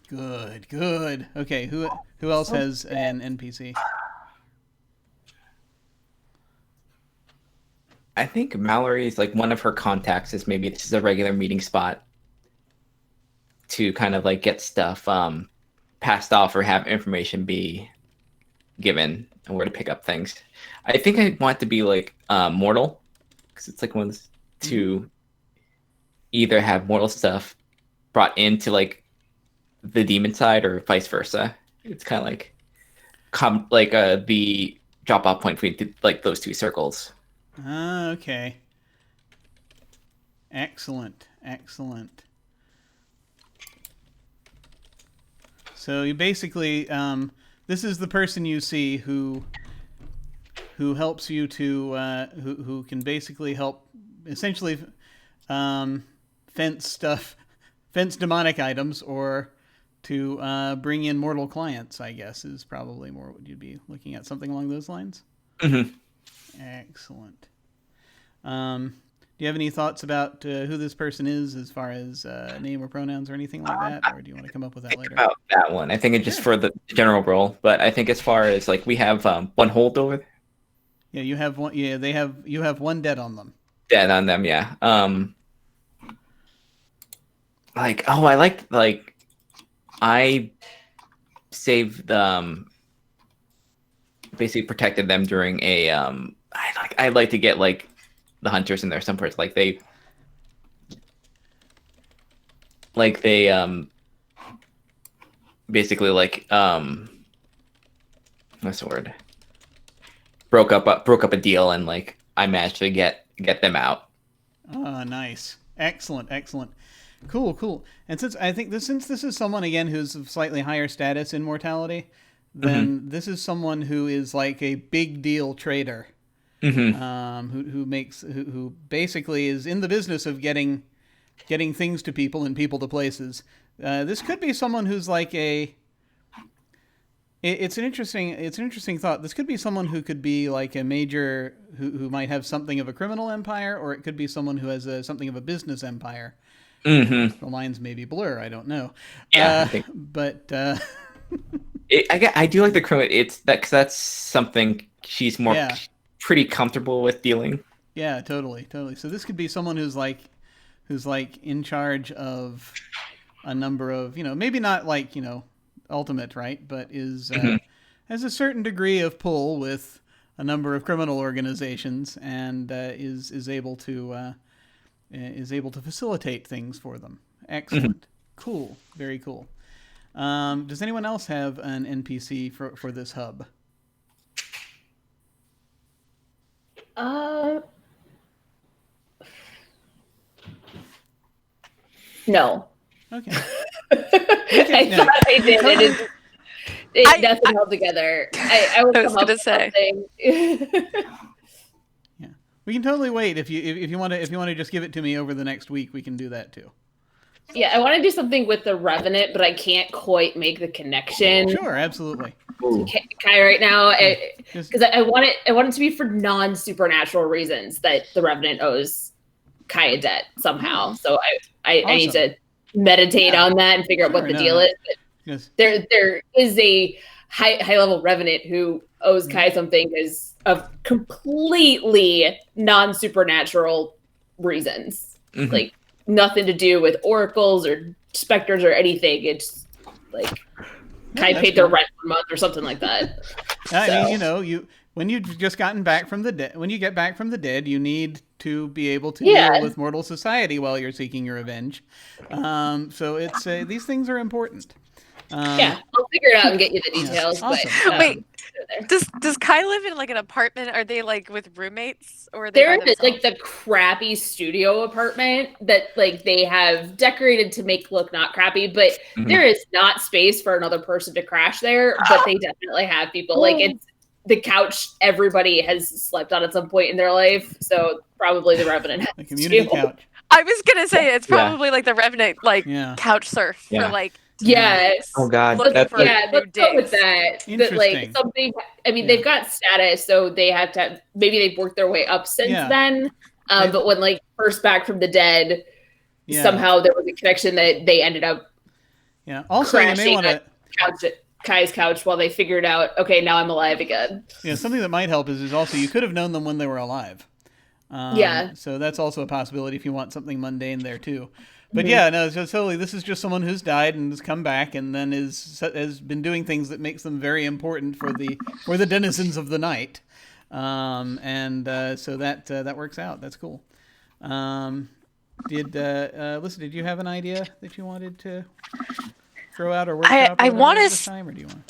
Good. Okay, who else has an NPC? I think Mallory's like one of her contacts is maybe this is a regular meeting spot to kind of like get stuff passed off or have information be given and where to pick up things. I think I want it to be like mortal, because it's like one of those to either have mortal stuff brought into like the demon side or vice versa. It's kind of like the drop off point between like those 2 circles. Ah, okay. Excellent. So you basically, this is the person you see who helps you to, who can basically help essentially fence stuff, fence demonic items, or to bring in mortal clients, I guess, is probably more what you'd be looking at, something along those lines. Mm-hmm. Excellent. Do you have any thoughts about who this person is, as far as name or pronouns or anything like that, or do you want to come up with that later? About that one, I think it's just for the general role, but I think as far as like we have one holdover. Yeah, you have one. Yeah, you have one dead on them. Dead on them, yeah. I saved basically protected them during a I like to get like the hunters in there some parts they basically what's the word, broke up a deal, and like I managed to get them out. Oh, nice. Excellent. Cool. And since this is someone again who's of slightly higher status in mortality, then this is someone who is like a big deal trader. Who basically is in the business of getting things to people and people to places. This could be someone who's like it's an interesting thought. This could be someone who could be like a major who might have something of a criminal empire, or it could be someone who has something of a business empire. The lines maybe blur. I don't know. Yeah, but I do like the criminal. It's that because that's something she's more pretty comfortable with dealing. Yeah, totally. So this could be someone who's like in charge of a number of, maybe not like, ultimate, right? But is has a certain degree of pull with a number of criminal organizations, and is able to facilitate things for them. Excellent. Cool. Very cool. Does anyone else have an NPC for this hub? No. Okay. I thought I did. Nothing held together. I was going to say. Yeah, we can totally wait if you want to just give it to me over the next week. We can do that too. Yeah, I want to do something with the Revenant, but I can't quite make the connection. Sure, absolutely. Kai right now, because I want it to be for non-supernatural reasons that the Revenant owes Kai a debt somehow. So I need to meditate on that and figure out what the deal is. Yes. There is a high level Revenant who owes Kai something because of completely non-supernatural reasons, like nothing to do with oracles or specters or anything. It's like Kai paid their rent 1 month or something like that. I mean, when you've just gotten back from the dead, when you get back from the dead, you need to be able to deal with mortal society while you're seeking your revenge. So it's these things are important. I'll figure it out and get you the details. Yeah, awesome. But, wait, does Kai live in like an apartment? Are they like with roommates, or are they they're in like the crappy studio apartment that like they have decorated to make look not crappy, but there is not space for another person to crash there. But they definitely have people. Like it's the couch everybody has slept on at some point in their life, so probably the Revenant has the community couch. I was gonna say it's probably like the Revenant couch surf for like. Yes. Oh God. Let's go with that. That like something. I mean, they've got status, so they have to. Maybe they've worked their way up since then. But when like first back from the dead, somehow there was a connection that they ended up. Yeah. Also, you may want to Kai's couch while they figured out. Okay, now I'm alive again. Yeah. Something that might help is also you could have known them when they were alive. So that's also a possibility if you want something mundane there too. But so totally, this is just someone who's died and has come back and then has been doing things that makes them very important for the denizens of the night, so that works out. That's cool. Alyssa, did you have an idea that you wanted to throw out or workshop? I want to.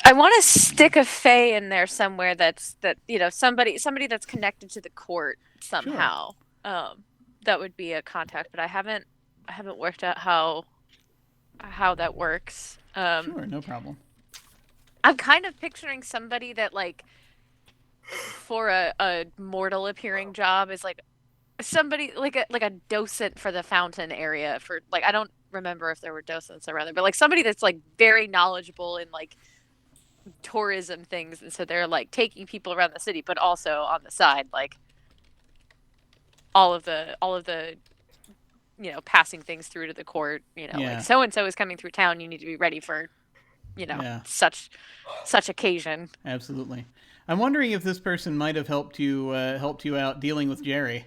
I want to stick a fae in there somewhere somebody that's connected to the court somehow. Sure. That would be a contact, but I haven't worked out how that works. Sure, no problem. I'm kind of picturing somebody that like for a mortal appearing job is like somebody like a docent for the fountain area for like I don't remember if there were docents around there, but like somebody that's like very knowledgeable in like tourism things, and so they're like taking people around the city, but also on the side like all of the passing things through to the court, Yeah. like so and so is coming through town, you need to be ready for Yeah. such occasion. Absolutely. I'm wondering if this person might have helped you out dealing with Jerry,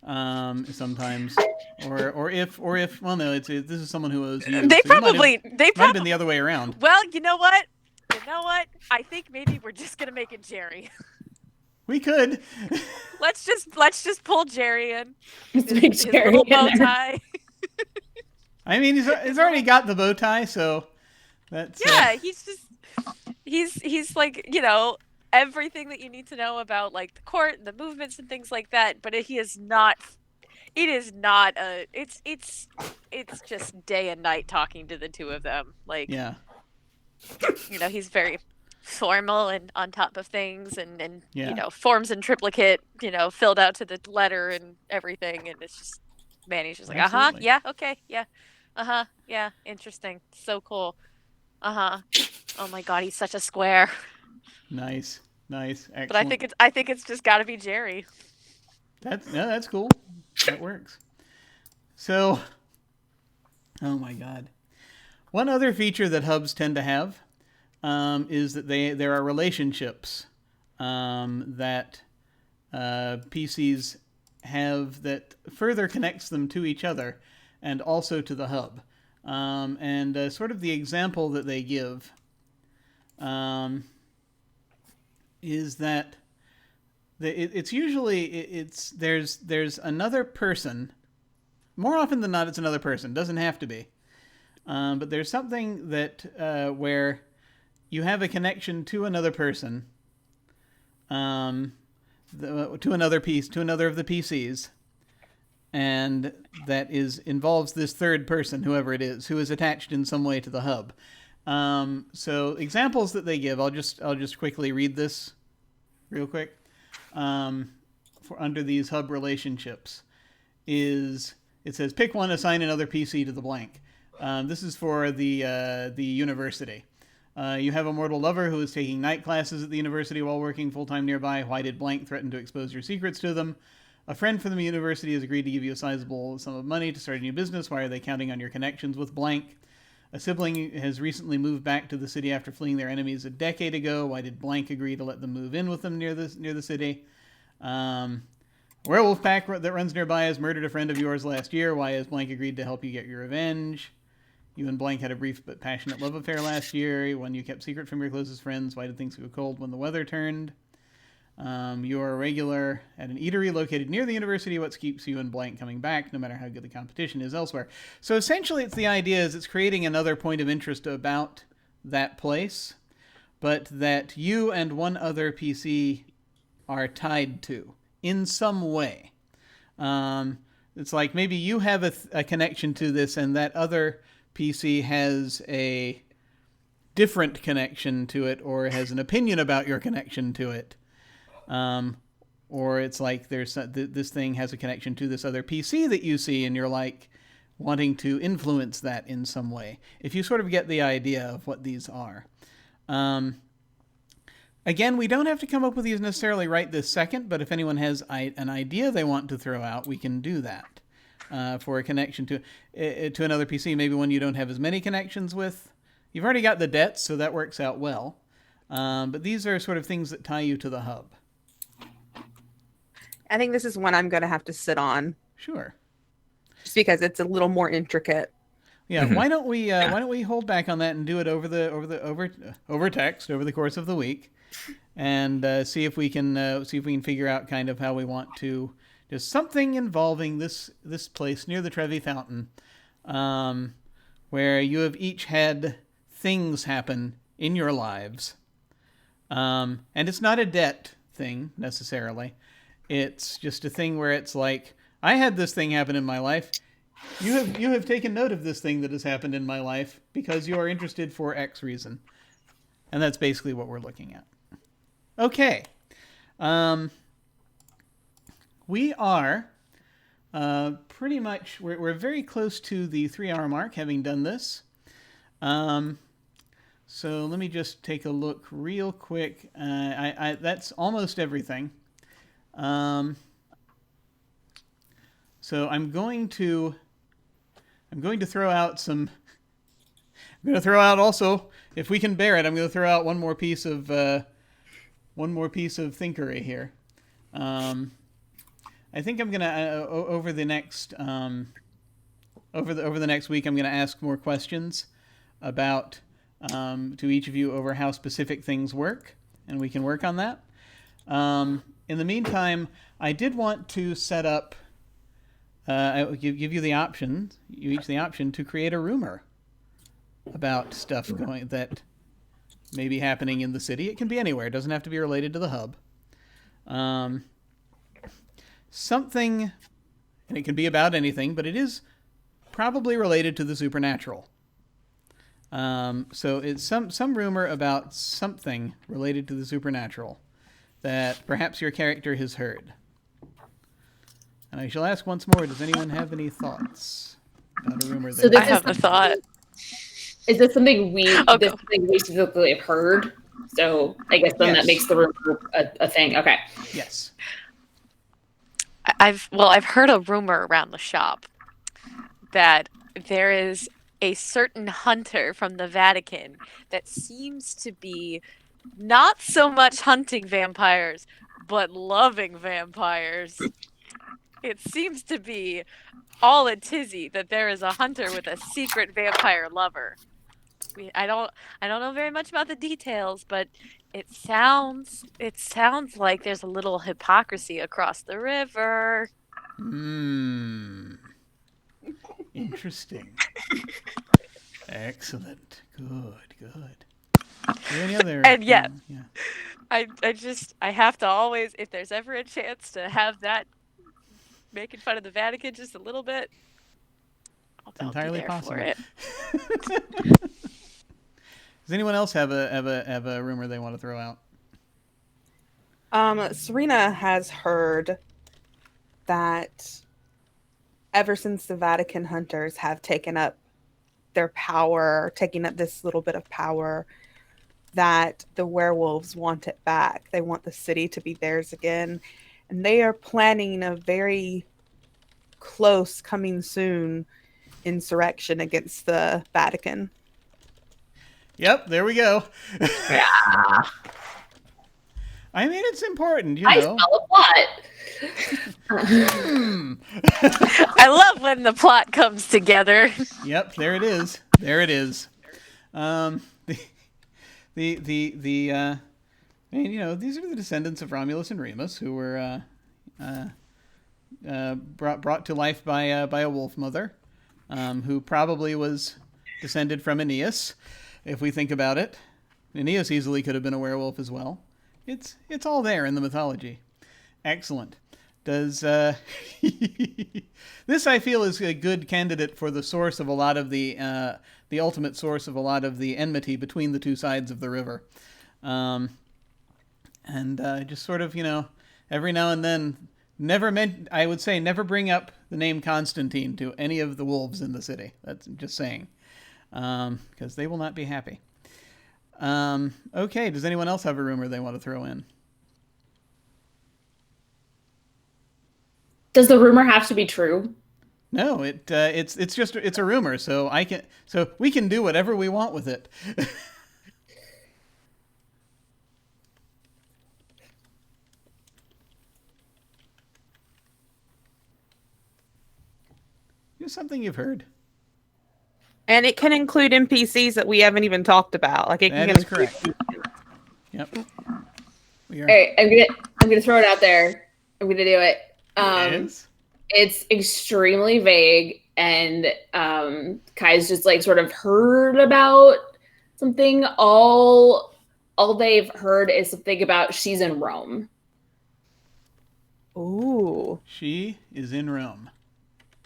sometimes, or if well, no, this is someone who owes you. They so you probably might have been the other way around. Well, you know what? I think maybe we're just gonna make it Jerry. We could. let's just pull Jerry in. Just make His Jerry little in bow there. tie. I mean, he's already got the bow tie, so that's Yeah, he's like everything that you need to know about like the court and the movements and things like that. But he is not. It is not a. It's just day and night talking to the two of them. Like yeah. He's very formal and on top of things and Yeah. forms in triplicate, filled out to the letter and everything, and it's just he's just like Absolutely. yeah, okay, yeah, yeah, interesting, so cool, oh my god, he's such a square. Nice. Excellent. But I think it's just got to be Jerry. That's cool. That works. So, oh my god. One other feature that hubs tend to have is that there are relationships that PCs have that further connects them to each other and also to the hub. And sort of the example that they give is that it's usually there's another person. More often than not, it's another person. Doesn't have to be. But there's something that where you have a connection to another person, to another of the PCs, and that involves this third person, whoever it is, who is attached in some way to the hub. So examples that they give, I'll just quickly read this real quick. For under these hub relationships, it says pick one, assign another PC to the blank. This is for the university. You have a mortal lover who is taking night classes at the university while working full-time nearby. Why did blank threaten to expose your secrets to them? A friend from the university has agreed to give you a sizable sum of money to start a new business. Why are they counting on your connections with blank? A sibling has recently moved back to the city after fleeing their enemies a decade ago. Why did blank agree to let them move in with them near the city? Werewolf pack that runs nearby has murdered a friend of yours last year. Why has blank agreed to help you get your revenge? You and blank had a brief but passionate love affair last year, one you kept secret from your closest friends. Why did things go cold when the weather turned? You are a regular at an eatery located near the university. What keeps you and blank coming back, no matter how good the competition is elsewhere? So essentially, it's creating another point of interest about that place, but that you and one other PC are tied to in some way. It's like maybe you have a connection to this, and that other PC has a different connection to it, or has an opinion about your connection to it. Or it's like this thing has a connection to this other PC that you see, and you're like wanting to influence that in some way. If you sort of get the idea of what these are. Again, we don't have to come up with these necessarily right this second, but if anyone has an idea they want to throw out, we can do that for a connection to another PC, maybe one you don't have as many connections with. You've already got the debts, so that works out well. But these are sort of things that tie you to the hub. I think this is one I'm going to have to sit on. Sure. Just because it's a little more intricate. Yeah. Mm-hmm. Why don't we hold back on that and do it over text over the course of the week, and see if we can figure out kind of how we want to just something involving this place near the Trevi Fountain, where you have each had things happen in your lives, and it's not a debt thing necessarily. It's just a thing where it's like, I had this thing happen in my life. You have taken note of this thing that has happened in my life because you are interested for X reason. And that's basically what we're looking at. Okay. We are pretty much, we're very close to the 3-hour mark, having done this. So let me just take a look real quick. That's almost everything. So I'm going to throw out some. I'm going to throw out also, if we can bear it, I'm going to throw out one more piece of thinkery here. I think I'm going to over the next week, I'm going to ask more questions about to each of you over how specific things work, and we can work on that. In the meantime, I did want to set up. I will give you the option. You each the option to create a rumor about stuff that may be happening in the city. It can be anywhere. It doesn't have to be related to the hub. Something, and it can be about anything, but it is probably related to the supernatural. So it's some rumor about something related to the supernatural that perhaps your character has heard. And I shall ask once more, does anyone have any thoughts about a rumor that... I have a thought. Is this something we specifically have heard? So I guess then that makes the rumor a thing. Okay. Yes. I've heard a rumor around the shop that there is a certain hunter from the Vatican that seems to be not so much hunting vampires, but loving vampires. It seems to be all a tizzy that there is a hunter with a secret vampire lover. I don't know very much about the details, but it sounds like there's a little hypocrisy across the river. Interesting. Excellent. Good. Any other? And yet, yeah. I have to always, if there's ever a chance to have that making fun of the Vatican just a little bit, It's entirely possible. For it. Does anyone else have a rumor they want to throw out? Serena has heard that ever since the Vatican hunters have taken up their power, taking up this little bit of power, that the werewolves want it back. They want the city to be theirs again. And they are planning a very close, coming soon, insurrection against the Vatican. Yep, there we go. Yeah. I mean, it's important, I smell a plot. I love when the plot comes together. Yep, there it is. And, these are the descendants of Romulus and Remus, who were brought to life by a wolf mother, who probably was descended from Aeneas, if we think about it. Aeneas easily could have been a werewolf as well. It's all there in the mythology. Excellent. Does this, I feel, is a good candidate for the source of a lot of the ultimate source of a lot of the enmity between the two sides of the river. Just sort of, every now and then, never bring up the name Constantine to any of the wolves in the city. That's just saying, because they will not be happy. Okay, does anyone else have a rumor they want to throw in? Does the rumor have to be true? No, it's just a rumor, so we can do whatever we want with it. Just something you've heard. And it can include NPCs that we haven't even talked about. Like it can That is include... correct. Yep. We are. All right, I'm gonna throw it out there. I'm gonna do it. Yes. It's extremely vague, and Kai's just like sort of heard about something. All they've heard is something about she's in Rome. Ooh. She is in Rome.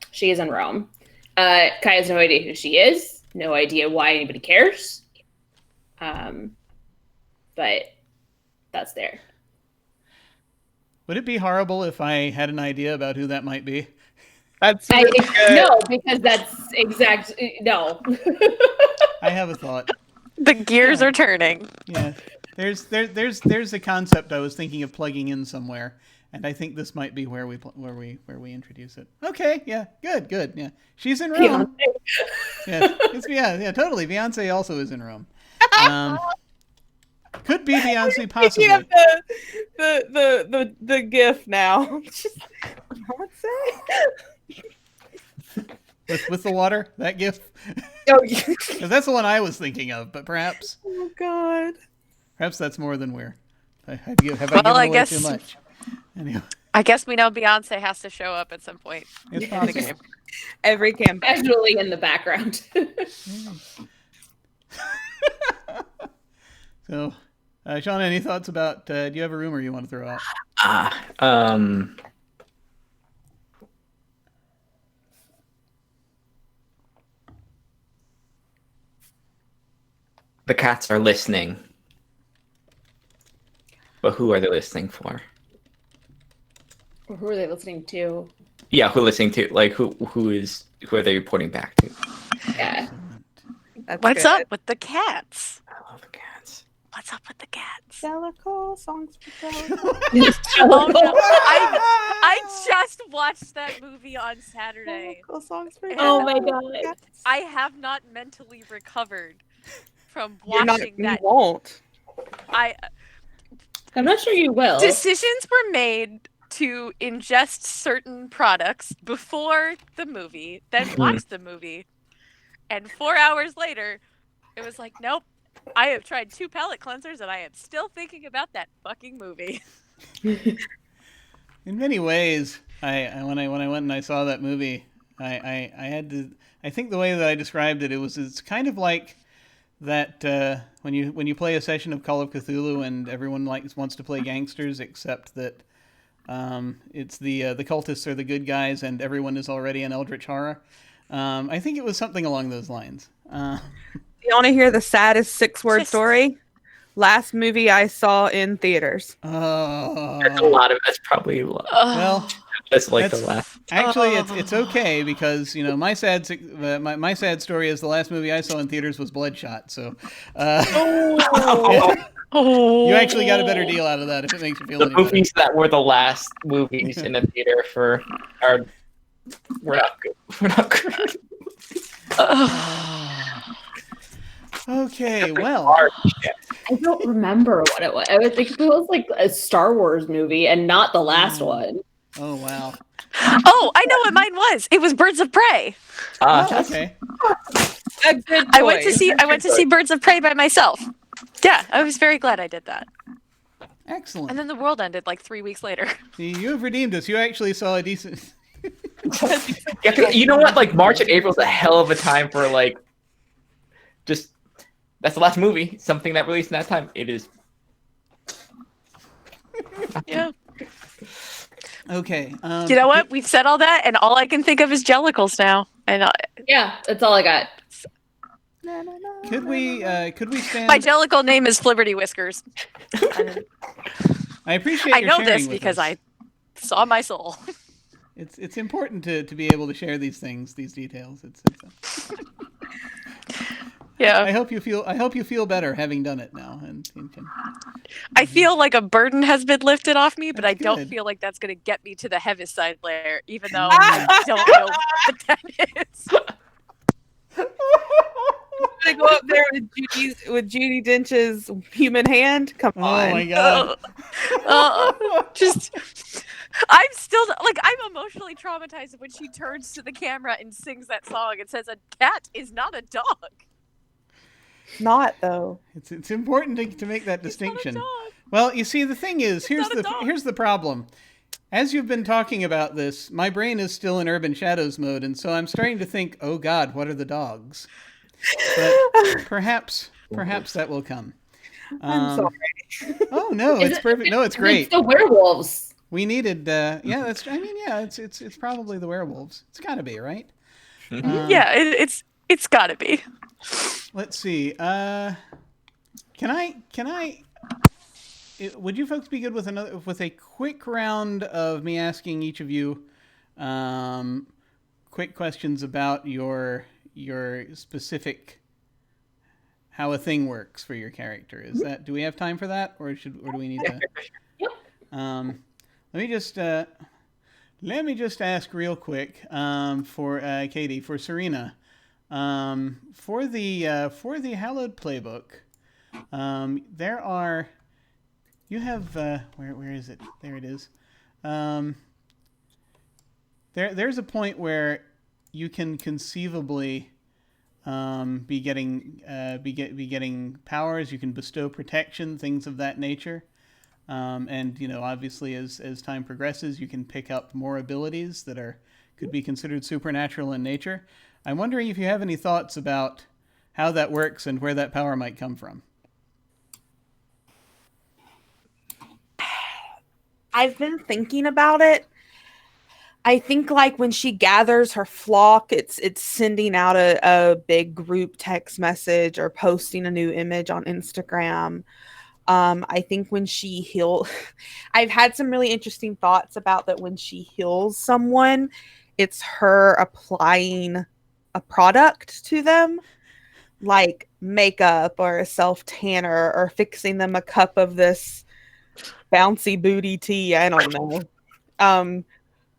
She is in Rome. Kai has no idea who she is. No idea why anybody cares. But that's there. Would it be horrible if I had an idea about who that might be? That's really good. No, because that's exact. No. I have a thought. The gears are turning. Yeah, there's a concept I was thinking of plugging in somewhere, and I think this might be where we introduce it. Okay, yeah, good, yeah. She's in Rome. Yeah, totally. Beyonce also is in Rome. Could be Beyonce, possibly. You have the GIF now. What's that? With the water, that GIF. Oh, yeah. 'Cause that's the one I was thinking of, but perhaps Oh God. that's more than we're. Have I given away guess too much? Anyway, I guess we know Beyonce has to show up at some point. it's in the possible. game. Every campaign. Casually in the background. So, Shauna, any thoughts about? Do you have a rumor you want to throw out? The cats are listening. But who are they listening for? Who are they listening to? Yeah, who are listening to? Like, who are they reporting back to? Yeah. That's What's good. up with the cats? I love the cats. What's up with the cats? Jellicle, songs for Jellicle. Oh no! I just watched that movie on Saturday. Jellicle, songs for Oh Jellicle. my God. I have not mentally recovered from You're not, watching you that. won't. I'm not sure you will. Decisions were made to ingest certain products before the movie, then watch the movie, and 4 hours later, it was like, nope. I have tried 2 palate cleansers, and I am still thinking about that fucking movie. In many ways, when I went and I saw that movie, I had to. I think the way that I described it, it's kind of like that when you play a session of Call of Cthulhu and everyone wants to play gangsters, except that it's the cultists are the good guys and everyone is already an eldritch horror. I think it was something along those lines. You want to hear the saddest 6-word story? Last movie I saw in theaters. That's a lot of. That's probably a lot. Well, That's like the last. Actually, it's okay because my sad story is the last movie I saw in theaters was Bloodshot. So, yeah. You actually got a better deal out of that if it makes you feel The any better. movies that were the last movies in the theater we're not good. We're not good. Okay, well, I don't remember what it was. I think it was like a Star Wars movie and not the last one. oh wow, Oh, I know what mine was. It was Birds of Prey. okay. A good I went to choice. see Birds of Prey by myself. Yeah, I was very glad I did that. Excellent. And then the world ended like 3 weeks later. See, you have redeemed us. You actually saw a decent. Yeah, 'cause you know what? Like March and April is a hell of a time for like, just that's the last movie. Something that released in that time. It is. Yeah. Okay. You know what? We've said all that, and all I can think of is jellicles now. And Yeah, that's all I got. Could we stand? my jellicle name is Flibberty Whiskers. I appreciate. I your know sharing this with because us. I saw my soul. It's important to be able to share these things, these details. Yeah. I hope you feel better having done it now, and can. I feel like a burden has been lifted off me, but That's I don't good. feel like that's going to get me to the Heaviside layer, even though I don't know what that is. Gonna go up there with Judy Dench's human hand. Come Oh on. my god. I'm still like, I'm emotionally traumatized when she turns to the camera and sings that song and says, "A cat is not a dog." Not though. It's important to make that distinction. It's not a dog. Well, you see, the thing is, here's not a dog. here's the problem. As you've been talking about this, my brain is still in Urban Shadows mode, and so I'm starting to think, oh God, what are the dogs? But perhaps that will come. I'm sorry. Oh no, it's perfect. No, it's great. It's the werewolves. We needed, it's probably the werewolves. It's got to be, right? Yeah, it's got to be. Let's see. Can I? Would you folks be good with a quick round of me asking each of you, quick questions about your specific how a thing works for your character. Is that, do we have time for that, or do we need to? Yep. Let me just ask real quick for Katy, for Serena, for the Hallowed playbook. There are, you have where is it? There it is. There's a point where you can conceivably be getting powers. You can bestow protection, things of that nature. And obviously, as time progresses, you can pick up more abilities that could be considered supernatural in nature. I'm wondering if you have any thoughts about how that works and where that power might come from. I've been thinking about it. I think like when she gathers her flock, it's sending out a big group text message or posting a new image on Instagram. I think when she heals, I've had some really interesting thoughts about that. When she heals someone, it's her applying a product to them, like makeup or a self tanner, or fixing them a cup of this bouncy booty tea. I don't know.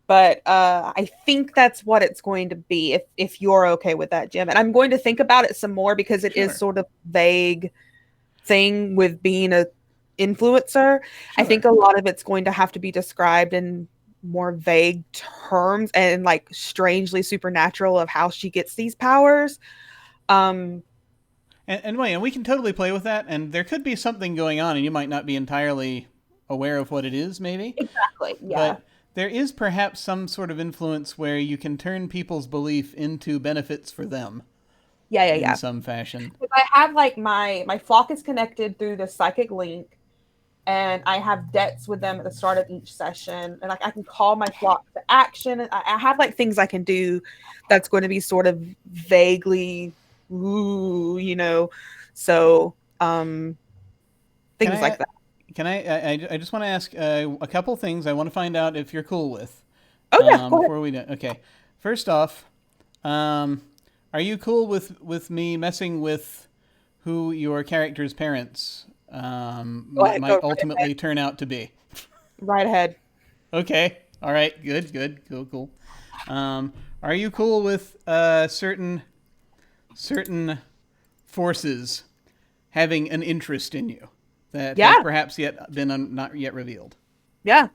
But I think that's what it's going to be, if you're okay with that, Jim. And I'm going to think about it some more, because it is sort of vague thing with being a influencer. I think a lot of it's going to have to be described in more vague terms and like strangely supernatural of how she gets these powers. And we can totally play with that, and there could be something going on and you might not be entirely aware of what it is, maybe. Exactly, yeah. But there is perhaps some sort of influence where you can turn people's belief into benefits for them. In some fashion. I have like my flock is connected through the psychic link, and I have debts with them at the start of each session, and like I can call my flock to action. And I have like things I can do that's going to be sort of vaguely, so things like that. Can I just want to ask a couple things I want to find out if you're cool with. Oh yeah, go before we do. Okay, first off, are you cool with me messing with who your character's parents might ultimately turn out to be? Right ahead. Okay. All right. Good. Cool. Are you cool with certain forces having an interest in you that have perhaps been not yet revealed? Yeah.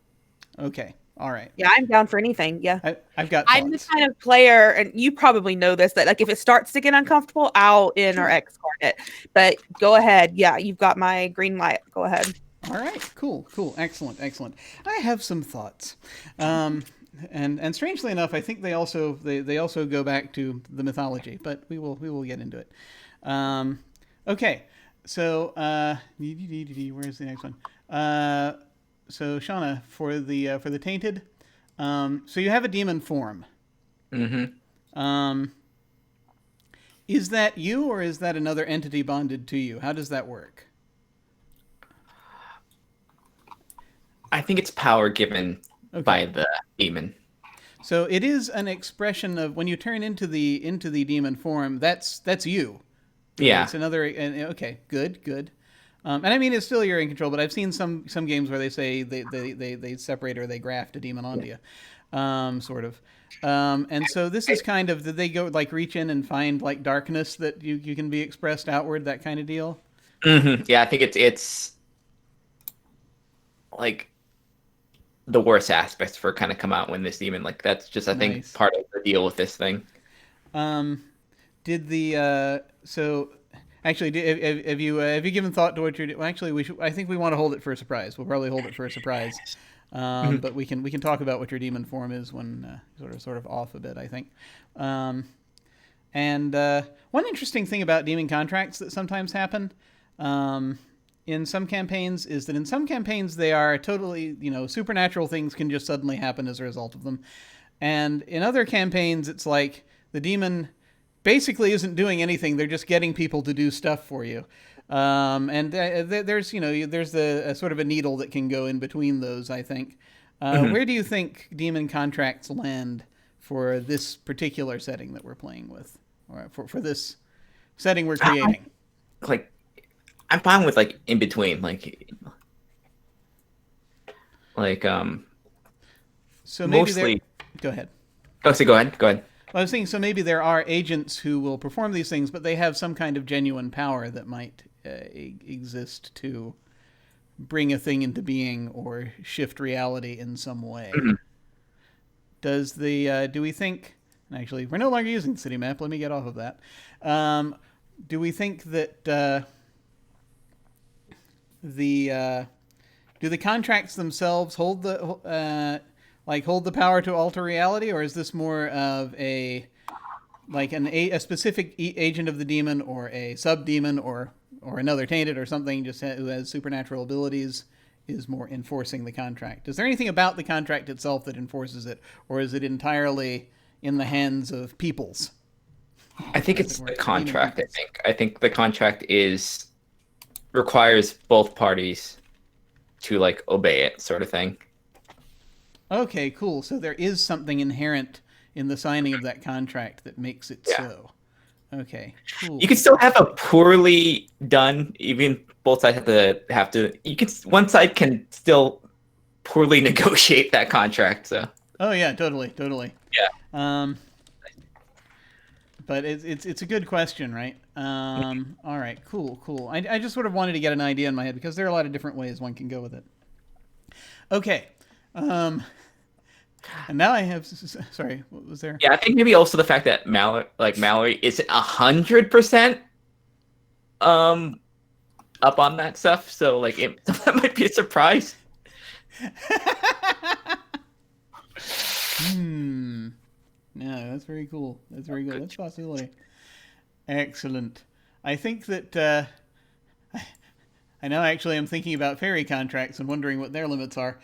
Okay. All right. Yeah, I'm down for anything. Yeah. I've got thoughts. I'm the kind of player, and you probably know this, that like if it starts to get uncomfortable, I'll in or X card it. But go ahead. Yeah, you've got my green light. Go ahead. All right. Cool. Excellent. I have some thoughts. And strangely enough, I think they also go back to the mythology, but we will get into it. Okay. So where's the next one? So Shauna, for the tainted, so you have a demon form. Mm-hmm. Is that you, or is that another entity bonded to you? How does that work? I think it's power given by the demon. So it is an expression of when you turn into the demon form. That's you. Yeah. It's another. Okay. Good. And I mean, it's still you're in control, but I've seen some games where they say they separate or they graft a demon onto you, sort of. And so this is kind of, did they go like reach in and find like darkness that you can be expressed outward, that kind of deal? Mm-hmm. Yeah, I think it's like the worst aspects for kind of come out when this demon, like that's just I think part of the deal with this thing. Did the so. Actually, have you given thought to what you're doing? Well, actually, I think we want to hold it for a surprise. We'll probably hold it for a surprise, but we can talk about what your demon form is when sort of off a bit, I think. And one interesting thing about demon contracts that sometimes happen in some campaigns is that in some campaigns they are totally, supernatural things can just suddenly happen as a result of them, and in other campaigns it's like the demon basically isn't doing anything. They're just getting people to do stuff for you. And there's a sort of a needle that can go in between those, I think. Where do you think demon contracts land for this particular setting that we're playing with, or for this setting we're creating? Like, I'm fine with like in between, So maybe mostly. Go ahead. Oh, so go ahead. Go ahead. Well, I was thinking, so maybe there are agents who will perform these things, but they have some kind of genuine power that might exist to bring a thing into being or shift reality in some way. Mhm. Do we think? Actually, we're no longer using the city map. Let me get off of that. Do we think that do the contracts themselves hold the power to alter reality, or is this more of a specific agent of the demon, or a sub-demon, or another tainted or something just who has supernatural abilities is more enforcing the contract? Is there anything about the contract itself that enforces it, or is it entirely in the hands of peoples? I think it's the contract. I think the contract requires both parties to like obey it, sort of thing. Okay, cool. So there is something inherent in the signing of that contract that makes it so. Okay, cool. You can still have a poorly done, even both sides have to. One side can still poorly negotiate that contract. So. Oh yeah, totally. Yeah. But it's a good question, right? All right, cool. I just sort of wanted to get an idea in my head because there are a lot of different ways one can go with it. Okay. And now I have. Sorry, what was there? Yeah, I think maybe also the fact that Mallory isn't 100% up on that stuff, so like that might be a surprise. No, that's very cool. That's very good. That's a possibility. Excellent. I think that I know actually I'm thinking about fairy contracts and wondering what their limits are.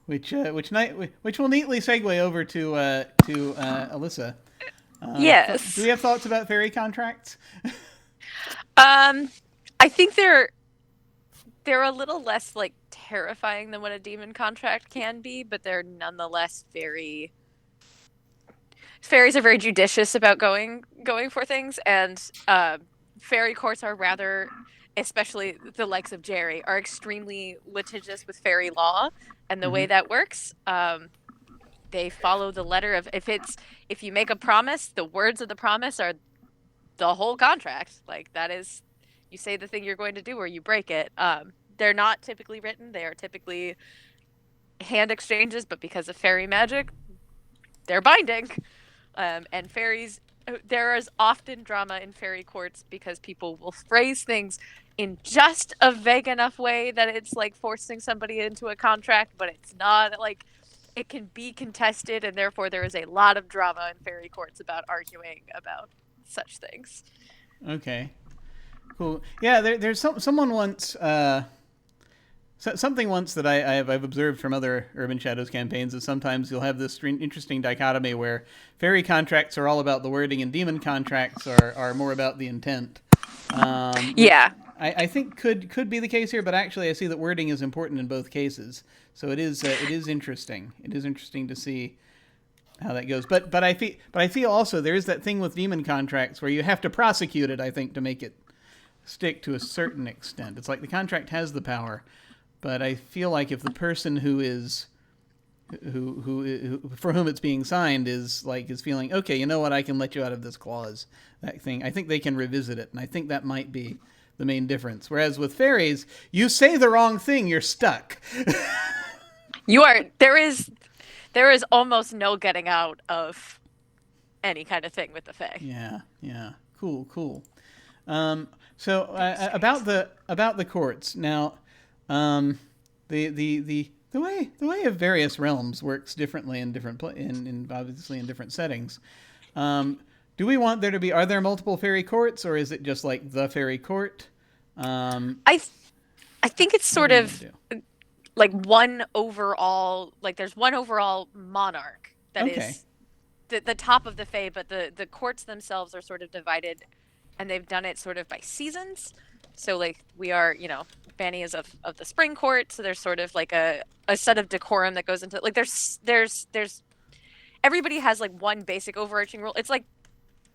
Which will neatly segue over to Alyssa. Yes. Do we have thoughts about fairy contracts? I think they're a little less like terrifying than what a demon contract can be, but they're nonetheless very. Fairies are very judicious about going for things, and fairy courts are rather, especially the likes of Jerry, are extremely litigious with fairy law, and the way that works, they follow the letter of if you make a promise, the words of the promise are the whole contract. Like that is, you say the thing you're going to do or you break it. They're not typically written; they are typically hand exchanges, but because of fairy magic, they're binding. And fairies, there is often drama in fairy courts because people will phrase things in just a vague enough way that it's like forcing somebody into a contract, but it's not. Like, it can be contested, and therefore there is a lot of drama in fairy courts about arguing about such things. Okay, cool. Yeah, there's someone once. Something once that I've observed from other Urban Shadows campaigns is sometimes you'll have this interesting dichotomy where fairy contracts are all about the wording and demon contracts are more about the intent. Yeah. I think could be the case here, but actually I see that wording is important in both cases. So it is interesting. It is interesting to see how that goes. But I feel also there is that thing with demon contracts where you have to prosecute it, I think, to make it stick to a certain extent. It's like the contract has the power. But I feel like if the person who for whom it's being signed is feeling, okay, you know what, I can let you out of this clause, that thing, I think they can revisit it, and I think that might be the main difference. Whereas with fairies, you say the wrong thing, you're stuck. You are. There is almost no getting out of any kind of thing with the fae. Yeah. Cool. So about the courts now. The way of various realms works differently in different obviously in different settings. Do we want there to be? Are there multiple fairy courts, or is it just like the fairy court? I think it's sort of like one overall. Like there's one overall monarch that is the top of the fae, but the courts themselves are sort of divided, and they've done it sort of by seasons. So like we are, Fanny is of the spring court, so there's sort of like a set of decorum that goes into like there's everybody has like one basic overarching rule. It's like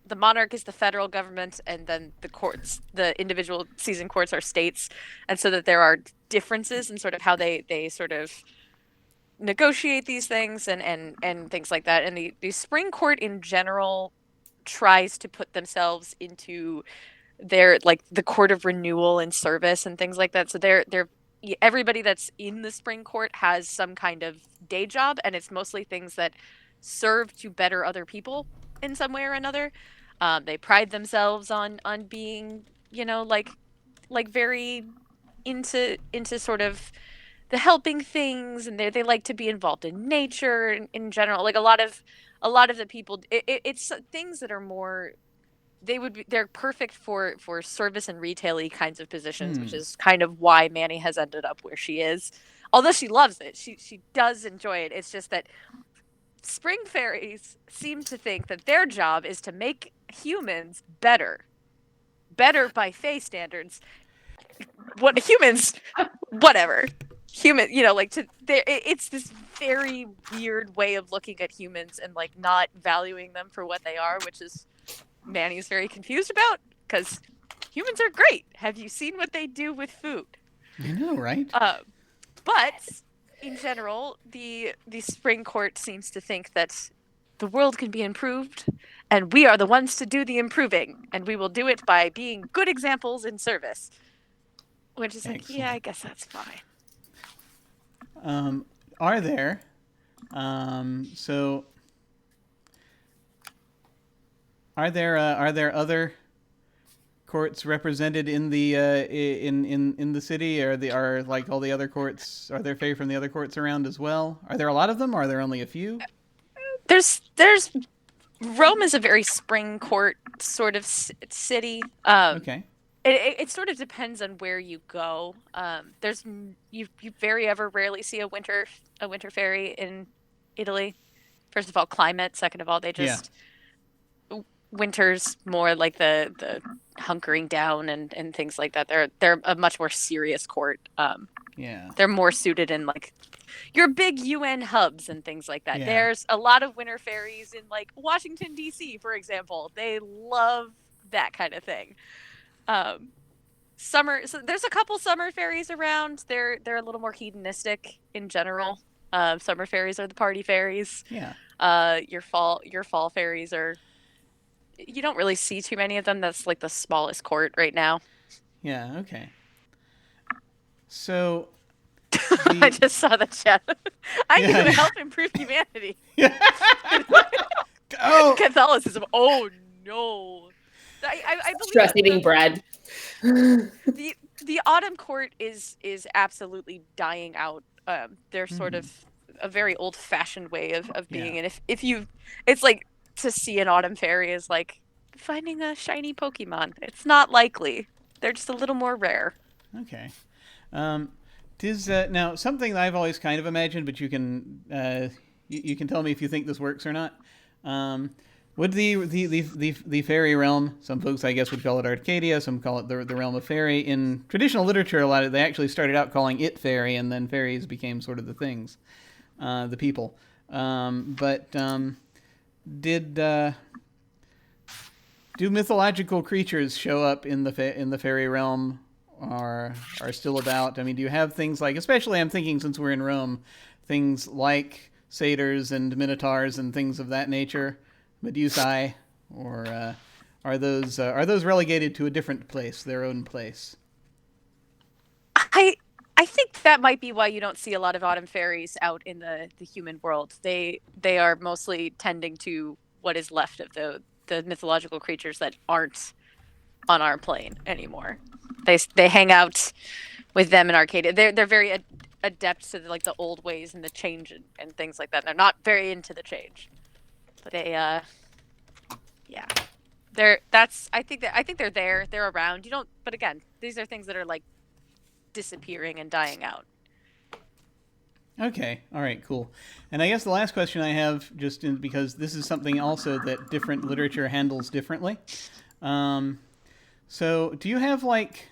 the monarch is the federal government, and then the courts, the individual season courts, are states, and so that there are differences in sort of how they sort of negotiate these things and things like that. And the spring court in general tries to put themselves into their like the court of renewal and service and things like that. So they're everybody that's in the spring court has some kind of day job, and it's mostly things that serve to better other people in some way or another. They pride themselves on being, like very into sort of the helping things, and they like to be involved in nature in general. Like a lot of the people, it's things that are more, they're perfect for service and retail-y kinds of positions, which is kind of why Manny has ended up where she is. Although she loves it, she does enjoy it. It's just that spring fairies seem to think that their job is to make humans better by Fae standards. What humans, whatever. Human, like it's this very weird way of looking at humans and like not valuing them for what they are, which is Manny's very confused about, because humans are great. Have you seen what they do with food? I know, right? But in general, the spring court seems to think that the world can be improved, and we are the ones to do the improving, and we will do it by being good examples in service. Which is like, yeah, I guess that's fine. Are there? So, are there other courts represented in the in the city? Are like all the other courts? Are there Fae from the other courts around as well? Are there a lot of them? Or are there only a few? There's Rome is a very spring court sort of city. Okay. It sort of depends on where you go. You very ever rarely see a winter fairy in Italy. First of all, climate. Second of all, they just winter's more like the hunkering down and things like that. They're a much more serious court. They're more suited in like your big UN hubs and things like that. Yeah. There's a lot of winter fairies in like Washington D.C., for example. They love that kind of thing. Summer, so there's a couple summer fairies around. They're a little more hedonistic in general. Summer fairies are the party fairies. Yeah. Your fall fairies are, you don't really see too many of them. That's like the smallest court right now. Yeah. Okay. So I just saw the chat. I need to help improve humanity. Oh, Catholicism. Oh no. I believe Stress eating bread. The autumn court is absolutely dying out. They're sort of a very old fashioned way of being, and if you, it's like to see an autumn fairy is like finding a shiny Pokemon. It's not likely. They're just a little more rare. okay. Tis now something that I've always kind of imagined, but you can you can tell me if you think this works or not. Would the fairy realm, some folks I guess would call it Arcadia, some call it the realm of fairy. In traditional literature, a lot of they actually started out calling it fairy, and then fairies became sort of the things, the people. Do mythological creatures show up in the fairy realm, or are still about? I mean, do you have things like, especially I'm thinking since we're in Rome, things like satyrs and minotaurs and things of that nature? Medusae, or are those relegated to a different place, their own place? I think that might be why you don't see a lot of autumn fairies out in the human world. They are mostly tending to what is left of the mythological creatures that aren't on our plane anymore. They hang out with them in Arcadia. They're very adept to like the old ways and the change and things like that. They're not very into the change. But they, yeah, I think they're there. They're around. You don't. But again, these are things that are like disappearing and dying out. Okay. All right. Cool. And I guess the last question I have, because this is something also that different literature handles differently. So, do you have like?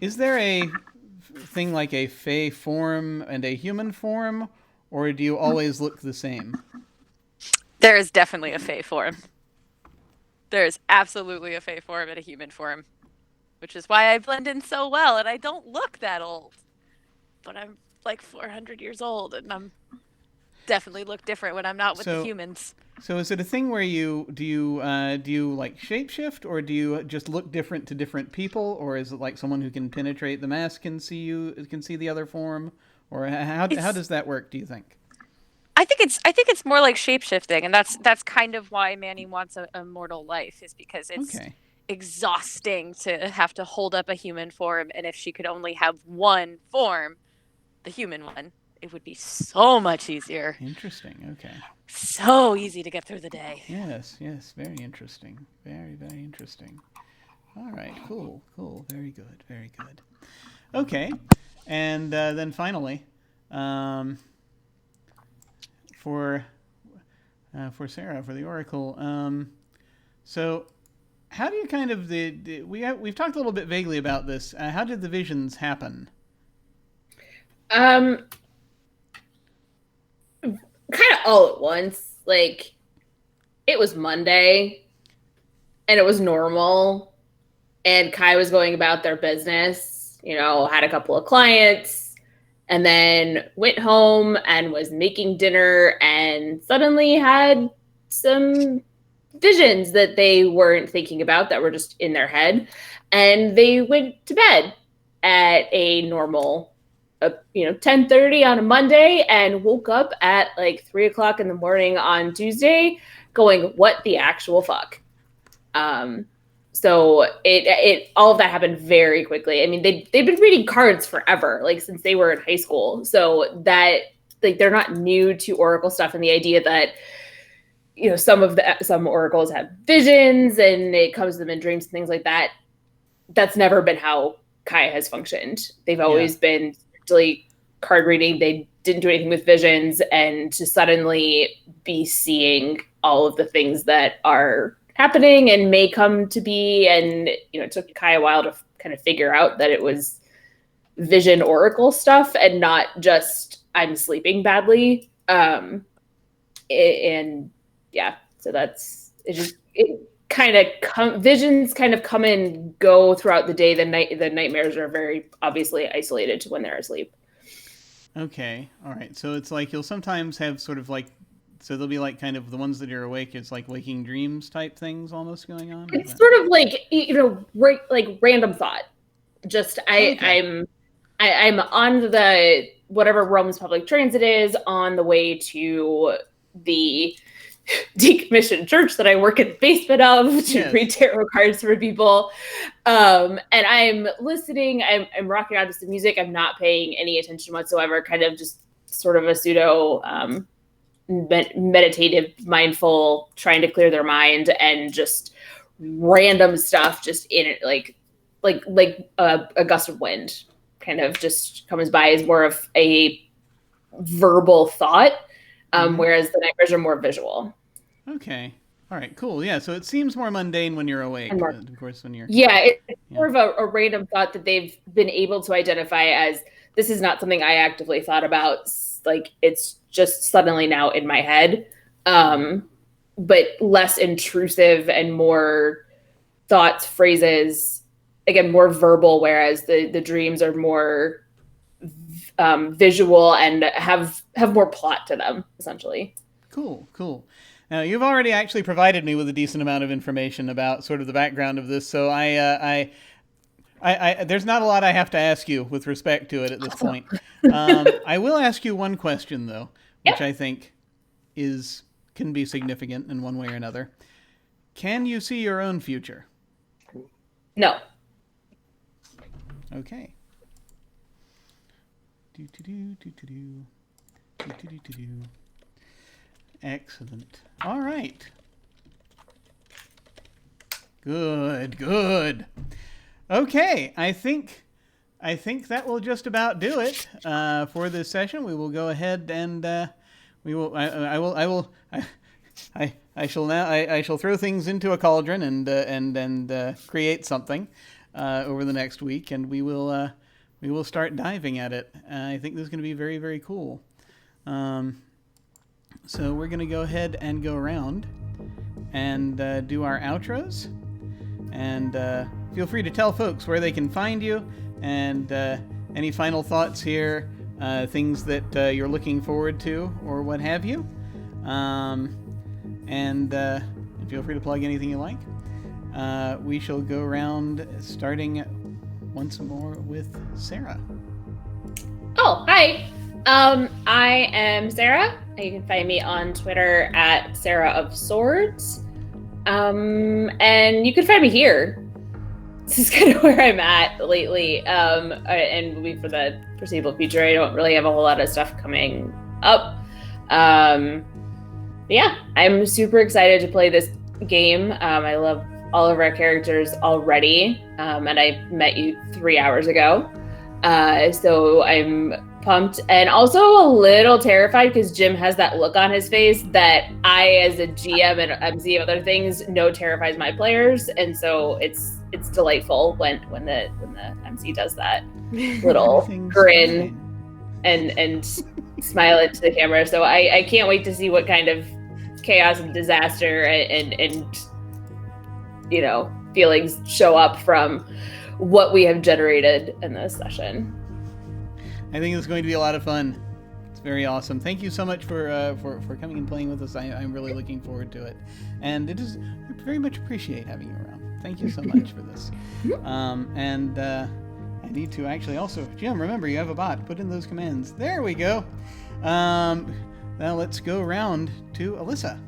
Is there a thing like a Fae form and a human form, or do you always look the same? There is definitely a fae form. There is absolutely a fae form and a human form, which is why I blend in so well, and I don't look that old. But I'm like 400 years old, and I'm definitely look different when I'm not with the humans. So is it a thing where do you like shapeshift, or do you just look different to different people, or is it like someone who can penetrate the mask can see the other form, or how does that work? Do you think? I think it's more like shapeshifting, and that's kind of why Manny wants a immortal life, is because it's exhausting to have to hold up a human form, and if she could only have one form, the human one, it would be so much easier. Interesting. Okay. So easy to get through the day. Yes. Very interesting. Very, very interesting. All right. Cool. Very good. Okay. And then finally, for Sara, for the Oracle. So how do you kind of we've talked a little bit vaguely about this. How did the visions happen? Kind of all at once. Like, it was Monday, and it was normal, and Kai was going about their business, had a couple of clients, and then went home and was making dinner, and suddenly had some visions that they weren't thinking about, that were just in their head, and they went to bed at a normal 10:30 on a Monday, and woke up at like 3:00 in the morning on Tuesday going, what the actual fuck? So it all of that happened very quickly. I mean, they've been reading cards forever, like since they were in high school. So that, like, they're not new to Oracle stuff, and the idea that some oracles have visions and it comes to them in dreams and things like that, that's never been how Kai has functioned. They've always been card reading. They didn't do anything with visions, and to suddenly be seeing all of the things that are happening and may come to be, and it took Kai a while to kind of figure out that it was vision oracle stuff and not just I'm sleeping badly. So that's it. Visions kind of come and go throughout the day. The nightmares are very obviously isolated to when they're asleep. Okay. All right. So it's like you'll sometimes have sort of like, so they'll be like kind of the ones that are awake. It's like waking dreams type things almost going on. It's sort of like, like random thought. Just I'm on the whatever Rome's public transit is, on the way to the decommissioned church that I work in the basement of to read tarot cards for people. And I'm listening, I'm rocking out to some music. I'm not paying any attention whatsoever, kind of just sort of a pseudo meditative, mindful, trying to clear their mind, and just random stuff just in it, like a gust of wind kind of just comes by as more of a verbal thought. Whereas the nightmares are more visual. Okay. All right, cool. Yeah, so it seems more mundane when you're awake. Of course, when you're... Yeah, it's more of a random thought that they've been able to identify as, this is not something I actively thought about. Like, it's just suddenly now in my head. But less intrusive and more thoughts, phrases, again, more verbal, whereas the dreams are more visual and have more plot to them, essentially. Cool. Now, you've already actually provided me with a decent amount of information about sort of the background of this, so I there's not a lot I have to ask you with respect to it at this point. I will ask you one question, though, which I think can be significant in one way or another. Can you see your own future? No. Okay. Excellent. All right. Good. Okay, I think that will just about do it for this session. We will go ahead and I shall throw things into a cauldron and create something over the next week, and we will start diving at it. I think this is going to be very, very cool. So we're going to go ahead and go around and do our outros. And feel free to tell folks where they can find you and any final thoughts here, things that you're looking forward to or what have you. And feel free to plug anything you like. We shall go around starting once more with Sara. Oh, hi. I am Sara. You can find me on Twitter at Sara of Swords. And you can find me here. This is kind of where I'm at lately. And will be for the foreseeable future. I don't really have a whole lot of stuff coming up. But yeah, I'm super excited to play this game. I love all of our characters already. And I met you 3 hours ago. So I'm pumped and also a little terrified because Jim has that look on his face that I, as a GM and MC of other things, know terrifies my players, and so it's delightful when the MC does that little grin and smile into the camera. So I can't wait to see what kind of chaos and disaster and feelings show up from what we have generated in this session. I think it's going to be a lot of fun. It's very awesome. Thank you so much for coming and playing with us. I'm really looking forward to it, and we very much appreciate having you around. Thank you so much for this. And I need to actually also, Jim, remember you have a bot. Put in those commands. There we go. Now let's go around to Alyssa.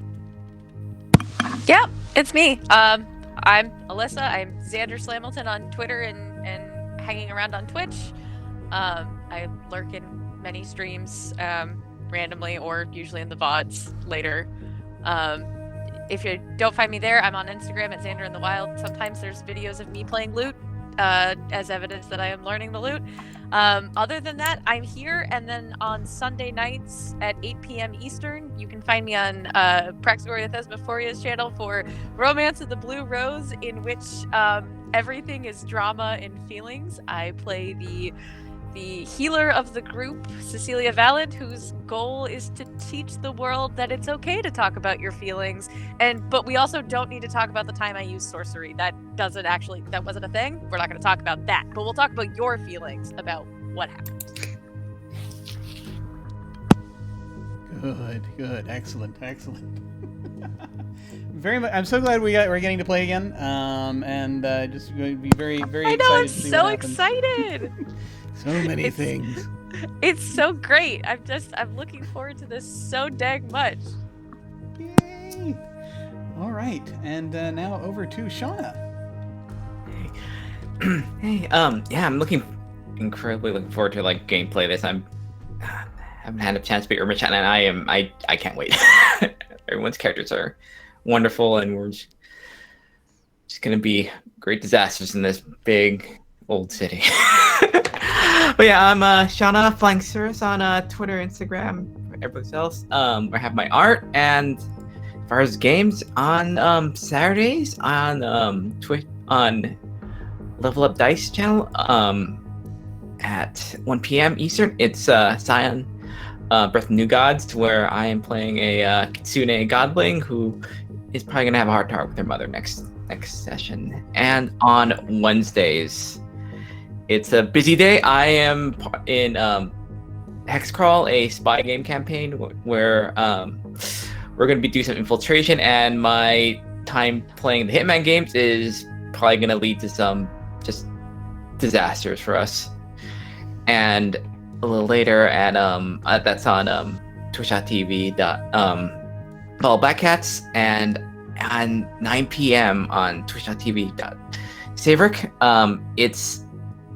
Yep, it's me. I'm Alyssa. I'm Xander Slamilton on Twitter and hanging around on Twitch. I lurk in many streams randomly or usually in the VODs later. If you don't find me there, I'm on Instagram at Xander in the Wild. Sometimes there's videos of me playing lute as evidence that I am learning the lute. Other than that, I'm here, and then on Sunday nights at 8 p.m. Eastern, you can find me on Praxagoria Thesmophoria's channel for Romance of the Blue Rose, in which everything is drama and feelings. I play the healer of the group, Cecilia Valent, whose goal is to teach the world that it's okay to talk about your feelings, but we also don't need to talk about the time I used sorcery. That wasn't a thing. We're not going to talk about that, but we'll talk about your feelings about what happened. Good, excellent. Very much. I'm so glad we're getting to play again, and just going to be very, very excited. I know, I'm to see so what happens. excited. So many things. It's so great. I'm looking forward to this so dang much. Yay! All right, and now over to Shauna. Hey, yeah, I'm incredibly looking forward to gameplay this. I haven't had a chance to be Urban Chat, and I can't wait. Everyone's characters are wonderful, and we're just gonna be great disasters in this big old city. But yeah, I'm Shauna, Flying Cirrus on Twitter, Instagram, everybody else. I have my art, and as far as games, on Saturdays on Twitch on Level Up Dice channel at 1 p.m. Eastern. It's Scion Breath of New Gods, where I am playing a Kitsune godling who is probably gonna have a hard time with her mother next session. And on Wednesdays, it's a busy day. I am in Hexcrawl, a spy game campaign where we're going to be doing some infiltration, and my time playing the Hitman games is probably going to lead to some just disasters for us. And a little later that's on twitch.tv called Black Cats, and on 9 p.m. on twitch.tv Saverick, it's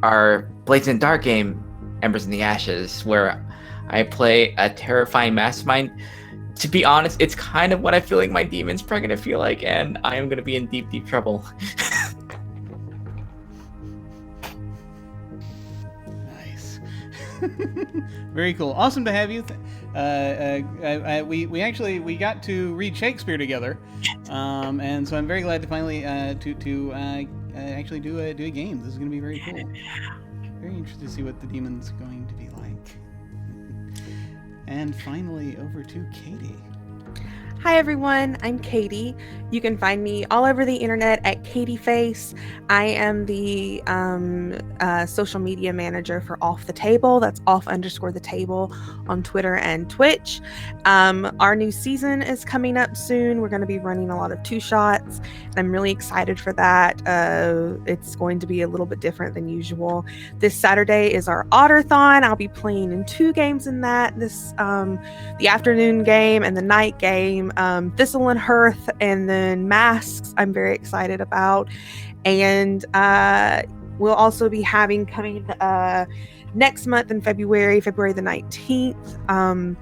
our Blades in the Dark game, Embers in the Ashes, where I play a terrifying mastermind. To be honest, it's kind of what I feel like my demon's probably going to feel like, and I am going to be in deep, deep trouble. Nice. Very cool. Awesome to have you. We got to read Shakespeare together, and so I'm very glad to finally actually do a game. This is going to be very cool. Very interested to see what the demon's going to be like. And finally, over to Katy. Hi everyone, I'm Katy. You can find me all over the internet at KatyFace. I am the social media manager for Off the Table. That's off_the table on Twitter and Twitch. Our new season is coming up soon. We're going to be running a lot of 2-shots, and I'm really excited for that. It's going to be a little bit different than usual. This Saturday is our Otterthon. I'll be playing in 2 games in that. The afternoon game and the night game. Thistle and Hearth, and then Masks I'm very excited about. And we'll also be having coming next month in February the 19th,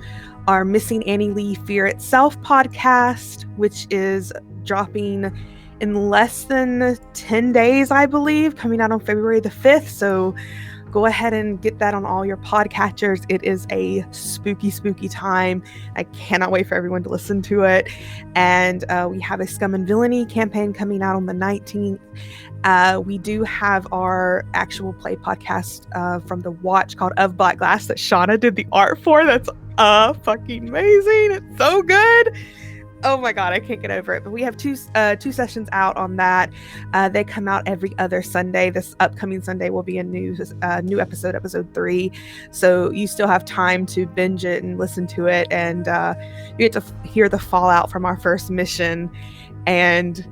our Missing Annie Lee Fear Itself podcast, which is dropping in less than 10 days, I believe, coming out on February the 5th. So go ahead and get that on all your podcatchers. It is a spooky, spooky time. I cannot wait for everyone to listen to it. And we have a Scum and Villainy campaign coming out on the 19th. We do have our actual play podcast from the Watch called Of Black Glass that Shauna did the art for. That's fucking amazing. It's so good. Oh my God, I can't get over it. But we have two sessions out on that. They come out every other Sunday. This upcoming Sunday will be a new episode 3. So you still have time to binge it and listen to it. And you get to hear the fallout from our first mission. And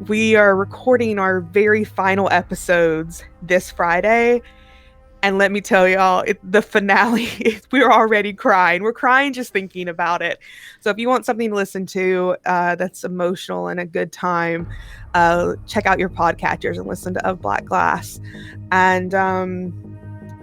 we are recording our very final episodes this Friday. And let me tell y'all, the finale, we're already crying. We're crying just thinking about it. So if you want something to listen to that's emotional and a good time, check out your podcatchers and listen to Of Black Glass. And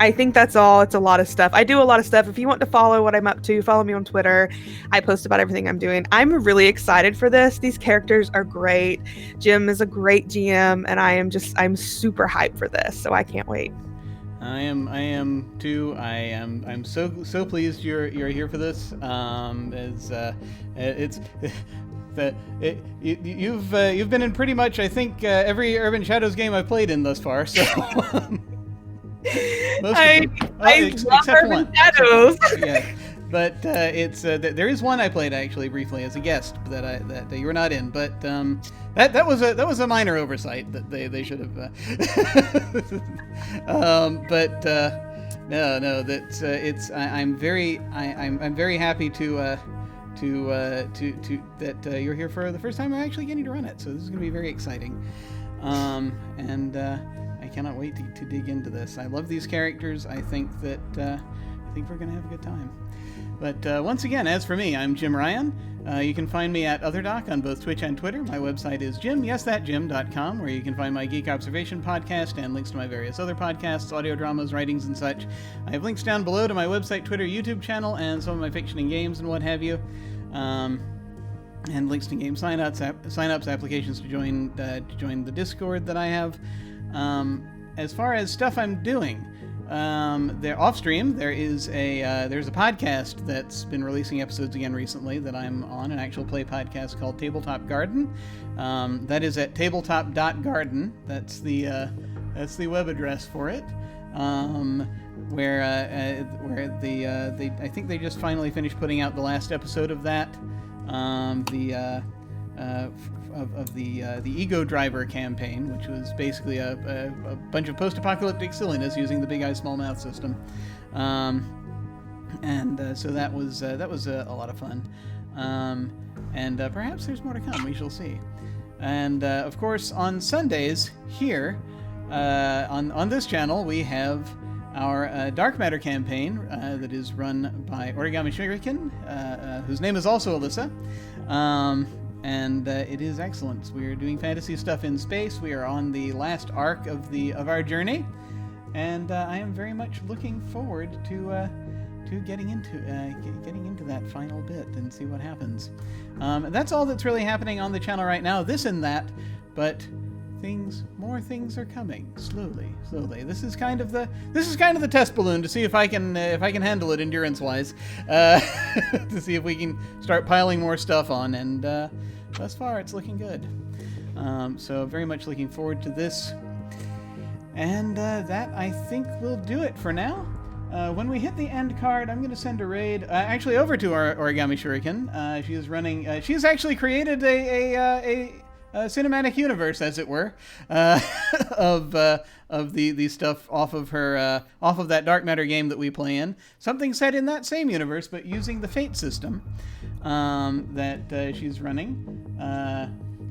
I think that's all. It's a lot of stuff. I do a lot of stuff. If you want to follow what I'm up to, follow me on Twitter. I post about everything I'm doing. I'm really excited for this. These characters are great. Jim is a great GM, and I'm super hyped for this. So I can't wait. I am too. I'm so pleased you're here for this. You've been in pretty much, I think, every Urban Shadows game I've played in thus far. So I love Urban Shadows. Yeah. But there is one I played actually briefly as a guest that you were not in. But that was a minor oversight that they should have. No. That's I'm very happy to that you're here for the first time. I'm actually getting to run it, so this is going to be very exciting. And I cannot wait to dig into this. I love these characters. I think that we're going to have a good time. But once again, as for me, I'm Jim Ryan. You can find me at OtherDoc on both Twitch and Twitter. My website is jim.com, where you can find my Geek Observation podcast and links to my various other podcasts, audio dramas, writings, and such. I have links down below to my website, Twitter, YouTube channel, and some of my fiction and games and what have you. And links to game sign-ups, applications to join the Discord that I have. As far as stuff I'm doing, there off stream there's a podcast that's been releasing episodes again recently that I'm on, an actual play podcast called Tabletop Garden. That is at tabletop.garden. That's the web address for it. Where I think they just finally finished putting out the last episode of that. The Ego Driver campaign, which was basically a bunch of post-apocalyptic silliness using the Big Eye Small Mouth system, so that was a lot of fun, and perhaps there's more to come. We shall see. And of course, on Sundays here on this channel, we have our Dark Matter campaign that is run by Origami Shuriken, whose name is also Alyssa. And it is excellent. We are doing fantasy stuff in space. We are on the last arc of our journey, and I am very much looking forward to getting into that final bit and see what happens. That's all that's really happening on the channel right now. This and that, but more things are coming slowly. This is kind of the test balloon to see if I can handle it endurance-wise, to see if we can start piling more stuff on. And thus far, it's looking good. So very much looking forward to this. And that I think will do it for now. when we hit the end card, I'm going to send a raid actually over to our Origami Shuriken. She is running. She's actually created a cinematic universe, as it were, of the stuff off of her off of that dark matter game that we play in. Something set in that same universe, but using the fate system that she's running.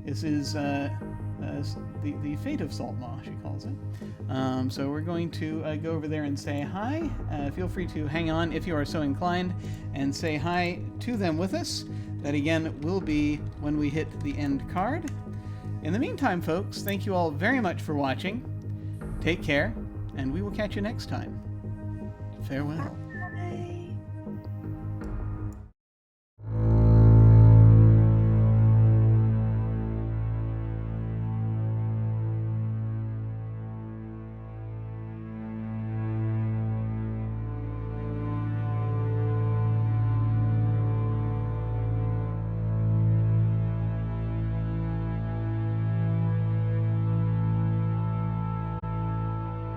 This is the fate of Saltmaw, she calls it. So we're going to go over there and say hi. Feel free to hang on if you are so inclined and say hi to them with us. That again will be when we hit the end card. In the meantime, folks, thank you all very much for watching. Take care, and we will catch you next time. Farewell. Bye.